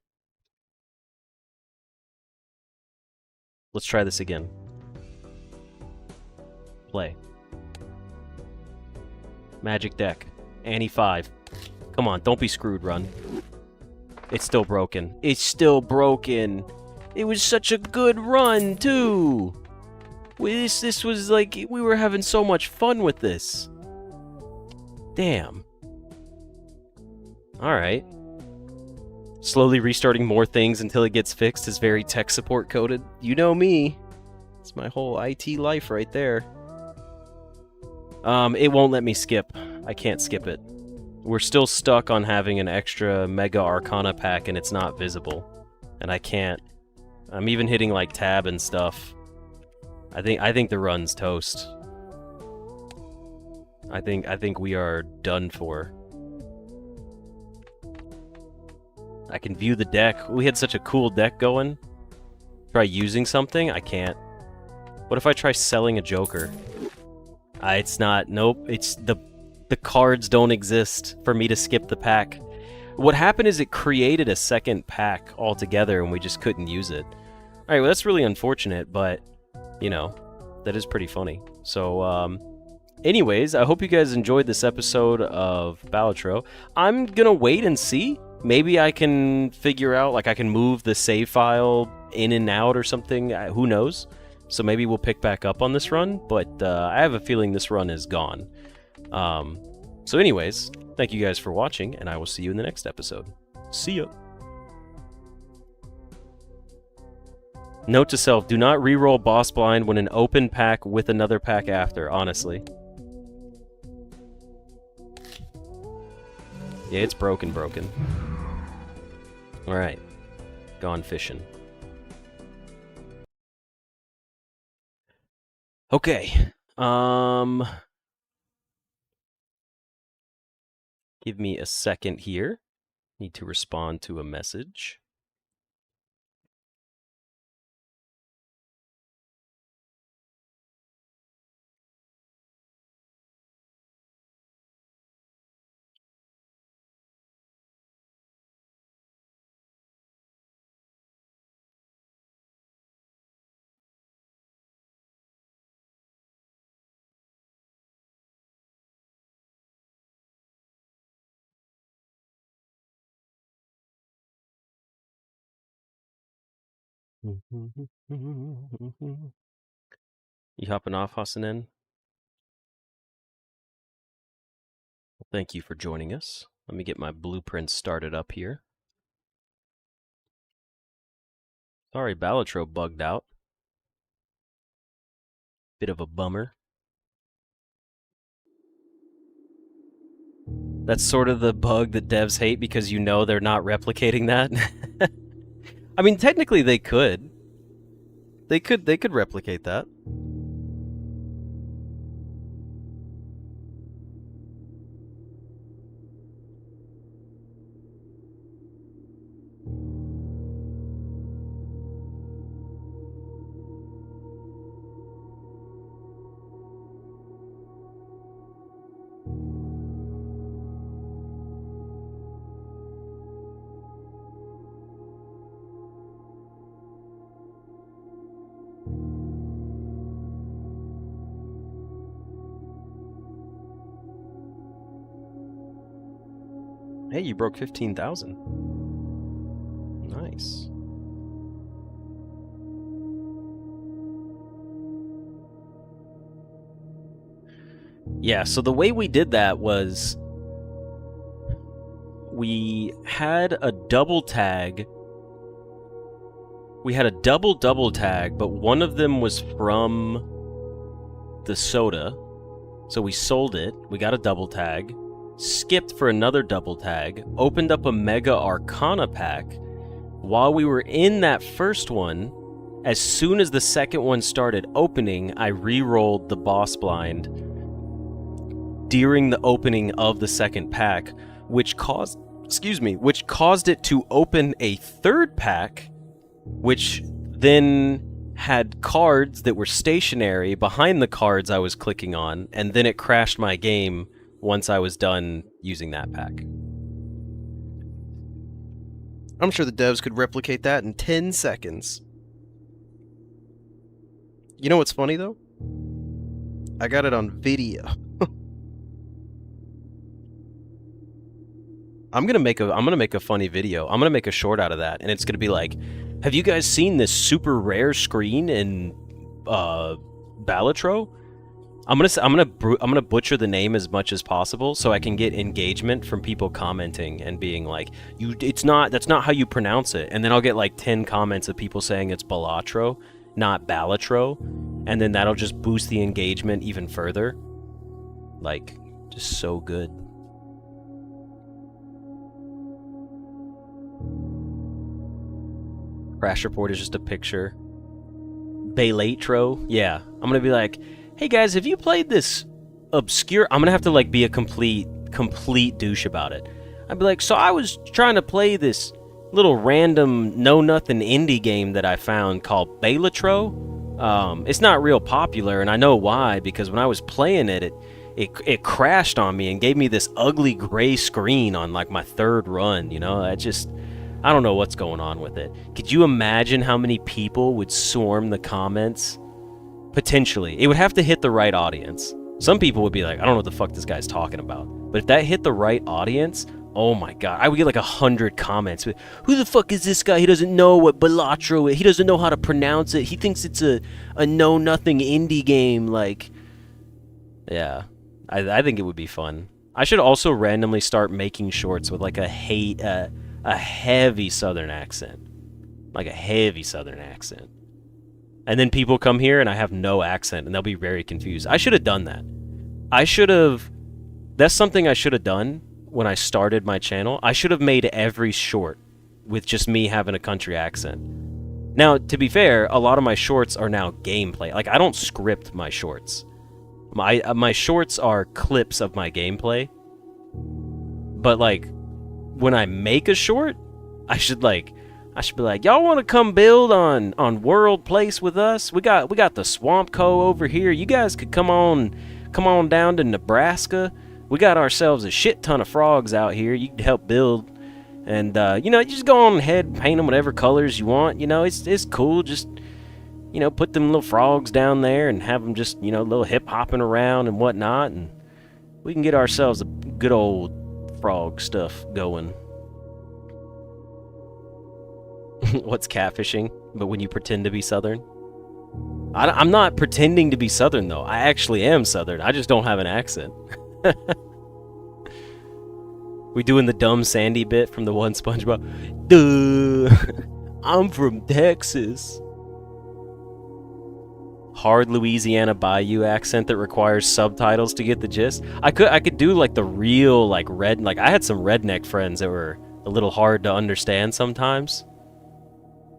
Let's try this again. Play. Magic deck. Annie 5. Come on, don't be screwed, run. It's still broken. It's still broken. It was such a good run, too. This was like, we were having so much fun with this. Damn. Alright. Slowly restarting more things until it gets fixed is very tech support coded. You know me. It's my whole IT life right there. It won't let me skip. I can't skip it. We're still stuck on having an extra Mega Arcana pack and it's not visible. And I can't. I'm even hitting like tab and stuff. I think the run's toast. I think we are done for. I can view the deck. We had such a cool deck going. Try using something? I can't. What if I try selling a Joker? It's not. Nope. It's the cards don't exist for me to skip the pack. What happened is it created a second pack altogether and we just couldn't use it. Alright, well that's really unfortunate, but, you know, that is pretty funny. So, anyways, I hope you guys enjoyed this episode of Balatro. I'm gonna wait and see. Maybe I can figure out, like I can move the save file in and out or something. Who knows? So maybe we'll pick back up on this run, but I have a feeling this run is gone. So anyways, thank you guys for watching, and I will see you in the next episode. See ya! Note to self, do not re-roll boss blind when an open pack with another pack after, honestly. Yeah, it's broken. Alright. Gone fishing. Okay. Give me a second here. Need to respond to a message. You hopping off, Hasanen? Thank you for joining us. Let me get my blueprint started up here. Sorry, Balatro bugged out. Bit of a bummer. That's sort of the bug that devs hate because you know they're not replicating that. I mean, technically they could. They could replicate that. Hey, you broke 15,000. Nice. Yeah, so the way we did that was we had a double tag. We had a double tag, but one of them was from the soda. So we sold it. We got a double tag. Skipped for another double tag, opened up a Mega Arcana pack. While we were in that first one, as soon as the second one started opening, I re-rolled the boss blind during the opening of the second pack, which caused excuse me, which caused it to open a third pack, which then had cards that were stationary behind the cards I was clicking on, and then it crashed my game once I was done using that pack. I'm sure the devs could replicate that in 10 seconds. You know what's funny, though? I got it on video. I'm gonna make a funny video. I'm gonna make a short out of that, and it's gonna be like, have you guys seen this super rare screen in Balatro? I'm gonna butcher the name as much as possible so I can get engagement from people commenting and being like, that's not how you pronounce it. And then I'll get like 10 comments of people saying it's Balatro, not Balatro, and then that'll just boost the engagement even further. Like, just so good. Crash report is just a picture. Balatro, yeah. I'm gonna be like, hey guys, have you played this obscure... I'm gonna have to like be a complete douche about it. I'd be like, so I was trying to play this little random know-nothing indie game that I found called Balatro. It's not real popular, and I know why, because when I was playing it, it crashed on me and gave me this ugly gray screen on like my third run, you know? I don't know what's going on with it. Could you imagine how many people would swarm the comments? Potentially. It would have to hit the right audience. Some people would be like, I don't know what the fuck this guy's talking about. But if that hit the right audience, oh my god, I would get like 100 comments. Who the fuck is this guy? He doesn't know what Balatro is. He doesn't know how to pronounce it. He thinks it's a know-nothing indie game. Like, yeah. I think it would be fun. I should also randomly start making shorts with like a heavy southern accent. Like a heavy southern accent. And then people come here and I have no accent and they'll be very confused. I should have done that. That's something I should have done when I started my channel. I should have made every short with just me having a country accent. Now, to be fair, a lot of my shorts are now gameplay. Like, I don't script my shorts. My shorts are clips of my gameplay. But, like, when I make a short, I should be like, y'all want to come build on World Place with us? We got the Swamp Co over here. You guys could come on down to Nebraska. We got ourselves a shit ton of frogs out here. You can help build, and you know, you just go on ahead and paint them whatever colors you want. You know, it's cool. Just, you know, put them little frogs down there and have them just, you know, little hip hopping around and whatnot, and we can get ourselves a good old frog stuff going. What's catfishing? But when you pretend to be Southern? I'm not pretending to be Southern, though. I actually am Southern. I just don't have an accent. We doing the dumb Sandy bit from the one SpongeBob? Duh! I'm from Texas. Hard Louisiana Bayou accent that requires subtitles to get the gist. I could do like the real like I had some redneck friends that were a little hard to understand sometimes.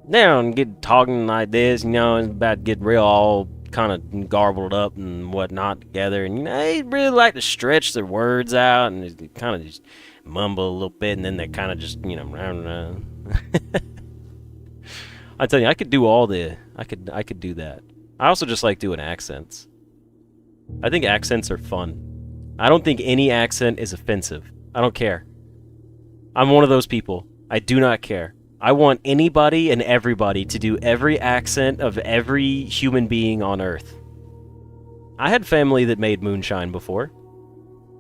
They don't get talking like this, you know, it's about to get real all kind of garbled up and whatnot together, and you know, they really like to stretch their words out and kind of just mumble a little bit, and then they kind of just, you know, I tell you, I could do I could do that. I also just like doing accents. I think accents are fun. I don't think any accent is offensive. I don't care. I'm one of those people. I do not care. I want anybody and everybody to do every accent of every human being on Earth. I had family that made moonshine before.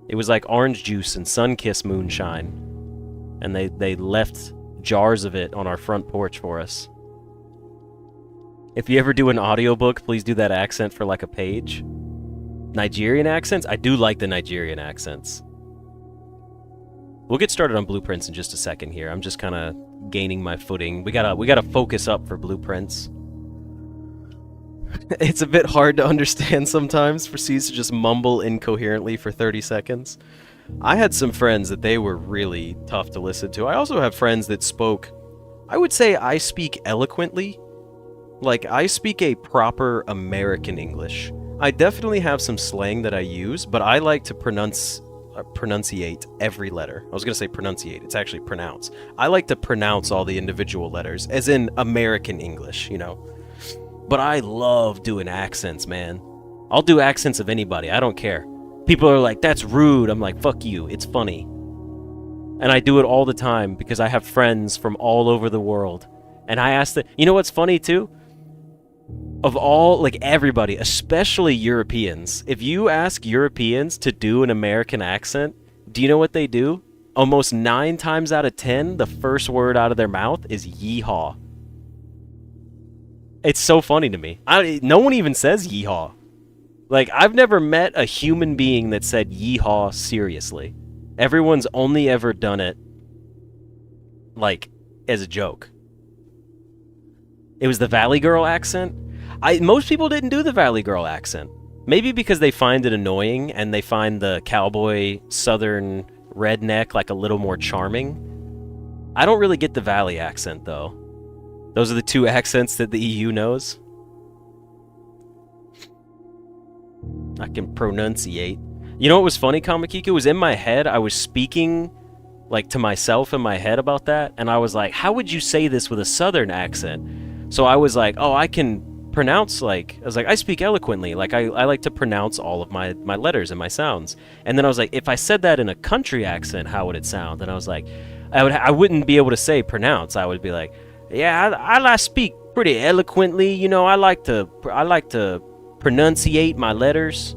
It was like orange juice and sun-kissed moonshine. And they left jars of it on our front porch for us. If you ever do an audiobook, please do that accent for like a page. Nigerian accents? I do like the Nigerian accents. We'll get started on blueprints in just a second here. I'm just kind of gaining my footing. We gotta focus up for blueprints. It's a bit hard to understand sometimes for C's to just mumble incoherently for 30 seconds. I had some friends that they were really tough to listen to. I also have friends that spoke, I would say I speak eloquently. Like, I speak a proper American English. I definitely have some slang that I use, but I like to pronounce pronunciate every letter. I was gonna say pronunciate. It's actually pronounce. I like to pronounce all the individual letters, as in American English, you know. But I love doing accents, man. I'll do accents of anybody. I don't care. People are like, "That's rude." I'm like, "Fuck you. It's funny." And I do it all the time because I have friends from all over the world. And I ask them, you know what's funny too? Of all, like everybody, especially Europeans, if you ask Europeans to do an American accent, do you know what they do? Almost 9 times out of 10, the first word out of their mouth is yeehaw. It's so funny to me. No one even says yeehaw. Like, I've never met a human being that said yeehaw seriously. Everyone's only ever done it, like, as a joke. It was the Valley Girl accent. Most people didn't do the Valley Girl accent. Maybe because they find it annoying and they find the cowboy southern redneck like a little more charming. I don't really get the Valley accent though. Those are the 2 accents that the EU knows. I can pronunciate. You know what was funny, Kamakiku? It was in my head. I was speaking like to myself in my head about that, and I was like, how would you say this with a southern accent? So I was like, oh, I can pronounce, like, I was like, I speak eloquently. Like, I like to pronounce all of my letters and my sounds. And then I was like, if I said that in a country accent, how would it sound? And I was like, I wouldn't be able to say pronounce. I would be like, yeah, I speak pretty eloquently. You know, I like to pronunciate my letters.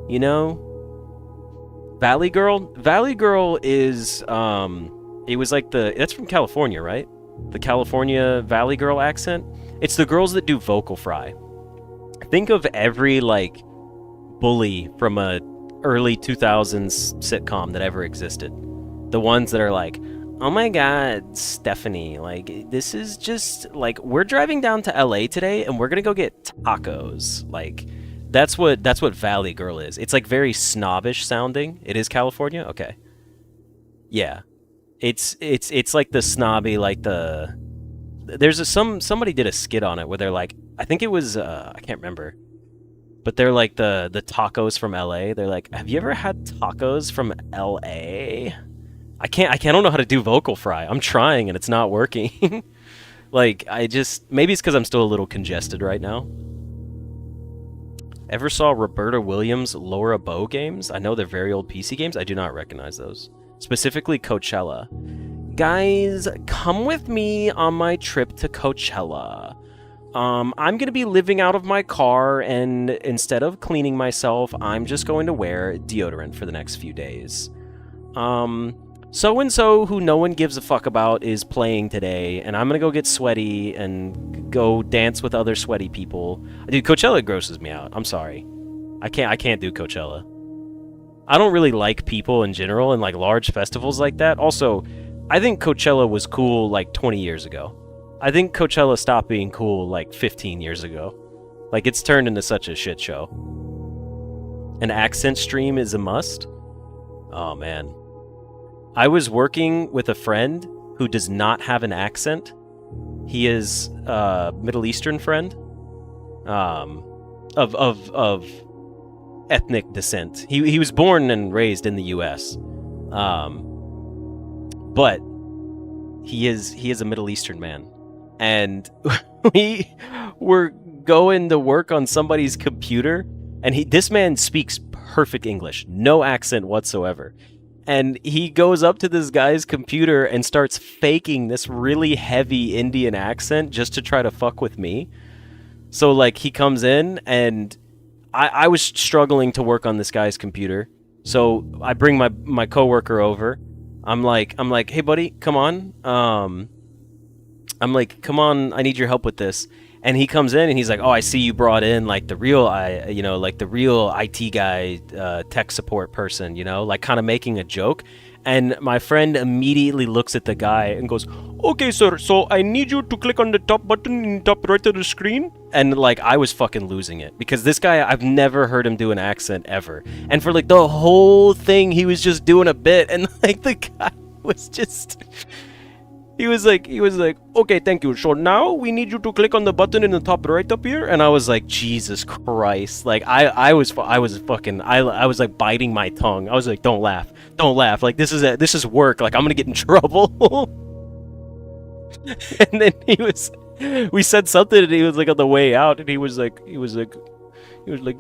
You know, Valley Girl is it was like that's from California, right? The California Valley Girl accent. It's the girls that do vocal fry. Think of every like bully from a early 2000s sitcom that ever existed. The ones that are like, "Oh my god, Stephanie, like this is just like we're driving down to LA today and we're going to go get tacos." Like that's what Valley Girl is. It's like very snobbish sounding. It is California? Okay. Yeah. It's like the snobby, like the somebody did a skit on it where they're like, I think it was I can't remember, but they're like the tacos from LA. They're like, have you ever had tacos from LA? I don't know how to do vocal fry. I'm trying and it's not working. Like maybe it's because I'm still a little congested right now. Ever saw Roberta Williams' Laura Bow games? I know they're very old PC games. I do not recognize those. Specifically Coachella. Guys, come with me on my trip to Coachella. I'm going to be living out of my car, and instead of cleaning myself, I'm just going to wear deodorant for the next few days. So-and-so, who no one gives a fuck about, is playing today, and I'm going to go get sweaty and go dance with other sweaty people. Dude, Coachella grosses me out. I'm sorry. I can't do Coachella. I don't really like people in general and like large festivals like that. Also, I think Coachella was cool like 20 years ago. I think Coachella stopped being cool like 15 years ago. Like it's turned into such a shit show. An accent stream is a must? Oh man. I was working with a friend who does not have an accent. He is a Middle Eastern friend. Of ethnic descent. He was born and raised in the US. But he is a Middle Eastern man. And we were going to work on somebody's computer, and this man speaks perfect English, no accent whatsoever. And he goes up to this guy's computer and starts faking this really heavy Indian accent just to try to fuck with me. So like he comes in, and I was struggling to work on this guy's computer. So I bring my coworker over. I'm like, hey buddy, come on. I'm like, come on, I need your help with this. And he comes in and he's like, oh, I see you brought in like the real IT guy, tech support person, like kind of making a joke. And my friend immediately looks at the guy and goes, okay, sir, so I need you to click on the top button in the top right of the screen. And like, I was fucking losing it because this guy, I've never heard him do an accent ever. And for like the whole thing, he was just doing a bit. And like the guy was just, he was like, okay, thank you. So now we need you to click on the button in the top right up here. And I was like, Jesus Christ. Like I was like biting my tongue. I was like, don't laugh. Don't laugh. Like this is work. Like I'm gonna get in trouble. And then we said something and he was like on the way out and he was like,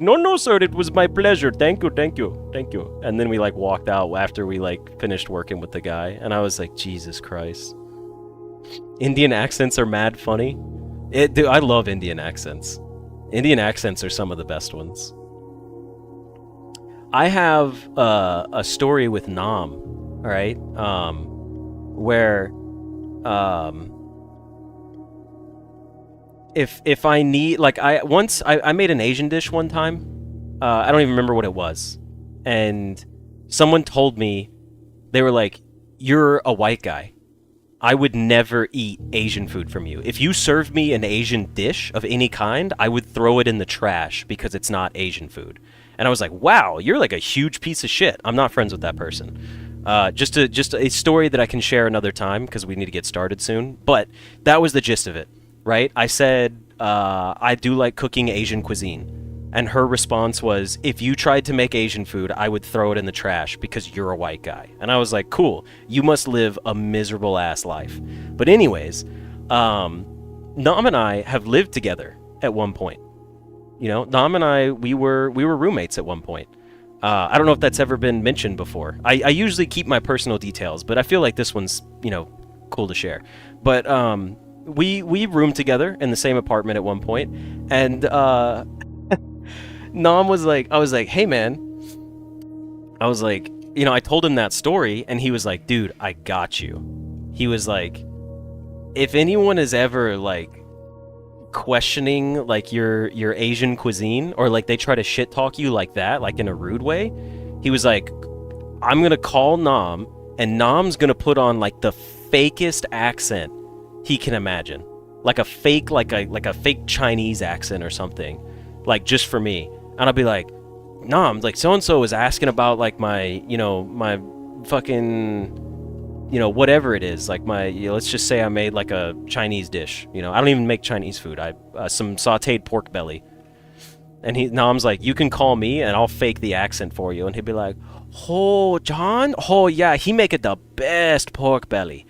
no, no, sir, it was my pleasure. Thank you, thank you, thank you. And then we like walked out after we like finished working with the guy, and I was like, Jesus Christ. Indian accents are mad funny. Dude, I love Indian accents. Indian accents are some of the best ones. I have a story with Nam, all right, where um, if I need like I made an Asian dish one time. I don't even remember what it was, and someone told me they were like, "You're a white guy. I would never eat Asian food from you. If you served me an Asian dish of any kind, I would throw it in the trash because it's not Asian food." And I was like, "Wow, you're like a huge piece of shit." I'm not friends with that person. Just a story that I can share another time because we need to get started soon. But that was the gist of it, right? I said I do like cooking Asian cuisine. And her response was, if you tried to make Asian food, I would throw it in the trash because you're a white guy. And I was like, cool, you must live a miserable ass life. But anyways, Nam and I have lived together at one point. You know, Nam and I, we were roommates at one point. I don't know if that's ever been mentioned before. I usually keep my personal details, but I feel like this one's, cool to share. But we roomed together in the same apartment at one point, and Nam was like, I was like, hey man, I was like, I told him that story, and he was like, dude, I got you. He was like, if anyone is ever like questioning like your Asian cuisine, or like they try to shit talk you like that, like in a rude way, he was like, I'm gonna call Nam, and Nam's gonna put on like the fakest accent he can imagine, like a fake, like a fake Chinese accent or something, like just for me. And I'll be like, Nam, like so and so was asking about like my, my fucking, whatever it is, like my, let's just say I made like a Chinese dish. I don't even make Chinese food. I some sautéed pork belly. And Nam's like, you can call me and I'll fake the accent for you. And he'd be like, oh, John, oh yeah, he make it the best pork belly.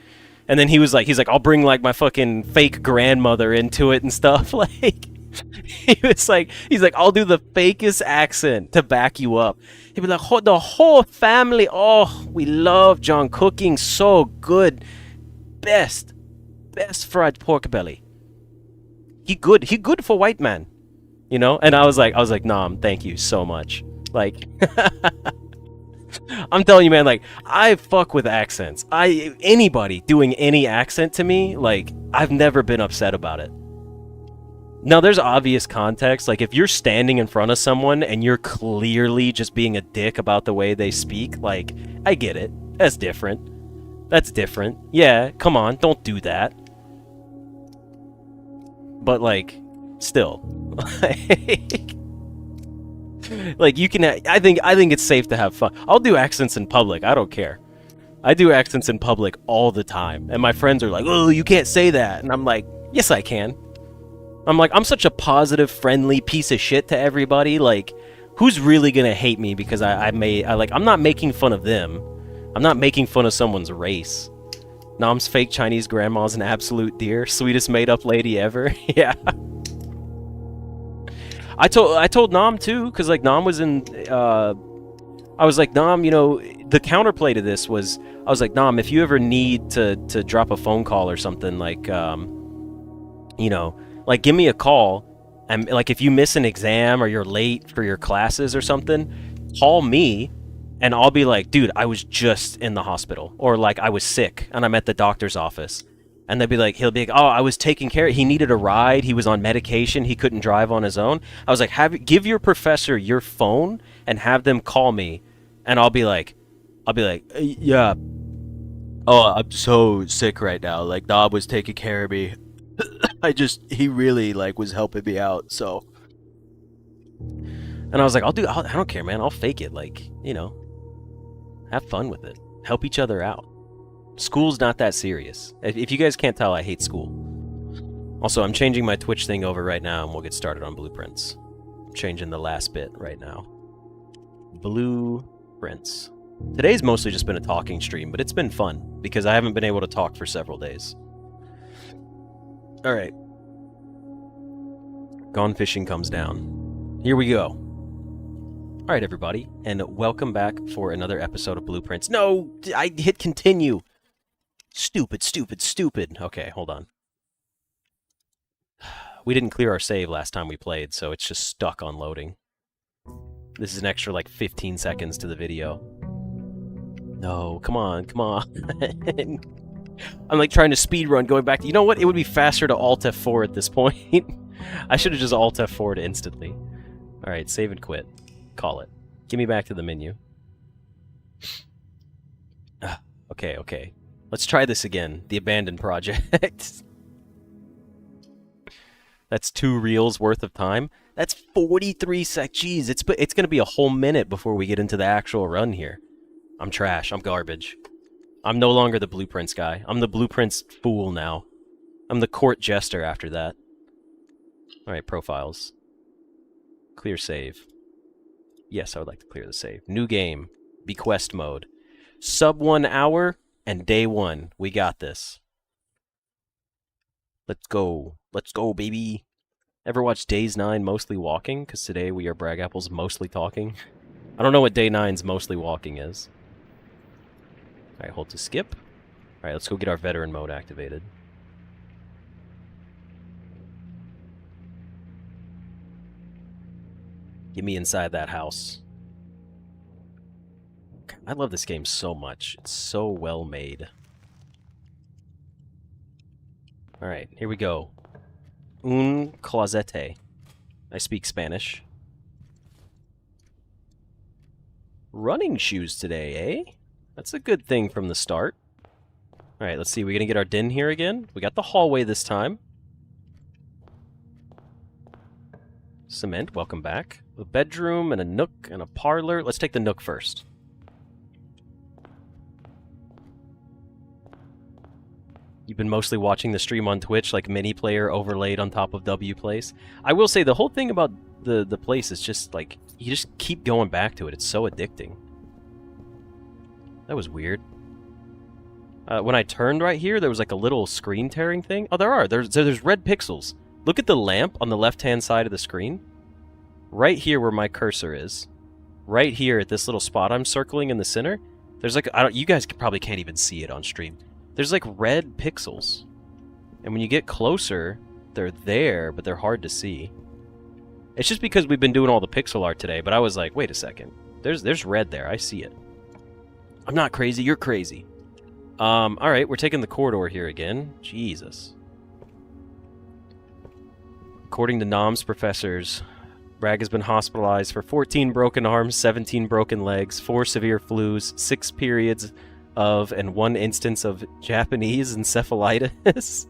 And then he's like, I'll bring like my fucking fake grandmother into it and stuff. Like, he's like, I'll do the fakest accent to back you up. He'd be like, the whole family, oh, we love John cooking so good. Best fried pork belly. He good for white man. And I was like, Nam, thank you so much. Like, I'm telling you, man, like, I fuck with accents. Anybody doing any accent to me, like, I've never been upset about it. Now, there's obvious context. Like, if you're standing in front of someone and you're clearly just being a dick about the way they speak, like, I get it. That's different. Yeah, come on, don't do that. But, like, still. Like, you can... I think it's safe to have fun. I'll do accents in public. I don't care. I do accents in public all the time. And my friends are like, oh, you can't say that. And I'm like, yes, I can. I'm like, I'm such a positive, friendly piece of shit to everybody. Like, who's really gonna hate me because I'm not making fun of them. I'm not making fun of someone's race. Nam's fake Chinese grandma's an absolute dear, sweetest made-up lady ever. Yeah. I told Nam too, because like Nam was in. I was like, Nam, the counterplay to this was, I was like, Nam, if you ever need to drop a phone call or something, like, like, give me a call, and like, if you miss an exam or you're late for your classes or something, call me, and I'll be like, dude, I was just in the hospital, or like, I was sick and I'm at the doctor's office, and he'll be like, oh, I was taking care. He needed a ride. He was on medication. He couldn't drive on his own. I was like, give your professor your phone and have them call me, and I'll be like, yeah. Oh, I'm so sick right now. Like, Nob was taking care of me. He really like was helping me out, so. And I was like, I don't care, man. I'll fake it. Like, have fun with it. Help each other out. School's not that serious. If you guys can't tell, I hate school. Also, I'm changing my Twitch thing over right now, and we'll get started on blueprints. I'm changing the last bit right now. Blueprints. Today's mostly just been a talking stream, but it's been fun, because I haven't been able to talk for several days. Alright. Gone Fishing comes down. Here we go. Alright, everybody, and welcome back for another episode of Blueprints. No! I hit continue! Stupid, stupid, stupid. Okay, hold on. We didn't clear our save last time we played, so it's just stuck on loading. This is an extra, like, 15 seconds to the video. No, come on, come on. I'm, like, trying to speedrun going back to... You know what? It would be faster to Alt F4 at this point. I should have just Alt F4'd instantly. Alright, save and quit. Call it. Give me back to the menu. Okay, okay. Let's try this again. The abandoned project. That's 2 reels worth of time. That's 43 seconds. Jeez, it's going to be a whole minute before we get into the actual run here. I'm trash. I'm garbage. I'm no longer the Blueprints guy. I'm the Blueprints fool now. I'm the court jester after that. Alright, profiles. Clear save. Yes, I would like to clear the save. New game. Bequest mode. Sub 1 hour and day 1. We got this. Let's go. Let's go, baby. Ever watch Days 9 Mostly Walking? Because today we are Bragapple's Mostly Talking. I don't know what Day 9's Mostly Walking is. Alright, hold to skip. Alright, let's go get our veteran mode activated. Get me inside that house. I love this game so much. It's so well made. Alright, here we go. Un closet. I speak Spanish. Running shoes today, eh? That's a good thing from the start. Alright, let's see. We're gonna get our den here again. We got the hallway this time. Cement, welcome back. A bedroom and a nook and a parlor. Let's take the nook first. You've been mostly watching the stream on Twitch, like mini player overlaid on top of W place. I will say the whole thing about the place is just like you just keep going back to it. It's so addicting. That was weird. When I turned right here, there was like a little screen tearing thing. Oh, there are. There's red pixels. Look at the lamp on the left-hand side of the screen. Right here where my cursor is. Right here at this little spot I'm circling in the center. There's like you guys probably can't even see it on stream. There's like red pixels. And when you get closer, they're there, but they're hard to see. It's just because we've been doing all the pixel art today, but I was like, wait a second. There's red there. I see it. I'm not crazy, you're crazy. Alright, we're taking the corridor here again. Jesus. According to NOMS professors, Bragg has been hospitalized for 14 broken arms, 17 broken legs, 4 severe flus, 6 periods of and 1 instance of Japanese encephalitis.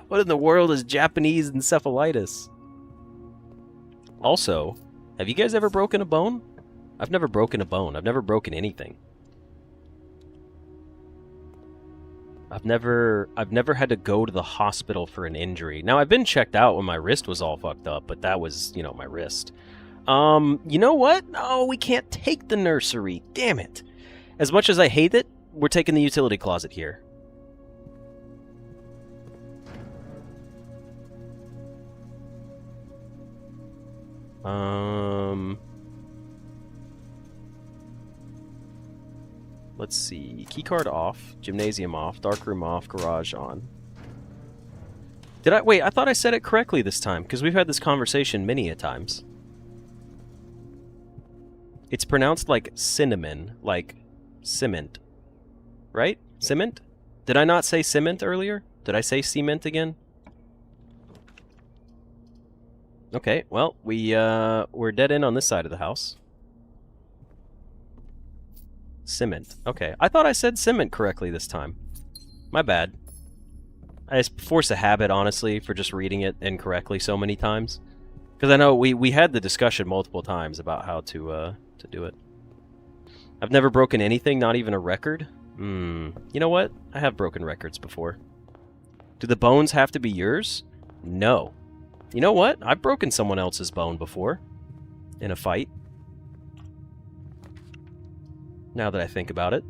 What in the world is Japanese encephalitis? Also, have you guys ever broken a bone? I've never broken a bone. I've never broken anything. I've never had to go to the hospital for an injury. Now, I've been checked out when my wrist was all fucked up, but that was, you know, my wrist. You know what? No, we can't take the nursery. Damn it. As much as I hate it, we're taking the utility closet here. Let's see. Keycard off, gymnasium off, darkroom off, garage on. Did I... Wait, I thought I said it correctly this time, because we've had this conversation many a times. It's pronounced like cinnamon, like cement. Right? Cement? Did I not say cement earlier? Did I say cement again? Okay, well, we're dead end on this side of the house. Cement. Okay, I thought I said cement correctly this time. My bad. I just force a habit, honestly, for just reading it incorrectly so many times. Because I know we had the discussion multiple times about how to do it. I've never broken anything, not even a record. You know what? I have broken records before. Do the bones have to be yours? No. You know what? I've broken someone else's bone before. In a fight. Now that I think about it.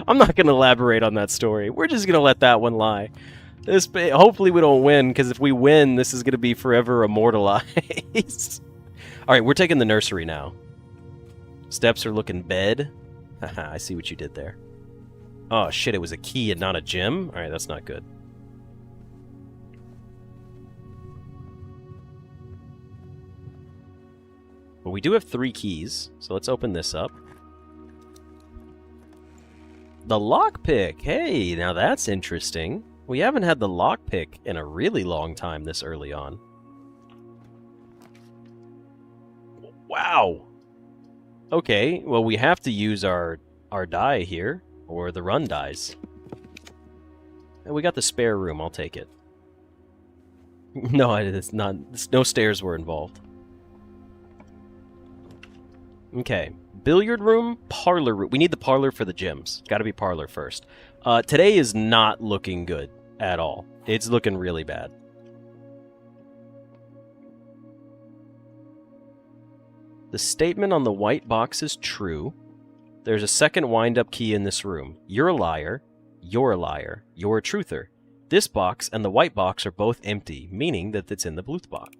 I'm not going to elaborate on that story. We're just going to let that one lie. Hopefully we don't win, because if we win, this is going to be forever immortalized. Alright, we're taking the nursery now. Steps are looking bed. Haha, I see what you did there. Oh shit, it was a key and not a gym? Alright, that's not good. But we do have 3 keys, so let's open this up. The lockpick! Hey, now that's interesting. We haven't had the lockpick in a really long time this early on. Wow! Okay, well we have to use our die here, or the run dies. And we got the spare room, I'll take it. No, it's not. No stairs were involved. Okay, billiard room, parlor room. We need the parlor for the gyms. Gotta be parlor first. Today is not looking good at all. It's looking really bad. The statement on the white box is true. There's a second wind-up key in this room. You're a liar. You're a liar. You're a truther. This box and the white box are both empty, meaning that it's in the blue box.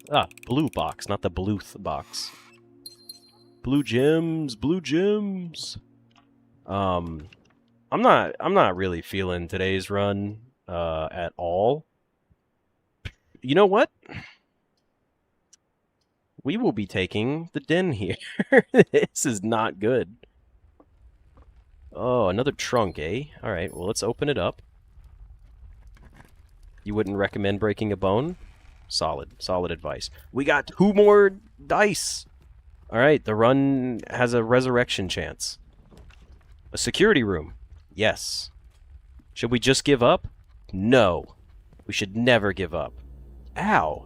Blue box, not the bluth box. Blue gems, blue gems. I'm not really feeling today's run at all. You know what? We will be taking the den here. This is not good. Oh, another trunk, eh? Alright, well, let's open it up. You wouldn't recommend breaking a bone? Solid. Solid advice. We got 2 more dice! Alright, the run has a resurrection chance. A security room. Yes. Should we just give up? No. We should never give up. Ow.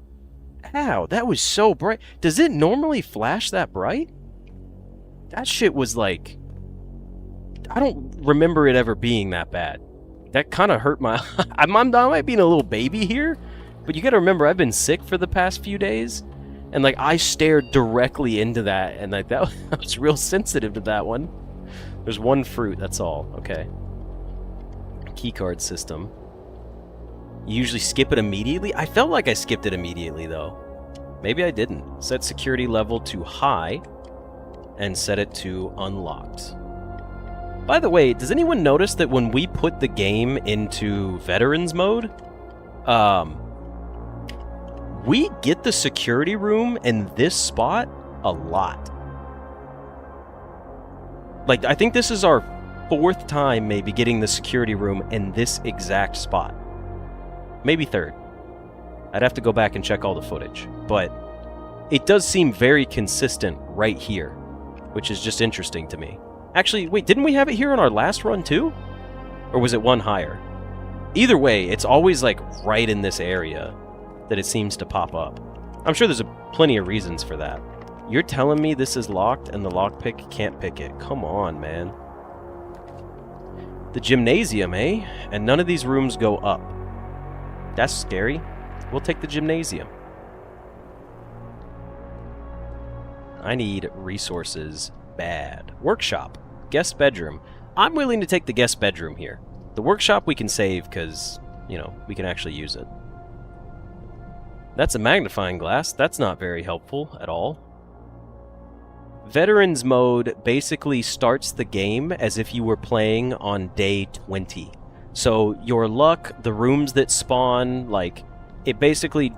Ow, that was so bright. Does it normally flash that bright? That shit was like... I don't remember it ever being that bad. That kind of hurt my... I might be a little baby here, but you gotta remember, I've been sick for the past few days, and like, I stared directly into that, and like, I was real sensitive to that one. There's 1 fruit, that's all. Okay. Keycard system. You usually skip it immediately? I felt like I skipped it immediately, though. Maybe I didn't. Set security level to high, and set it to unlocked. By the way, does anyone notice that when we put the game into Veterans mode, we get the security room in this spot a lot. Like, I think this is our 4th time maybe getting the security room in this exact spot. Maybe 3rd. I'd have to go back and check all the footage. But it does seem very consistent right here, which is just interesting to me. Actually, wait, didn't we have it here on our last run too? Or was it 1 higher? Either way, it's always like right in this area that it seems to pop up. I'm sure there's plenty of reasons for that. You're telling me this is locked and the lockpick can't pick it. Come on, man. The gymnasium, eh? And none of these rooms go up. That's scary. We'll take the gymnasium. I need resources bad. Workshop. Guest bedroom. I'm willing to take the guest bedroom here. The workshop we can save because, you know, we can actually use it. That's a magnifying glass. That's not very helpful at all. Veterans mode basically starts the game as if you were playing on day 20. So your luck, the rooms that spawn, like, it basically...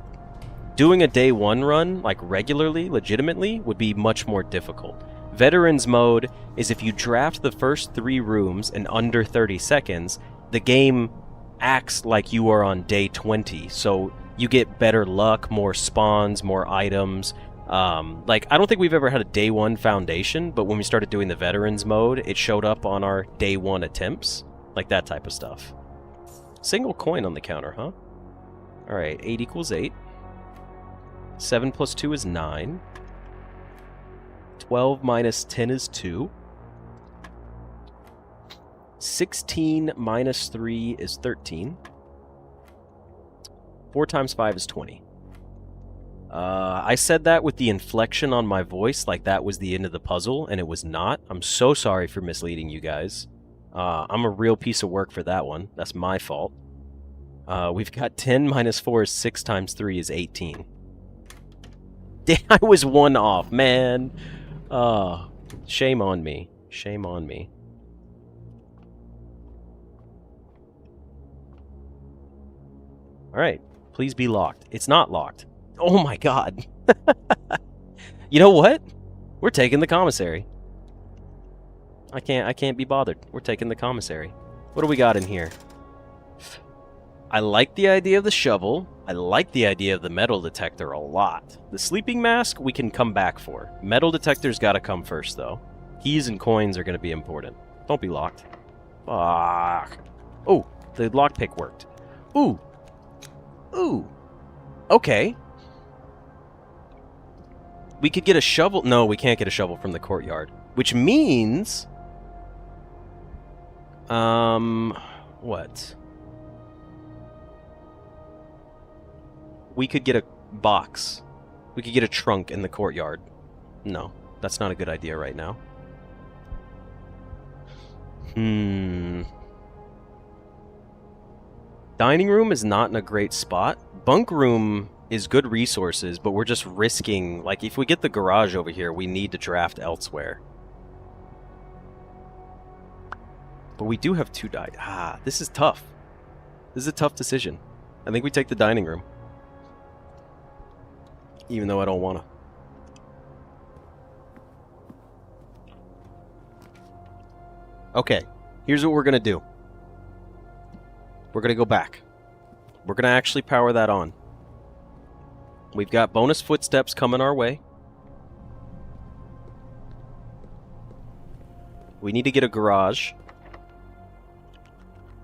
Doing a day 1 run, like regularly, legitimately, would be much more difficult. Veterans mode is if you draft the first 3 rooms in under 30 seconds, the game acts like you are on day 20. So you get better luck, more spawns, more items. Like, I don't think we've ever had a day 1 foundation, but when we started doing the Veterans mode, it showed up on our day 1 attempts. Like that type of stuff. Single coin on the counter, huh? Alright, 8 equals 8. 7 plus 2 is 9. 12 minus 10 is 2. 16 minus 3 is 13. 4 times 5 is 20. I said that with the inflection on my voice, like that was the end of the puzzle, and it was not. I'm so sorry for misleading you guys. I'm a real piece of work for that one. That's my fault. We've got 10 minus 4 is 6 times 3 is 18. I was 1 off, man. Shame on me. Shame on me. Alright, please be locked. It's not locked. Oh my god. You know what? We're taking the commissary. I can't be bothered. We're taking the commissary. What do we got in here? I like the idea of the shovel. I like the idea of the metal detector a lot. The sleeping mask we can come back for. Metal detector's gotta come first, though. Keys and coins are gonna be important. Don't be locked. Fuck. Oh, the lockpick worked. Ooh. Ooh. Okay. We could get a shovel. No, we can't get a shovel from the courtyard. Which means... What? We could get a box. We could get a trunk in the courtyard. No, that's not a good idea right now. Dining room is not in a great spot. Bunk room is good resources, but we're just risking... Like, if we get the garage over here, we need to draft elsewhere. But we do have 2 die. This is tough. This is a tough decision. I think we take the dining room. Even though I don't want to. Okay, here's what we're going to do. We're going to go back. We're going to actually power that on. We've got bonus footsteps coming our way. We need to get a garage.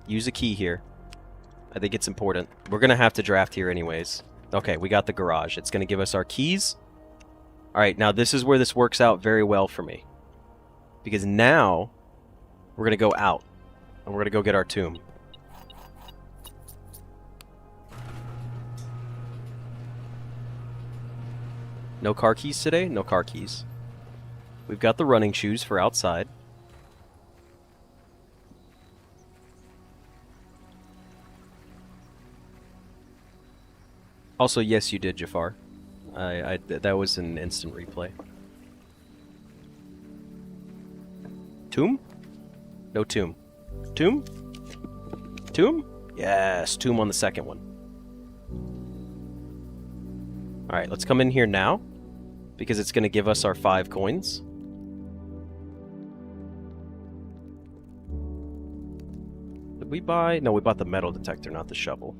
Use a key here. I think it's important. We're going to have to draft here anyways. Okay, we got the garage. It's going to give us our keys. Alright, now this is where this works out very well for me. Because now, we're going to go out. And we're going to go get our tomb. No car keys today? No car keys. We've got the running shoes for outside. Also, yes, you did, Jafar. That was an instant replay. Tomb? No tomb. Tomb? Tomb? Yes, tomb on the second one. Alright, let's come in here now, because it's going to give us our 5 coins. Did we buy... No, we bought the metal detector, not the shovel.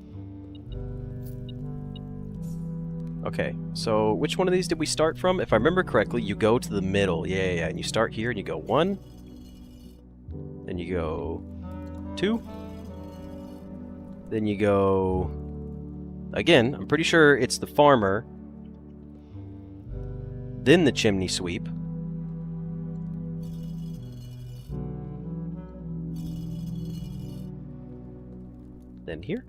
Okay, so which one of these did we start from? If I remember correctly, you go to the middle. Yeah, and you start here and you go 1. Then you go 2. Then you go... Again, I'm pretty sure it's the farmer. Then the chimney sweep. Then here.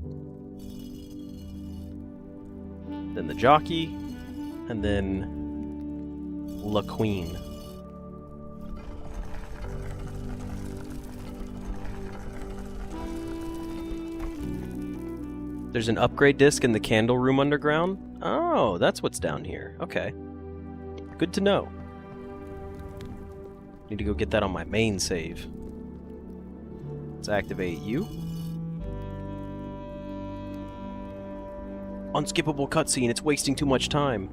Then the jockey, and then La Queen. There's an upgrade disc in the candle room underground? Oh, that's what's down here. Okay. Good to know. Need to go get that on my main save. Let's activate you. Unskippable cutscene, it's wasting too much time.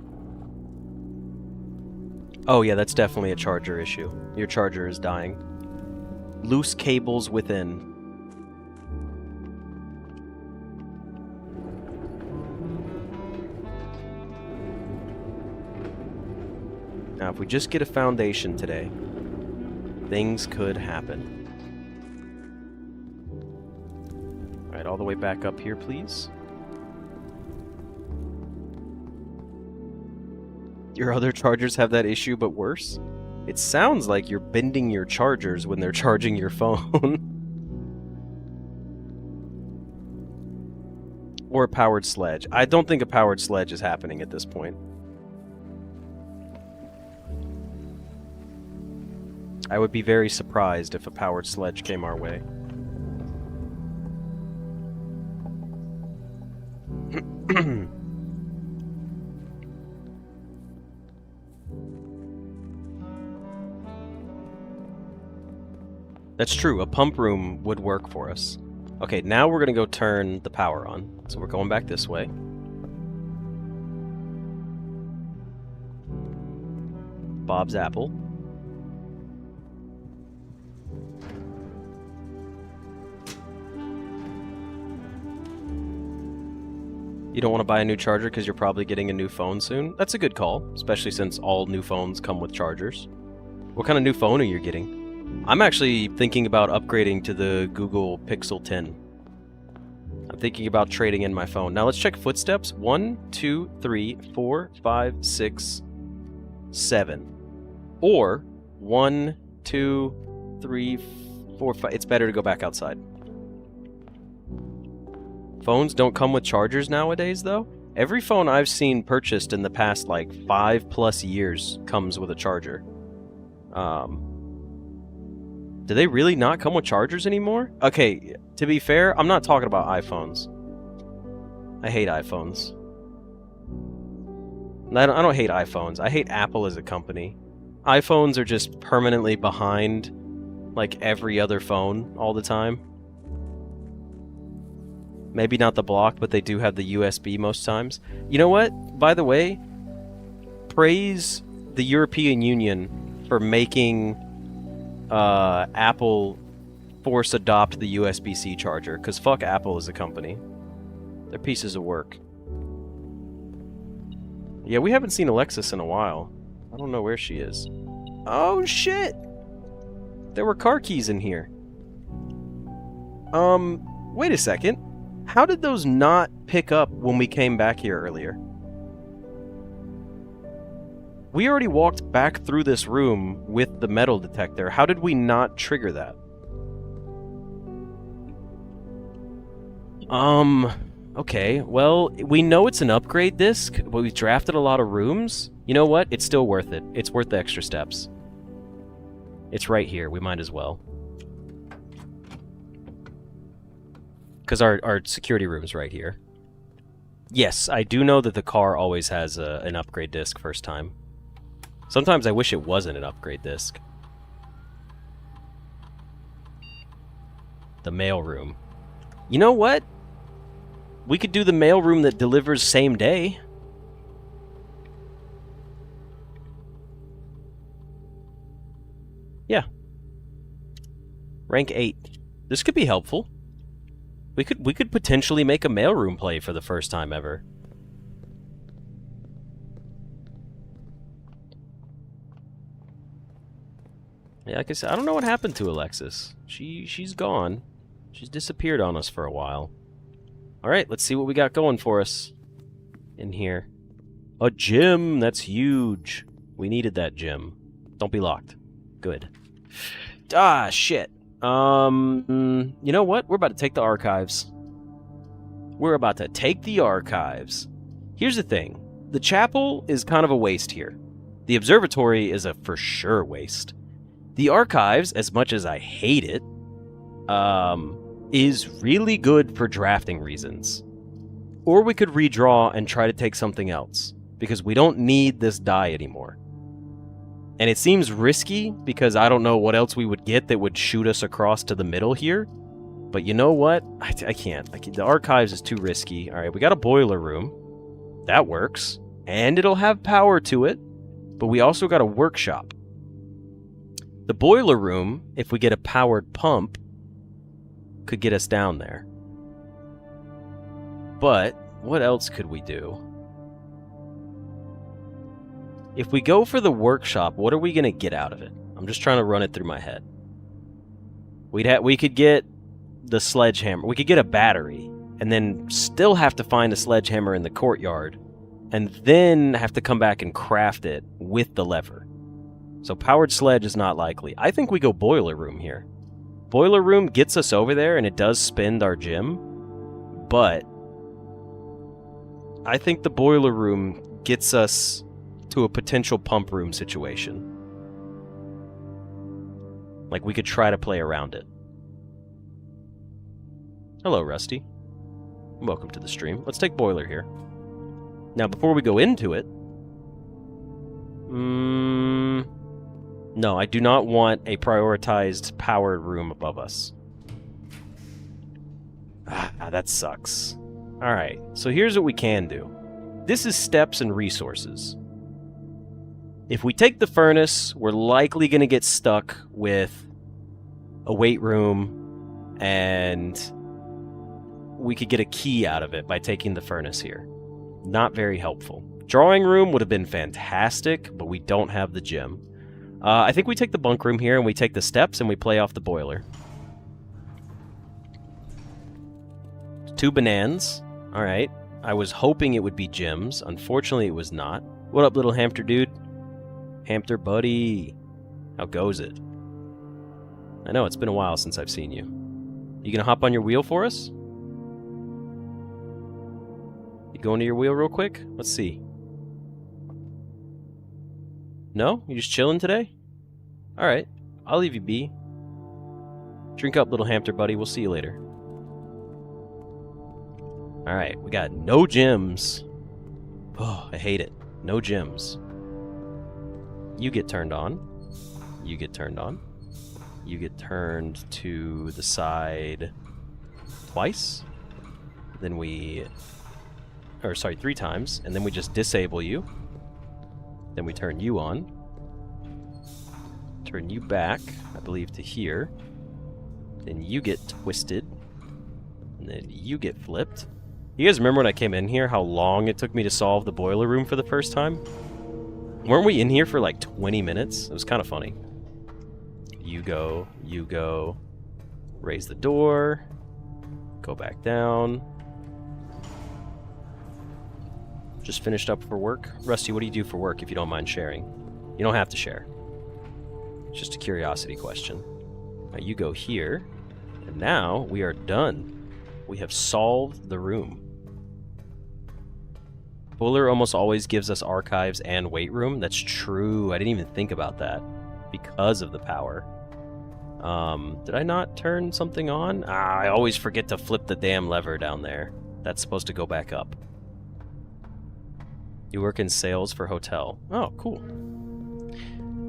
Oh yeah, that's definitely a charger issue. Your charger is dying. Loose cables within. Now, if we just get a foundation today, things could happen. Alright, all the way back up here, please. Your other chargers have that issue, but worse? It sounds like you're bending your chargers when they're charging your phone. Or a powered sledge. I don't think a powered sledge is happening at this point. I would be very surprised if a powered sledge came our way. That's true, a pump room would work for us. Okay, now we're gonna go turn the power on. So we're going back this way. Bob's Apple. You don't want to buy a new charger because you're probably getting a new phone soon? That's a good call, especially since all new phones come with chargers. What kind of new phone are you getting? I'm actually thinking about upgrading to the Google Pixel 10. I'm thinking about trading in my phone. Now let's check footsteps. 1, 2, 3, 4, 5, 6, 7. Or 1, 2, 3, 4, 5. It's better to go back outside. Phones don't come with chargers nowadays, though. Every phone I've seen purchased in the past, like, 5+ years comes with a charger. Do they really not come with chargers anymore? Okay, to be fair, I'm not talking about iPhones. I hate iPhones. I don't hate iPhones. I hate Apple as a company. iPhones are just permanently behind, like, every other phone all the time. Maybe not the block, but they do have the USB most times. You know what? By the way, praise the European Union for making Apple force adopt the USB-C charger, because fuck Apple as a company. They're pieces of work. Yeah, we haven't seen Alexis in a while. I don't know where she is. Oh, shit! There were car keys in here. Wait a second. How did those not pick up when we came back here earlier? We already walked back through this room with the metal detector. How did we not trigger that? Okay, well, we know it's an upgrade disc, but we've drafted a lot of rooms. You know what? It's still worth it. It's worth the extra steps. It's right here. We might as well. Because our security room is right here. Yes, I do know that the car always has an upgrade disc first time. Sometimes I wish it wasn't an upgrade disc. The mail room. You know what? We could do the mail room that delivers same day. Yeah. Rank 8. This could be helpful. We could potentially make a mailroom play for the first time ever. Yeah, like I said, I don't know what happened to Alexis. She's gone. She's disappeared on us for a while. Alright, let's see what we got going for us in here. A gym! That's huge. We needed that gym. Don't be locked. Good. Ah, shit. You know what? We're about to take the archives. We're about to take the archives. Here's the thing. The chapel is kind of a waste here. The observatory is a for sure waste. The archives, as much as I hate it, is really good for drafting reasons. Or we could redraw and try to take something else, because we don't need this die anymore. And it seems risky, because I don't know what else we would get that would shoot us across to the middle here. But you know what? I can't. The archives is too risky. Alright, we got a boiler room. That works. And it'll have power to it. But we also got a workshop. The boiler room, if we get a powered pump, could get us down there. But what else could we do? If we go for the workshop, what are we going to get out of it? I'm just trying to run it through my head. We could get the sledgehammer. We could get a battery, and then still have to find a sledgehammer in the courtyard, and then have to come back and craft it with the lever. So powered sledge is not likely. I think we go boiler room here. Boiler room gets us over there, and it does spend our gym, but I think the boiler room gets us to a potential pump room situation. Like, we could try to play around it. Hello, Rusty. Welcome to the stream. Let's take boiler here. Now, before we go into it... no, I do not want a prioritized powered room above us. That sucks. Alright, so here's what we can do. This is steps and resources. If we take the furnace, we're likely going to get stuck with a weight room, and we could get a key out of it by taking the furnace here. Not very helpful. Drawing room would have been fantastic, but we don't have the gym. I think we take the bunk room here, and we take the steps, and we play off the boiler. 2 bananas. Alright. I was hoping it would be gyms. Unfortunately, it was not. What up, little hamster dude? Hamster buddy. How goes it? I know, it's been a while since I've seen you. You gonna hop on your wheel for us? You going to your wheel real quick? Let's see. No? You just chilling today? Alright. I'll leave you be. Drink up, little hamster buddy. We'll see you later. Alright, we got no gyms. Oh, I hate it. No gyms. You get turned on. You get turned on. You get turned to the side twice. Then we... Or, sorry, 3 times. And then we just disable you. Then we turn you on. Turn you back, I believe, to here. Then you get twisted. And then you get flipped. You guys remember when I came in here, how long it took me to solve the boiler room for the first time? Weren't we in here for like 20 minutes? It was kind of funny. You go, raise the door, go back down. Just finished up for work. Rusty, what do you do for work, if you don't mind sharing? You don't have to share. It's just a curiosity question. Now you go here, and now we are done. We have solved the room. Boiler almost always gives us archives and weight room. That's true. I didn't even think about that because of the power. Did I not turn something on? I always forget to flip the damn lever down there. That's supposed to go back up. You work in sales for hotel. Oh, cool.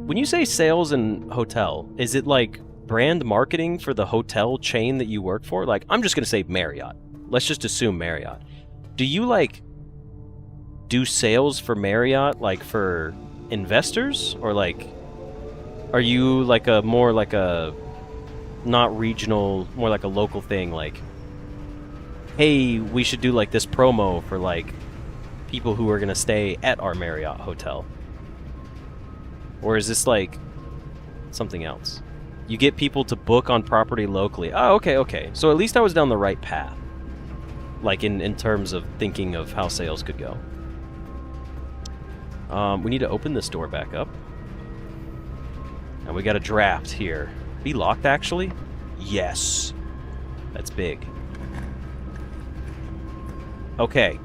When you say sales and hotel, is it like brand marketing for the hotel chain that you work for? Like, I'm just going to say Marriott. Let's just assume Marriott. Do you, like, do sales for Marriott, like, for investors? Or, like, are you, like, a more, like, a not regional, more like a local thing? Like, hey, we should do, like, this promo for, like, people who are going to stay at our Marriott hotel. Or is this, like, something else? You get people to book on property locally. Oh, okay. So at least I was down the right path. Like, in terms of thinking of how sales could go. We need to open this door back up. And we got a draft here. Be locked, actually? Yes. That's big. Okay.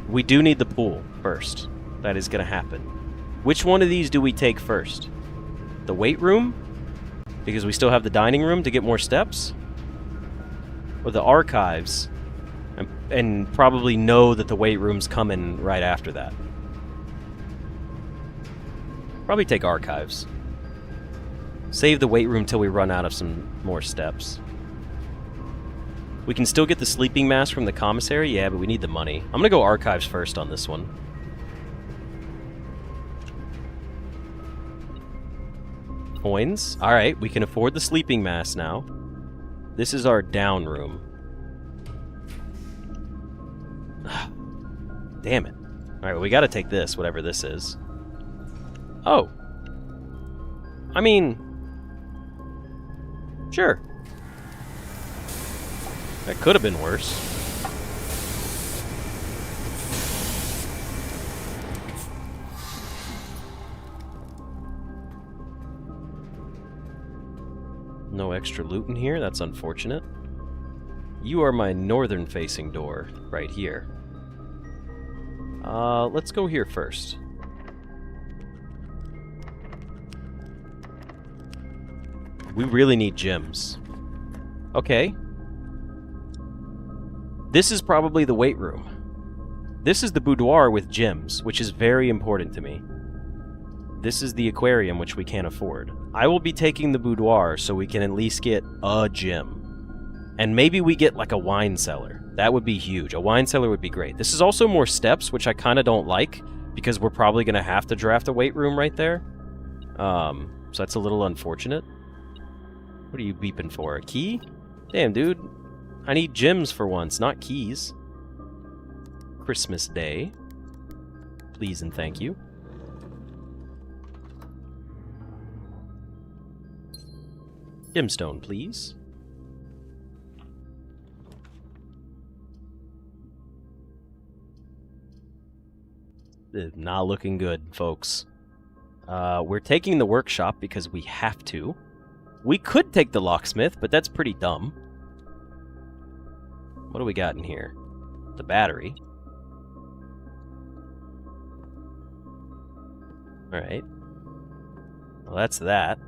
We do need the pool first. That is going to happen. Which one of these do we take first? The weight room? Because we still have the dining room to get more steps? Or the archives? And probably know that the weight room's coming right after that. Probably take archives. Save the weight room till we run out of some more steps. We can still get the sleeping mask from the commissary, yeah, but we need the money. I'm gonna go archives first on this one. Coins. Alright, we can afford the sleeping mask now. This is our down room. Damn it. Alright, well, we gotta take this, whatever this is. Oh. I mean... Sure. That could have been worse. No extra loot in here, that's unfortunate. You are my northern-facing door, right here. Let's go here first. We really need gems. Okay. This is probably the weight room. This is the boudoir with gems, which is very important to me. This is the aquarium, which we can't afford. I will be taking the boudoir so we can at least get a gem. And maybe we get like a wine cellar. That would be huge. A wine cellar would be great. This is also more steps, which I kind of don't like, because we're probably going to have to draft a weight room right there. So that's a little unfortunate. What are you beeping for? A key? Damn, dude. I need gems for once, not keys. Christmas Day. Please and thank you. Gemstone, please. Not looking good, folks. We're taking the workshop because we have to. We could take the locksmith, but that's pretty dumb. What do we got in here? The battery. Alright. Well, that's that.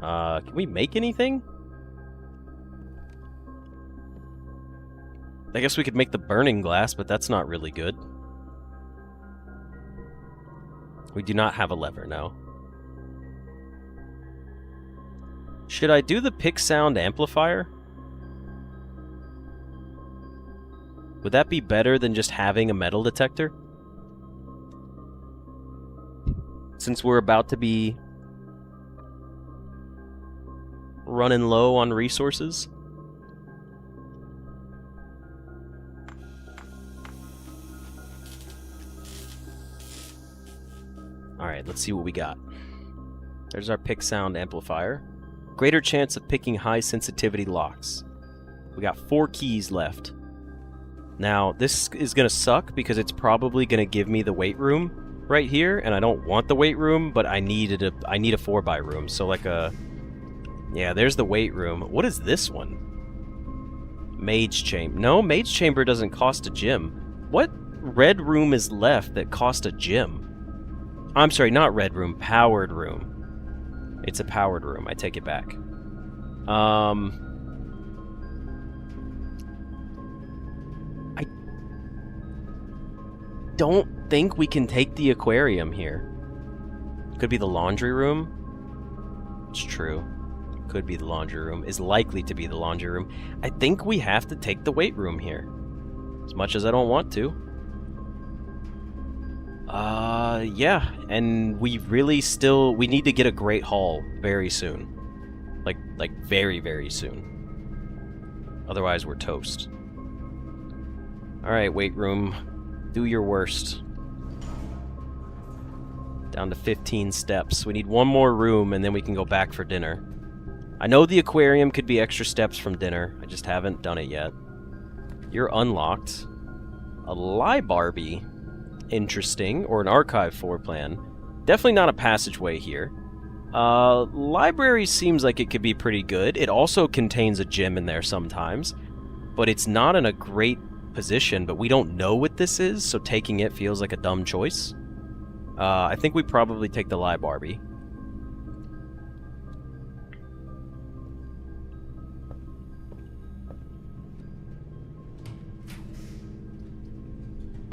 Can we make anything? I guess we could make the burning glass, but that's not really good. We do not have a lever, no. Should I do the pick sound amplifier? Would that be better than just having a metal detector? Since we're about to be running low on resources? Alright, let's see what we got. There's our pick sound amplifier. Greater chance of picking high sensitivity locks. We got 4 keys left. Now, this is going to suck because it's probably going to give me the weight room right here, and I don't want the weight room, but I need a 4x room. So like a... Yeah, there's the weight room. What is this one? Mage Chamber. No, Mage Chamber doesn't cost a gem. What red room is left that cost a gem? I'm sorry, not red room, powered room. It's a powered room. I take it back. I don't think we can take the aquarium here. Could be the laundry room. It's true. Could be the laundry room. Is likely to be the laundry room. I think we have to take the weight room here. As much as I don't want to. Yeah, and we really we need to get a great haul very soon. Like very, very soon. Otherwise, we're toast. Alright, weight room. Do your worst. Down to 15 steps. We need one more room, and then we can go back for dinner. I know the aquarium could be extra steps from dinner. I just haven't done it yet. You're unlocked. A lie Barbie. Interesting, or an archive floor plan. Definitely not a passageway here. Library seems like it could be pretty good. It also contains a gym in there sometimes, but it's not in a great position, but we don't know what this is, so taking it feels like a dumb choice. I think we probably take the lie Barbie.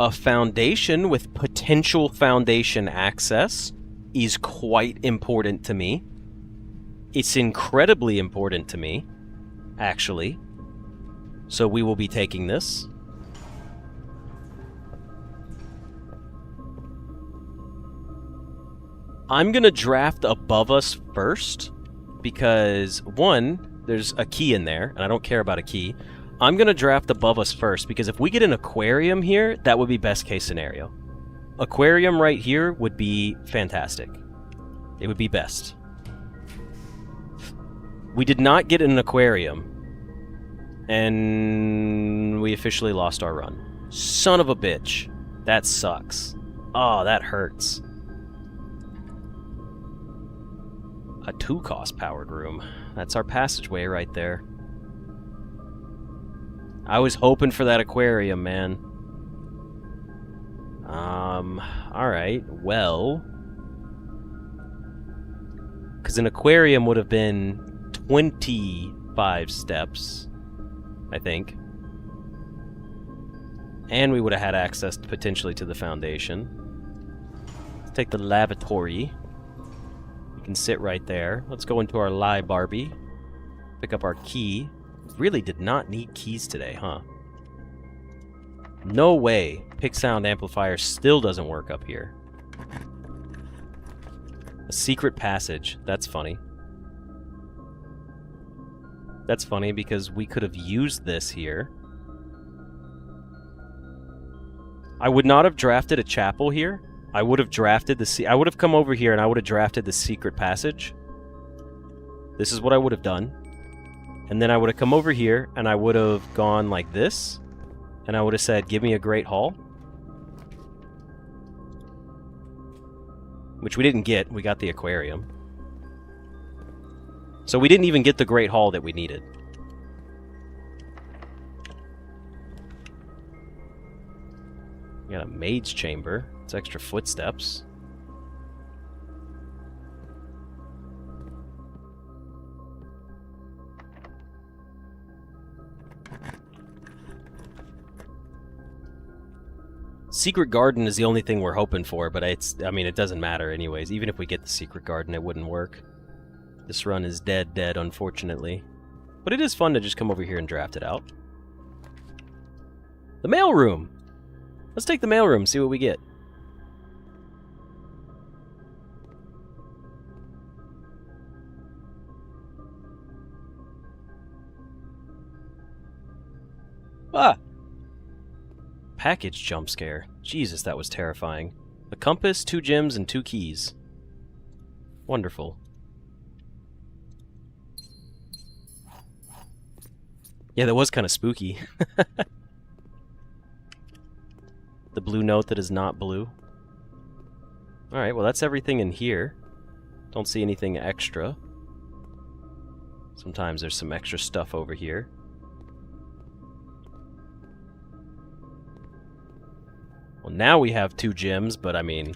A foundation with potential foundation access is quite important to me. It's incredibly important to me, actually. So we will be taking this. I'm gonna draft above us first, because one, there's a key in there, and I don't care about a key. I'm going to draft above us first, because if we get an aquarium here, that would be best case scenario. Aquarium right here would be fantastic. It would be best. We did not get an aquarium, and we officially lost our run. Son of a bitch. That sucks. Oh, that hurts. A 2-cost powered room. That's our passageway right there. I was hoping for that aquarium, man. Alright, well... Because an aquarium would have been 25 steps, I think. And we would have had access potentially to the foundation. Let's take the lavatory. You can sit right there. Let's go into our lie Barbie. Pick up our key. Really did not need keys today, huh? No way. Pick sound amplifier still doesn't work up here. A secret passage. That's funny. That's funny because we could have used this here. I would not have drafted a chapel here. I would have drafted I would have come over here and I would have drafted the secret passage. This is what I would have done. And then I would have come over here and I would have gone like this. And I would have said, give me a great hall. Which we didn't get. We got the aquarium. So we didn't even get the great hall that we needed. We got a maid's chamber. It's extra footsteps. Secret garden is the only thing we're hoping for, but I mean, it doesn't matter anyways. Even if we get the secret garden, it wouldn't work. This run is dead, unfortunately. But it is fun to just come over here and draft it out. The mailroom! Let's take the mailroom, see what we get. Ah! Package jump scare. Jesus, that was terrifying. A compass, 2 gems, and 2 keys. Wonderful. Yeah, that was kind of spooky. The blue note that is not blue. Alright, well that's everything in here. Don't see anything extra. Sometimes there's some extra stuff over here. Well, now we have 2 gems, but I mean...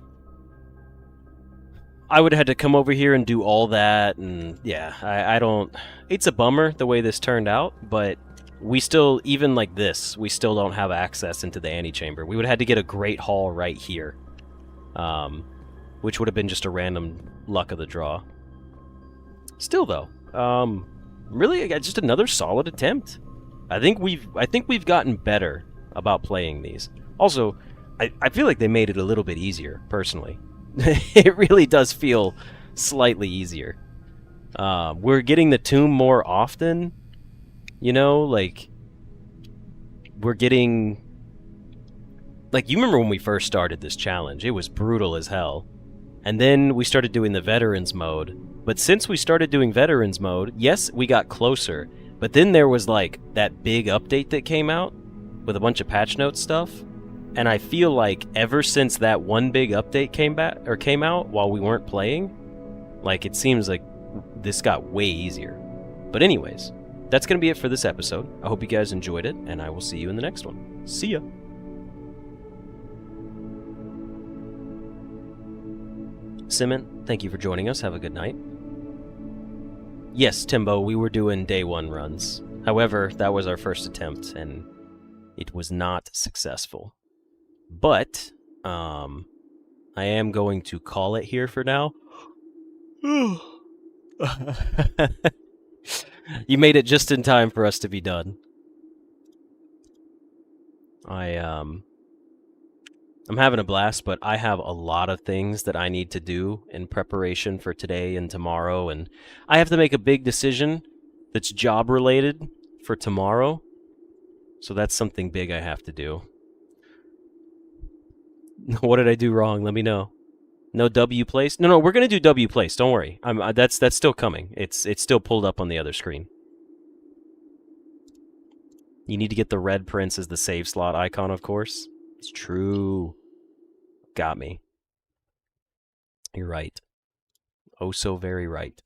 I would have had to come over here and do all that, and yeah, I don't... It's a bummer the way this turned out, but we still, even like this, we still don't have access into the antechamber. We would have had to get a great hall right here, which would have been just a random luck of the draw. Still, though, really, just another solid attempt. I think we've gotten better about playing these. Also, I feel like they made it a little bit easier, personally. It really does feel slightly easier. We're getting the tomb more often, you know, like, we're getting... Like, you remember when we first started this challenge, it was brutal as hell. And then we started doing the Veterans mode. But since we started doing Veterans mode, yes, we got closer. But then there was, like, that big update that came out with a bunch of patch notes stuff. And I feel like ever since that one big update came out while we weren't playing, like, it seems like this got way easier. But anyways, that's going to be it for this episode. I hope you guys enjoyed it, and I will see you in the next one. See ya! Simon, thank you for joining us. Have a good night. Yes, Timbo, we were doing day 1 runs. However, that was our first attempt, and it was not successful. But, I am going to call it here for now. You made it just in time for us to be done. I'm having a blast, but I have a lot of things that I need to do in preparation for today and tomorrow, and I have to make a big decision that's job-related for tomorrow, so that's something big I have to do. What did I do wrong? Let me know. No W place? No, we're gonna do W place. Don't worry. That's still coming. It's still pulled up on the other screen. You need to get the red prince as the save slot icon, of course. It's true. Got me. You're right. Oh, so very right.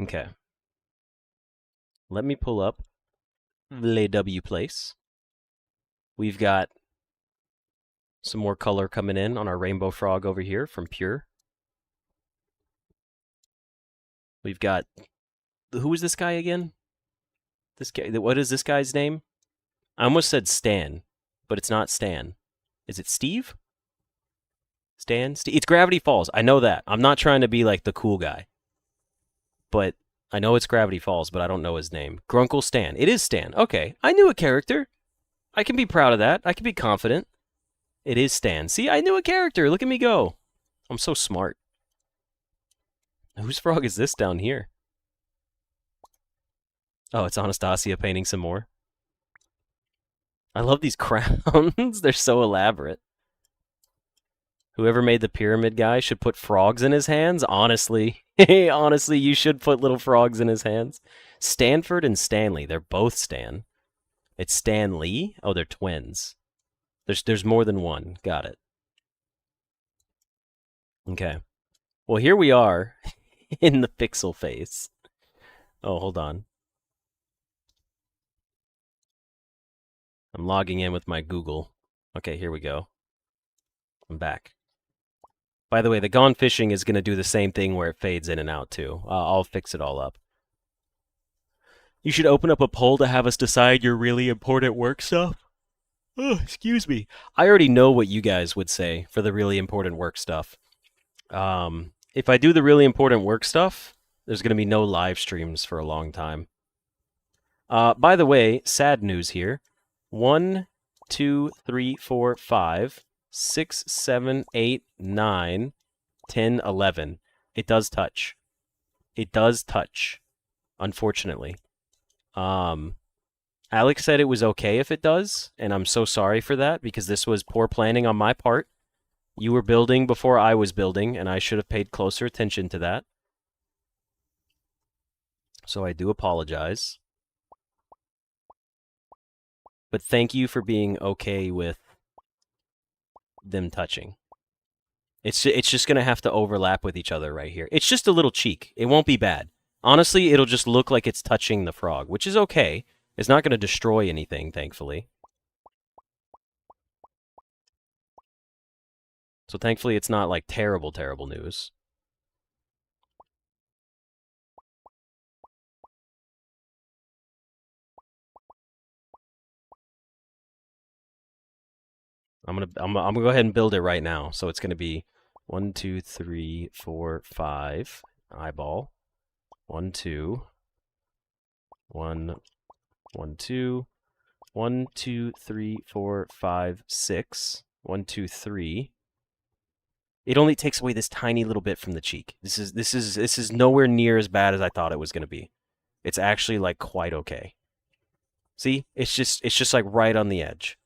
Okay. Let me pull up Le W place. We've got some more color coming in on our rainbow frog over here from Pure. We've got, who is this guy again? This guy, what is this guy's name? I almost said Stan, but it's not Stan. Is it Steve? Stan? It's Gravity Falls. I know that. I'm not trying to be like the cool guy. But I know it's Gravity Falls, but I don't know his name. Grunkle Stan. It is Stan. Okay. I knew a character. I can be proud of that. I can be confident. It is Stan. See, I knew a character. Look at me go. I'm so smart. Whose frog is this down here? Oh, it's Anastasia painting some more. I love these crowns. They're so elaborate. Whoever made the pyramid guy should put frogs in his hands. Honestly, honestly, you should put little frogs in his hands. Stanford and Stanley. They're both Stan. It's Stan Lee. Oh, they're twins. There's more than one. Got it. Okay. Well, here we are in the pixel phase. Oh, hold on. I'm logging in with my Google. Okay, here we go. I'm back. By the way, the Gone Fishing is going to do the same thing where it fades in and out, too. I'll fix it all up. You should open up a poll to have us decide your really important work stuff. Oh, excuse me. I already know what you guys would say for the really important work stuff. If I do the really important work stuff, there's going to be no live streams for a long time. By the way, sad news here. 1, 2, 3, 4, 5, 6, 7, 8, 9, 10, 11. It does touch. It does touch, unfortunately. Alex said it was okay if it does, and I'm so sorry for that because this was poor planning on my part. You were building before I was building, and I should have paid closer attention to that. So I do apologize. But thank you for being okay with them touching. It's just going to have to overlap with each other right here. It's just a little cheek. It won't be bad. Honestly, it'll just look like it's touching the frog, which is okay. It's not going to destroy anything, thankfully. So thankfully, it's not like terrible, terrible news. I'm gonna go ahead and build it right now. So it's gonna be 1, 2, 3, 4, 5 eyeball. 1, 2, 1, 1, 2, 1, 2, 3, 4, 5, 6. 1, 2, 3. It only takes away this tiny little bit from the cheek. This is nowhere near as bad as I thought it was gonna be. It's actually like quite okay. See, it's just like right on the edge.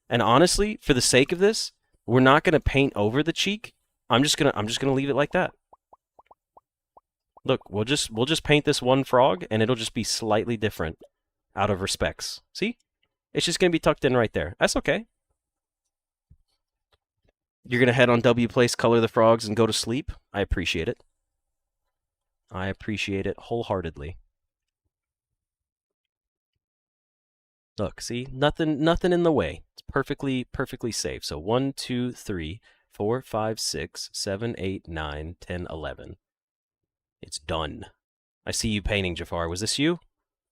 And honestly, for the sake of this, we're not gonna paint over the cheek. I'm just gonna leave it like that. Look, we'll just paint this one frog, and it'll just be slightly different out of respects. See? It's just gonna be tucked in right there. That's okay. You're gonna head on W Place, color the frogs, and go to sleep? I appreciate it. I appreciate it wholeheartedly. Look, see? Nothing in the way. It's perfectly safe. So 1, 2, 3, 4, 5, 6, 7, 8, 9, 10, 11. It's done. I see you painting, Jafar. Was this you?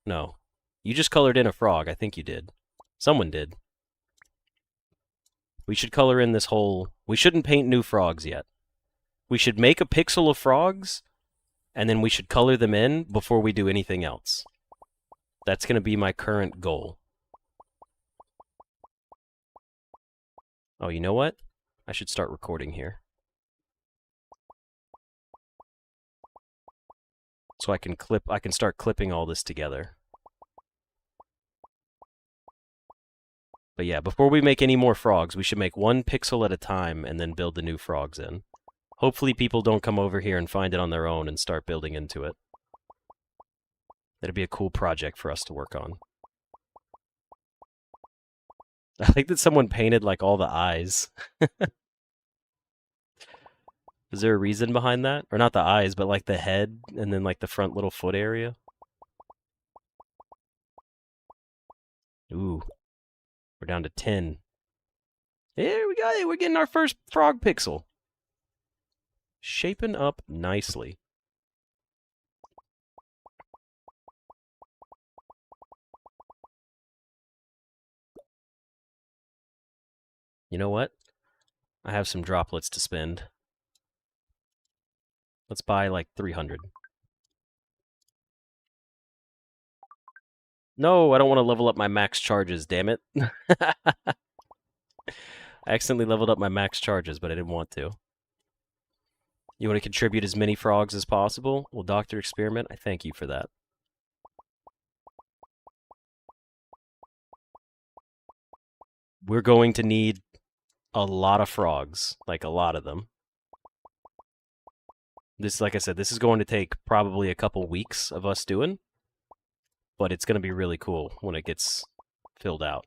No. You just colored in a frog. I think you did. Someone did. We should color in this whole... We shouldn't paint new frogs yet. We should make a pixel of frogs, and then we should color them in before we do anything else. That's going to be my current goal. Oh, you know what? I should start recording here. So I can start clipping all this together. But yeah, before we make any more frogs, we should make one pixel at a time and then build the new frogs in. Hopefully people don't come over here and find it on their own and start building into it. That'd be a cool project for us to work on. I like that someone painted like all the eyes. Is there a reason behind that? Or not the eyes, but like the head and then like the front little foot area? Ooh, we're down to 10. Here we go. We're getting our first frog pixel. Shaping up nicely. You know what? I have some droplets to spend. Let's buy like 300. No, I don't want to level up my max charges, damn it. I accidentally leveled up my max charges, but I didn't want to. You want to contribute as many frogs as possible? Well, Dr. Experiment, I thank you for that. We're going to need a lot of frogs, like a lot of them. This, like I said, this is going to take probably a couple weeks of us doing, but it's going to be really cool when it gets filled out.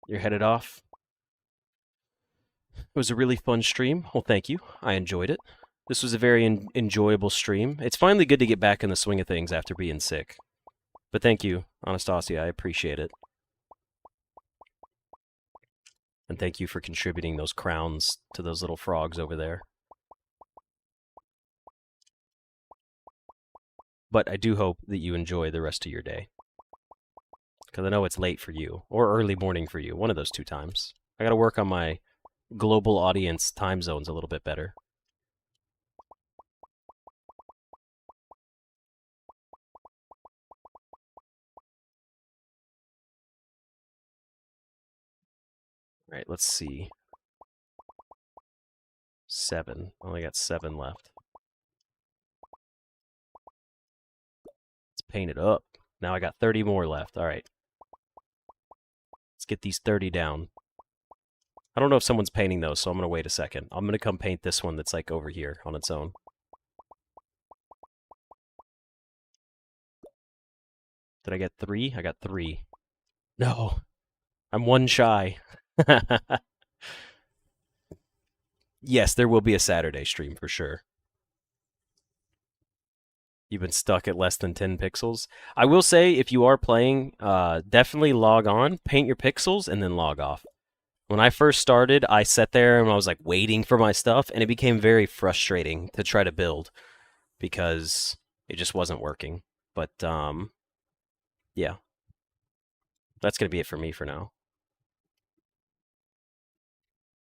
You're headed off? It was a really fun stream. Well, thank you. I enjoyed it. This was a very enjoyable stream. It's finally good to get back in the swing of things after being sick. But thank you, Anastasia. I appreciate it. And thank you for contributing those crowns to those little frogs over there. But I do hope that you enjoy the rest of your day. Because I know it's late for you, or early morning for you, one of those two times. I gotta work on my global audience time zones a little bit better. All right, let's see. 7. Only got 7 left. Let's paint it up. Now I got 30 more left. All right. Let's get these 30 down. I don't know if someone's painting those, so I'm going to wait a second. I'm going to come paint this one that's like over here on its own. Did I get 3? I got 3. No. I'm 1 shy. Yes, there will be a Saturday stream for sure. You've been stuck at less than 10 pixels. I will say, if you are playing, definitely log on, paint your pixels, and then log off. When I first started, I sat there and I was like waiting for my stuff, and it became very frustrating to try to build because it just wasn't working. But yeah, that's gonna be it for me for now.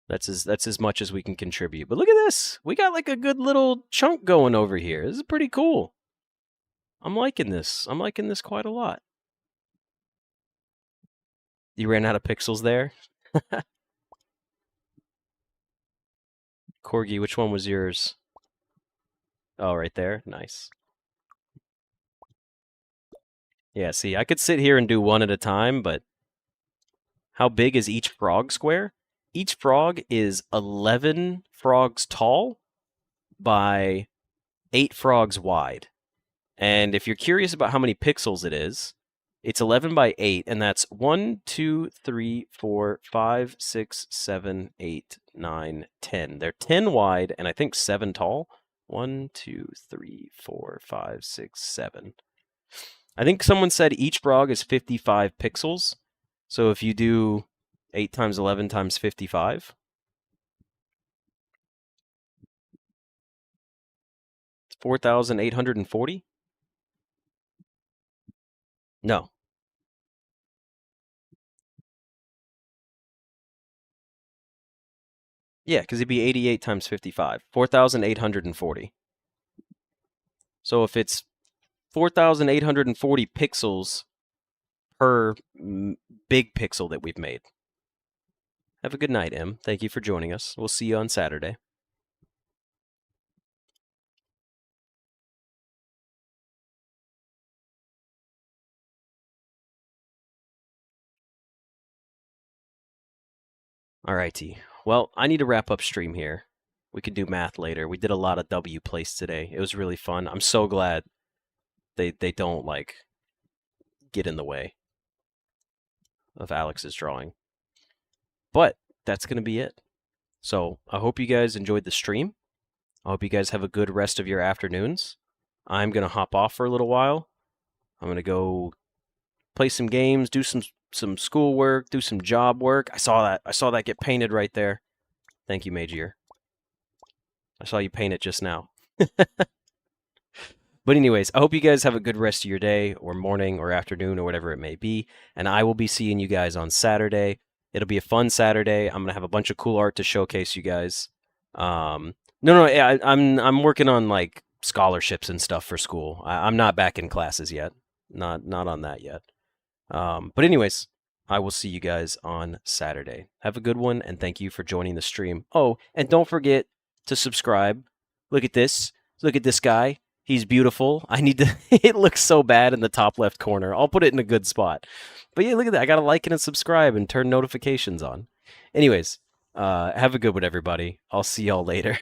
That's as much as we can contribute. But look at this, we got like a good little chunk going over here. This is pretty cool. I'm liking this. I'm liking this quite a lot. You ran out of pixels there? Corgi, which one was yours? Oh, right there. Nice. Yeah, see, I could sit here and do one at a time, but how big is each frog square? Each frog is 11 frogs tall by 8 frogs wide. And if you're curious about how many pixels it is, it's 11 by 8, and that's 1, 2, 3, 4, 5, 6, 7, 8, 9, 10. They're 10 wide, and I think 7 tall. 1, 2, 3, 4, 5, 6, 7. I think someone said each frog is 55 pixels. So if you do 8 times 11 times 55, it's 4,840? No. Yeah, because it'd be 88 times 55. 4,840. So if it's 4,840 pixels per big pixel that we've made. Have a good night, Em. Thank you for joining us. We'll see you on Saturday. Alrighty. Well, I need to wrap up stream here. We could do math later. We did a lot of W plays today. It was really fun. I'm so glad they don't like get in the way of Alex's drawing. But that's gonna be it. So I hope you guys enjoyed the stream. I hope you guys have a good rest of your afternoons. I'm gonna hop off for a little while. I'm gonna go play some games, do some schoolwork, do some job work. I saw that. I saw that get painted right there. Thank you, Magier. I saw you paint it just now. But anyways, I hope you guys have a good rest of your day or morning or afternoon or whatever it may be. And I will be seeing you guys on Saturday. It'll be a fun Saturday. I'm gonna have a bunch of cool art to showcase you guys. No, yeah, I'm working on like scholarships and stuff for school. I'm not back in classes yet. Not on that yet. But anyways, I will see you guys on Saturday. Have a good one, and thank you for joining the stream. Oh, and don't forget to subscribe. Look at this. Look at this guy. He's beautiful. I need to. It looks so bad in the top left corner. I'll put it in a good spot. But yeah, look at that. I got to like and subscribe and turn notifications on. Anyways, have a good one, everybody. I'll see y'all later.